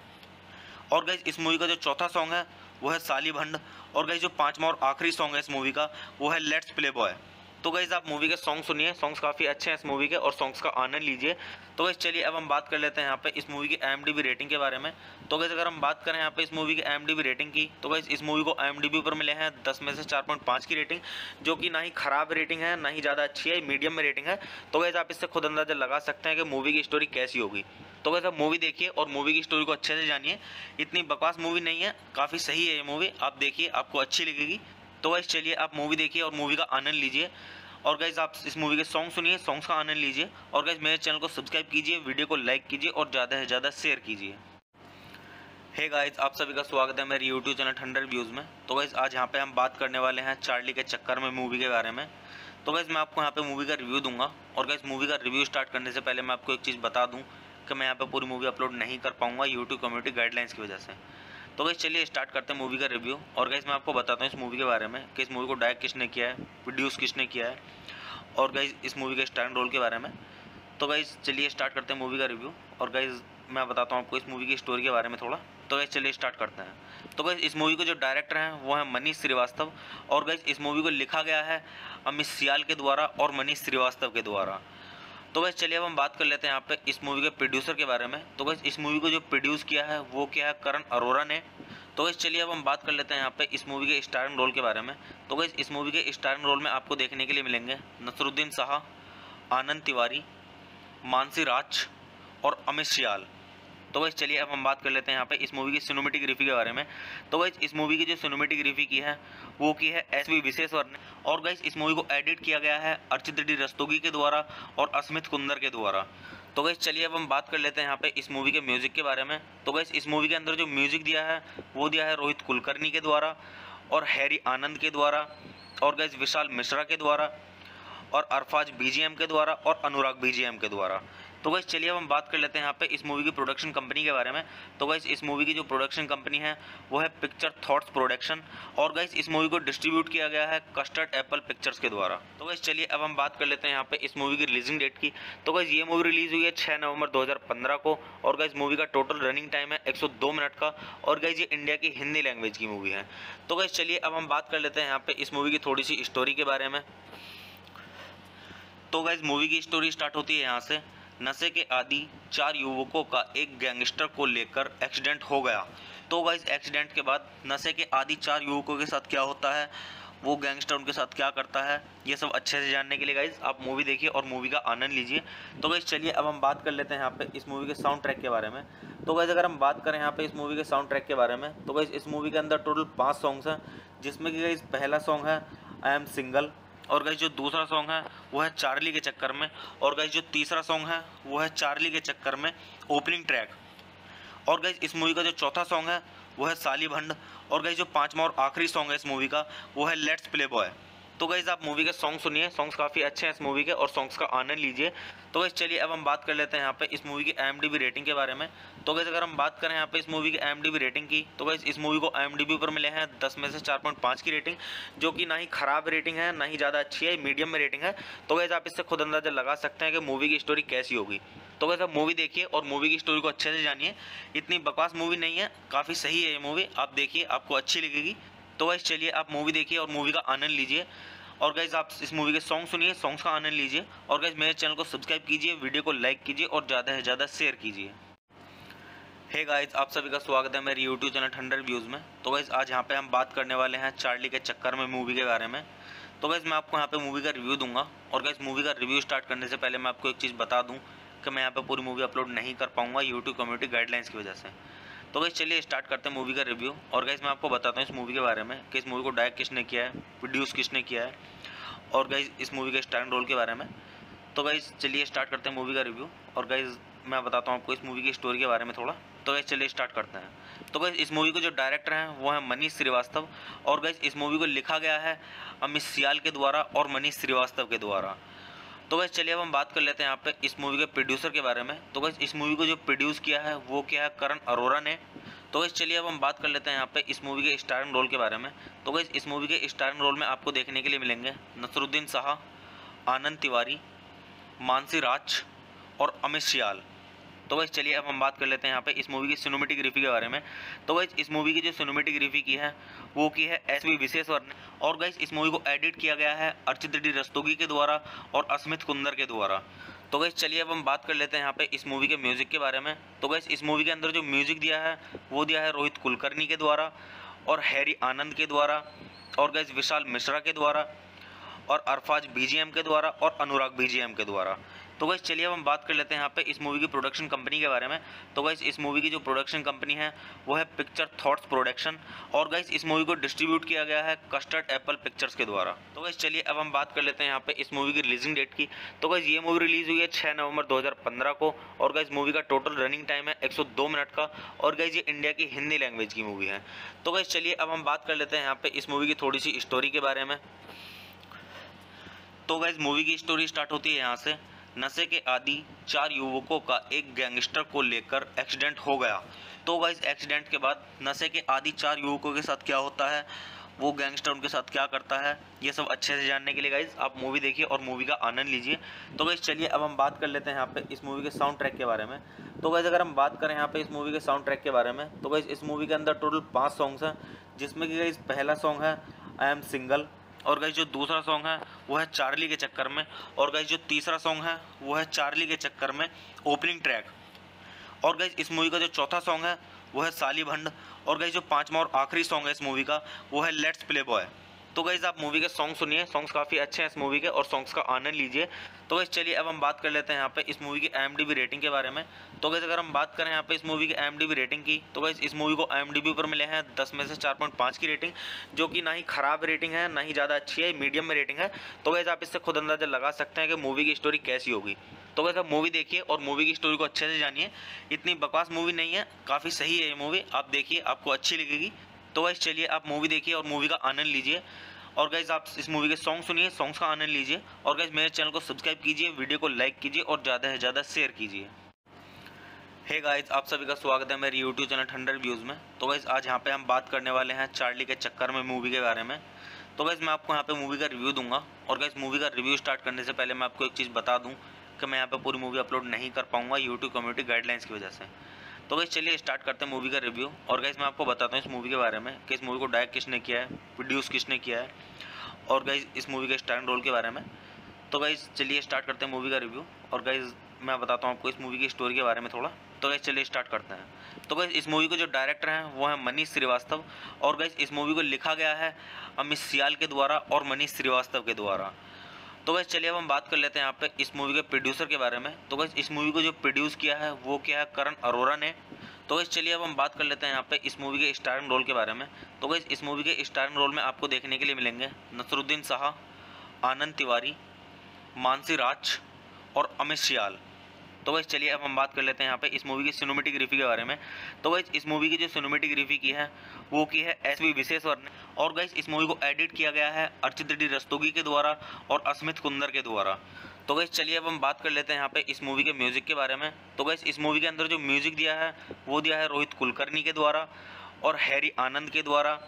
और गाइज इस मूवी का जो चौथा सॉन्ग है वो है साली भंड। और गाइज जो 5वां और आखिरी सॉन्ग है इस मूवी का वो है लेट्स प्ले बॉय। तो गाइज आप मूवी के सॉन्ग सुनिए, सॉन्ग्स काफ़ी अच्छे हैं इस मूवी के और सॉन्ग्स का आनंद लीजिए। तो गाइज चलिए अब हम बात कर लेते हैं यहाँ पे इस मूवी की IMDb रेटिंग के बारे में। तो गाइज अगर हम बात करें यहाँ पे इस मूवी की IMDb रेटिंग की, तो गाइज इस मूवी को IMDb पर मिले हैं 10 में से 4.5 की रेटिंग, जो कि ना ही खराब रेटिंग है ना ही ज़्यादा अच्छी है, मीडियम में रेटिंग है। तो गाइज आप इससे खुद अंदाजा लगा सकते हैं कि मूवी की स्टोरी कैसी होगी। तो गाइज आप मूवी देखिए और मूवी की स्टोरी को अच्छे से जानिए। इतनी बकवास मूवी नहीं है, काफ़ी सही है ये मूवी, आप देखिए आपको अच्छी लगेगी। तो गाइज चलिए आप मूवी देखिए और मूवी का आनंद लीजिए। और गाइज आप इस मूवी के सॉन्ग सुनिए, सॉन्ग्स का आनंद लीजिए। और गाइज मेरे चैनल को सब्सक्राइब कीजिए, वीडियो को लाइक कीजिए और ज़्यादा से ज़्यादा शेयर कीजिए। हे गाइज, आप सभी का स्वागत है मेरे यूट्यूब चैनल ठंडर व्यूज़ में। तो गाइज आज यहाँ पे हम बात करने वाले हैं चार्ली के चक्कर में मूवी के बारे में। तो गाइज मैं आपको यहाँ पे मूवी का रिव्यू दूंगा। और गाइज मूवी का रिव्यू स्टार्ट करने से पहले मैं आपको एक चीज़ बता दूँ कि मैं यहाँ पे पूरी मूवी अपलोड नहीं कर पाऊँगा यूट्यूब कम्युनिटी गाइडलाइंस की वजह से। तो गाइज चलिए स्टार्ट करते हैं मूवी का रिव्यू। और गाइज मैं आपको बताता हूँ इस मूवी के बारे में कि इस मूवी को डायरेक्ट किसने किया है, प्रोड्यूस किसने किया है, और गाइज इस मूवी के स्टारर रोल के बारे में। तो गाइज चलिए स्टार्ट करते हैं मूवी का रिव्यू। और गाइज मैं बताता हूँ आपको इस मूवी की स्टोरी के बारे में थोड़ा। तो गाइज चलिए स्टार्ट करते हैं। तो गाइज इस मूवी के जो डायरेक्टर हैं वो है मनीष श्रीवास्तव। और गाइज इस मूवी को लिखा गया है अमित सियाल के द्वारा और मनीष श्रीवास्तव के द्वारा। तो गाइज चलिए अब हम बात कर लेते हैं यहाँ पे इस मूवी के प्रोड्यूसर के बारे में। तो गाइज इस मूवी को जो प्रोड्यूस किया है वो क्या है, करण अरोड़ा ने। तो गाइज चलिए अब हम बात कर लेते हैं यहाँ पे इस मूवी के स्टारर रोल के बारे में। तो गाइज इस मूवी के स्टारर रोल में आपको देखने के लिए मिलेंगे नसरुद्दीन शाह, आनंद तिवारी, मानसी राज और अमित सियाल। तो गाइज चलिए अब हम बात कर लेते हैं यहाँ पे इस मूवी की सिनेमेटोग्राफी के बारे में। तो गाइज इस मूवी की जो सिनेमेटोग्राफी की है वो की है एस वी विश्वेश्वर ने। और गाइज इस मूवी को एडिट किया गया है अर्चित डी रस्तोगी के द्वारा और अस्मित कुंदर के द्वारा। तो गाइज चलिए अब हम बात कर लेते हैं यहाँ पे इस मूवी के म्यूजिक के बारे में। तो गाइज इस मूवी के अंदर जो म्यूजिक दिया है वो दिया है रोहित कुलकर्णी के द्वारा और हैरी आनंद के द्वारा और गाइज विशाल मिश्रा के द्वारा और अरफाज बीजीएम के द्वारा और अनुराग बीजीएम के द्वारा। तो गाइस चलिए अब हम बात कर लेते हैं यहाँ पे इस मूवी की प्रोडक्शन कंपनी के बारे में। तो गाइस इस मूवी की जो प्रोडक्शन कंपनी है वो है पिक्चर थॉट्स प्रोडक्शन, और गाइस इस मूवी को डिस्ट्रीब्यूट किया गया है कस्टर्ड एप्पल पिक्चर्स के द्वारा। तो गाइस चलिए अब हम बात कर लेते हैं यहाँ पे इस मूवी की रिलीजिंग डेट की। तो गाइस ये मूवी रिलीज हुई है 6 नवंबर 2015 को, और गाइस मूवी का टोटल रनिंग टाइम है 102 मिनट का, और गाइस ये इंडिया की हिंदी लैंग्वेज की मूवी है। तो गाइस चलिए अब हम बात कर लेते हैं यहाँ पे इस मूवी की थोड़ी सी स्टोरी के बारे में। तो गाइस मूवी की स्टोरी स्टार्ट होती है यहाँ से। नशे के आदी 4 युवकों का एक गैंगस्टर को लेकर एक्सीडेंट हो गया। तो गाइस एक्सीडेंट के बाद नशे के आदी 4 युवकों के साथ क्या होता है, वो गैंगस्टर उनके साथ क्या करता है, ये सब अच्छे से जानने के लिए गाइस आप मूवी देखिए और मूवी का आनंद लीजिए। तो गाइस चलिए अब हम बात कर लेते हैं यहाँ पे इस मूवी के साउंड ट्रैक के बारे में। तो गाइस अगर हम बात करें यहाँ पे इस मूवी के साउंड ट्रैक के बारे में, तो गाइस इस मूवी के अंदर टोटल 5 सॉन्ग्स हैं, जिसमें कि गाइस पहला सॉन्ग है आई एम सिंगल, और गाइस जो दूसरा सॉन्ग है वो है चार्ली के चक्कर में, और गाइस जो तीसरा सॉन्ग है वो है चार्ली के चक्कर में ओपनिंग ट्रैक, और गाइस इस मूवी का जो चौथा सॉन्ग है वो है साली भंड, और गाइस जो 5वां और आखिरी सॉन्ग है इस मूवी का वो है लेट्स प्ले बॉय। तो गाइस आप मूवी के सॉन्ग सुनिए, सॉन्ग्स काफ़ी अच्छे हैं इस मूवी के, और सॉन्ग्स का आनंद लीजिए। तो गाइस चलिए अब हम बात कर लेते हैं यहाँ पे इस मूवी की IMDb रेटिंग के बारे में। तो गाइस अगर हम बात करें यहाँ पे इस मूवी की IMDb रेटिंग की, तो गाइस इस मूवी को IMDb पर मिले हैं 10 में से 4.5 की रेटिंग, जो कि ना ही ख़राब रेटिंग है ना ही ज़्यादा अच्छी है, मीडियम में रेटिंग है। तो गाइस आप इससे खुद अंदाजा लगा सकते हैं कि मूवी की स्टोरी कैसी होगी। तो गाइस आप मूवी देखिए और मूवी की स्टोरी को अच्छे से जानिए। इतनी बकवास मूवी नहीं है, काफ़ी सही है ये मूवी, आप देखिए आपको अच्छी लगेगी। तो गाइस चलिए आप मूवी देखिए और मूवी का आनंद लीजिए, और गाइस आप इस मूवी के सॉन्ग सुनिए, सॉन्ग्स का आनंद लीजिए, और गाइस मेरे चैनल को सब्सक्राइब कीजिए, वीडियो को लाइक कीजिए और ज़्यादा से ज़्यादा शेयर कीजिए। हे गाइस आप सभी का स्वागत है मेरे यूट्यूब चैनल ठंडर व्यूज़ में। तो गाइस आज यहाँ पे हम बात करने वाले हैं चार्ली के चक्कर में मूवी के बारे में। तो गाइस मैं आपको यहाँ पे मूवी का रिव्यू दूंगा, और गाइस मूवी का रिव्यू स्टार्ट करने से पहले मैं आपको एक चीज़ बता दूँ कि मैं यहाँ पे पूरी मूवी अपलोड नहीं कर पाऊँगा यूट्यूब कम्युनिटी गाइडलाइंस की वजह से। तो गाइस चलिए स्टार्ट करते हैं मूवी का रिव्यू, और गाइस मैं आपको बताता हूँ इस मूवी के बारे में कि इस मूवी को डायरेक्ट किसने किया है, प्रोड्यूस किसने किया है, और गाइस इस मूवी के स्टारिंग रोल के बारे में। तो गाइस चलिए स्टार्ट करते हैं मूवी का रिव्यू, और गाइस मैं बताता हूँ आपको इस मूवी की स्टोरी के बारे में थोड़ा। तो गाइस चलिए स्टार्ट करते हैं। तो गाइस इस मूवी को जो डायरेक्टर हैं वो है मनीष श्रीवास्तव, और गाइस इस मूवी को लिखा गया है अमित सियाल के द्वारा और मनीष श्रीवास्तव के द्वारा। तो गाइस चलिए अब हम बात कर लेते हैं यहाँ पे इस मूवी के प्रोड्यूसर के बारे में। तो गाइस इस मूवी को जो प्रोड्यूस किया है वो किया है करण अरोड़ा ने। तो गाइस चलिए अब हम बात कर लेते हैं यहाँ पे इस मूवी के स्टारिंग रोल के बारे में। तो गाइस इस मूवी के स्टारिंग रोल में आपको देखने के लिए मिलेंगे नसरुद्दीन शाह, आनंद तिवारी, मानसी राज और अमित सियाल। तो गाइस चलिए अब हम बात कर लेते हैं यहाँ पे इस मूवी की सिनेमेटोग्राफी के बारे में। तो गाइस इस मूवी की जो सिनेमेटोग्राफी की है वो की है SV विश्वेश्वर ने, और गाइस इस मूवी को एडिट किया गया है अर्चित डी रस्तोगी के द्वारा और अस्मित कुंदर के द्वारा। तो गाइस चलिए अब हम बात कर लेते हैं यहाँ पे इस मूवी के म्यूज़िक के बारे में। तो गाइस इस मूवी के अंदर जो म्यूज़िक दिया है वो दिया है रोहित कुलकर्णी के द्वारा और हैरी आनंद के द्वारा, और गाइस विशाल मिश्रा के द्वारा, और अरफाज BGM के द्वारा और अनुराग BGM के द्वारा। तो गाइस चलिए अब हम बात कर लेते हैं यहाँ पे इस मूवी की प्रोडक्शन कंपनी के बारे में। तो गाइस इस मूवी की जो प्रोडक्शन कंपनी है वो है पिक्चर थॉट्स प्रोडक्शन, और गाइस इस मूवी को डिस्ट्रीब्यूट किया गया है कस्टर्ड एप्पल पिक्चर्स के द्वारा। तो गाइस चलिए अब हम बात कर लेते हैं यहाँ पे इस मूवी की रिलीजिंग डेट की। तो गाइस ये मूवी रिलीज हुई है 6 नवंबर 2015 को, और गाइस मूवी का टोटल रनिंग टाइम है 102 मिनट का, और गाइस ये इंडिया की हिंदी लैंग्वेज की मूवी है। तो गाइस चलिए अब हम बात कर लेते हैं यहाँ पे इस मूवी की थोड़ी सी स्टोरी के बारे में। तो गाइस मूवी की स्टोरी स्टार्ट होती है यहाँ से। नशे के आदी 4 युवकों का एक गैंगस्टर को लेकर एक्सीडेंट हो गया। तो गाइस एक्सीडेंट के बाद नशे के आदी 4 युवकों के साथ क्या होता है, वो गैंगस्टर उनके साथ क्या करता है, ये सब अच्छे से जानने के लिए गाइस आप मूवी देखिए और मूवी का आनंद लीजिए। तो गाइस चलिए अब हम बात कर लेते हैं यहाँ पे इस मूवी के साउंड ट्रैक के बारे में। तो गाइस अगर हम बात करें यहाँ पे इस मूवी के साउंड ट्रैक के बारे में, तो गाइस इस मूवी के अंदर टोटल 5 सॉन्ग्स हैं, जिसमें कि गाइस पहला सॉन्ग है आई एम सिंगल, और गाइस जो दूसरा सॉन्ग है वो है चार्ली के चक्कर में, और गाइस जो तीसरा सॉन्ग है वो है चार्ली के चक्कर में ओपनिंग ट्रैक, और गाइस इस मूवी का जो चौथा सॉन्ग है वो है साली भंड, और गाइस जो 5वां और आखिरी सॉन्ग है इस मूवी का वो है लेट्स प्ले बॉय। तो गाइस आप मूवी के सॉन्ग सुनिए, सॉन्ग्स काफ़ी अच्छे हैं इस मूवी के, और सॉन्ग्स का आनंद लीजिए। तो गाइस चलिए अब हम बात कर लेते हैं यहाँ पे इस मूवी की IMDb रेटिंग के बारे में। तो गाइस अगर हम बात करें यहाँ पे इस मूवी की IMDb रेटिंग की, तो गाइस इस मूवी को IMDb पर मिले हैं 10 में से 4.5 की रेटिंग, जो कि ना ही ख़राब रेटिंग है ना ही ज़्यादा अच्छी है, मीडियम में रेटिंग है। तो गाइस आप इससे खुद अंदाजा लगा सकते हैं कि मूवी की स्टोरी कैसी होगी। तो गाइस आप मूवी देखिए और मूवी की स्टोरी को अच्छे से जानिए। इतनी बकवास मूवी नहीं है, काफ़ी सही है ये मूवी, आप देखिए आपको अच्छी लगेगी। तो गाइस चलिए आप मूवी देखिए और मूवी का आनंद लीजिए, और गाइज आप इस मूवी के सॉन्ग सुनिए, सॉन्ग्स का आनंद लीजिए। और गाइज मेरे चैनल को सब्सक्राइब कीजिए, वीडियो को लाइक कीजिए और ज़्यादा से ज़्यादा शेयर कीजिए। हे गाइज, आप सभी का स्वागत है मेरे यूट्यूब चैनल ठंडर रिव्यूज़ में। तो गाइज आज यहाँ पे हम बात करने वाले हैं चार्ली के चक्कर में मूवी के बारे में। तो गाइज मैं आपको यहाँ पे मूवी का रिव्यू दूंगा। और गाइज मूवी का रिव्यू स्टार्ट करने से पहले मैं आपको एक चीज़ बता दूँ कि मैं यहाँ पे पूरी मूवी अपलोड नहीं कर पाऊँगा यूट्यूब कम्युनिटी गाइडलाइंस की वजह से। तो गाइज चलिए स्टार्ट करते हैं मूवी का रिव्यू। और गाइज मैं आपको बताता हूँ इस मूवी के बारे में कि इस मूवी को डायरेक्ट किसने किया है, प्रोड्यूस किसने किया है, और गाइज इस मूवी के स्टारर रोल के बारे में। तो गाइज चलिए स्टार्ट करते हैं मूवी का रिव्यू। और गाइज मैं बताता हूँ आपको इस मूवी की स्टोरी के बारे में थोड़ा। तो गाइज चलिए स्टार्ट करते हैं। तो गाइज इस मूवी को जो डायरेक्टर हैं वो है मनीष श्रीवास्तव। और गाइज इस मूवी को लिखा गया है अमित सियाल के द्वारा और मनीष श्रीवास्तव के द्वारा। तो गाइज चलिए अब हम बात कर लेते हैं यहाँ पे इस मूवी के प्रोड्यूसर के बारे में। तो गाइज इस मूवी को जो प्रोड्यूस किया है वो क्या है, करण अरोरा ने। तो गाइज चलिए अब हम बात कर लेते हैं यहाँ पे इस मूवी के स्टारिंग रोल के बारे में। तो गाइज इस मूवी के स्टारिंग रोल में आपको देखने के लिए मिलेंगे नसरुद्दीन शाह, आनंद तिवारी, मानसी राज और अमित सियाल। तो गाइज चलिए अब हम बात कर लेते हैं यहाँ पे इस मूवी की सिनेमेटोग्राफी के बारे में। तो गाइज इस मूवी की जो सिनेमेटोग्राफी की है वो की है एस.वी. विश्वेश्वर ने। और गाइज इस मूवी को एडिट किया गया है अर्चित डी रस्तोगी के द्वारा और अस्मित कुंदर के द्वारा। तो गाइज चलिए अब हम बात कर लेते हैं यहाँ पे इस मूवी के म्यूजिक के बारे में। तो गाइज इस मूवी के अंदर जो म्यूजिक दिया है वो दिया है रोहित कुलकर्णी के द्वारा और हैरी आनंद के द्वारा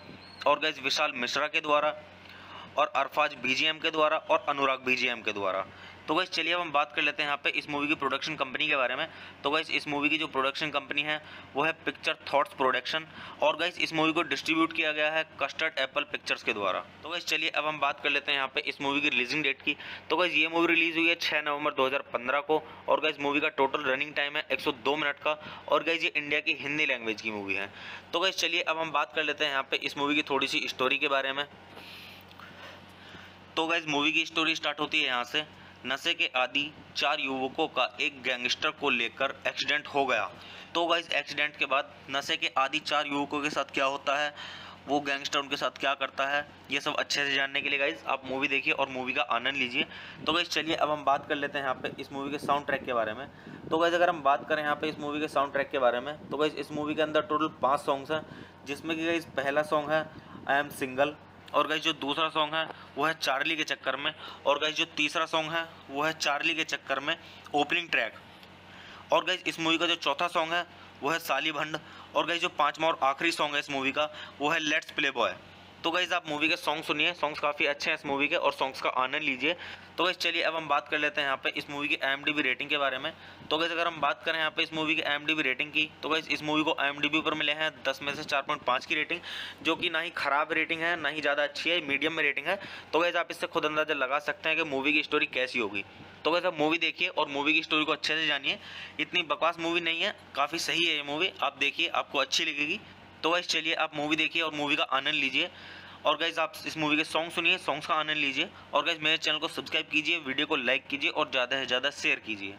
और गाइज विशाल मिश्रा के द्वारा और अरफाज बीजीएम के द्वारा और अनुराग बीजीएम के द्वारा। तो गाइस चलिए अब हम बात कर लेते हैं यहाँ पे इस मूवी की प्रोडक्शन कंपनी के बारे में। तो गाइस इस मूवी की जो प्रोडक्शन कंपनी है वो है पिक्चर थॉट्स प्रोडक्शन। और गाइस इस मूवी को डिस्ट्रीब्यूट किया गया है कस्टर्ड एप्पल पिक्चर्स के द्वारा। तो गाइस चलिए अब हम बात कर लेते हैं यहाँ पे इस मूवी की रिलीजिंग डेट की। तो गाइस ये मूवी रिलीज हुई है 6 नवंबर 2015 को। और गाइस मूवी का टोटल रनिंग टाइम है 102 मिनट का। और गाइस ये इंडिया की हिंदी लैंग्वेज की मूवी है। तो गाइस चलिए अब हम बात कर लेते हैं यहाँ पे इस मूवी की थोड़ी सी स्टोरी के बारे में। तो गाइस मूवी की स्टोरी स्टार्ट होती है यहाँ से। नशे के आदि 4 युवकों का एक गैंगस्टर को लेकर एक्सीडेंट हो गया। तो गाइस एक्सीडेंट के बाद नशे के आदि 4 युवकों के साथ क्या होता है, वो गैंगस्टर उनके साथ क्या करता है, ये सब अच्छे से जानने के लिए गाइस आप मूवी देखिए और मूवी का आनंद लीजिए। तो गाइस चलिए अब हम बात कर लेते हैं यहाँ पे इस मूवी के साउंड ट्रैक के बारे में। तो गाइस अगर हम बात करें यहाँ पे इस मूवी के साउंड ट्रैक के बारे में, तो गाइस इस मूवी के अंदर टोटल 5 सॉन्ग्स हैं, जिसमें कि गाइस पहला सॉन्ग है आई एम सिंगल। और गाइस जो दूसरा सॉन्ग है वो है चार्ली के चक्कर में। और गाइस जो तीसरा सॉन्ग है वो है चार्ली के चक्कर में ओपनिंग ट्रैक। और गाइस इस मूवी का जो चौथा सॉन्ग है वो है साली भंड। और गाइस जो पांचवा और आखिरी सॉन्ग है इस मूवी का वो है लेट्स प्ले बॉय। तो गाइस आप मूवी के सॉन्ग सुनिए, सॉन्ग्स काफ़ी अच्छे हैं इस मूवी के और सॉन्ग्स का आनंद लीजिए। तो गाइस चलिए अब हम बात कर लेते हैं यहाँ पे इस मूवी की IMDb रेटिंग के बारे में। तो गाइस अगर हम बात करें यहाँ पे इस मूवी की IMDb रेटिंग की, तो गाइस इस मूवी को IMDb पर मिले हैं 10 में से 4.5 की रेटिंग, जो कि ना ही ख़राब रेटिंग है ना ही ज़्यादा अच्छी है, मीडियम में रेटिंग है। तो गाइस आप इससे खुद अंदाजा लगा सकते हैं कि मूवी की स्टोरी कैसी होगी। तो गाइस आप मूवी देखिए और मूवी की स्टोरी को अच्छे से जानिए। इतनी बकवास मूवी नहीं है, काफ़ी सही है ये मूवी, आप देखिए आपको अच्छी लगेगी। तो गाइस चलिए आप मूवी देखिए और मूवी का आनंद लीजिए। और गाइज आप इस मूवी के सॉन्ग सुनिए, सॉन्ग्स का आनंद लीजिए। और गाइज मेरे चैनल को सब्सक्राइब कीजिए, वीडियो को लाइक कीजिए और ज़्यादा से ज़्यादा शेयर कीजिए।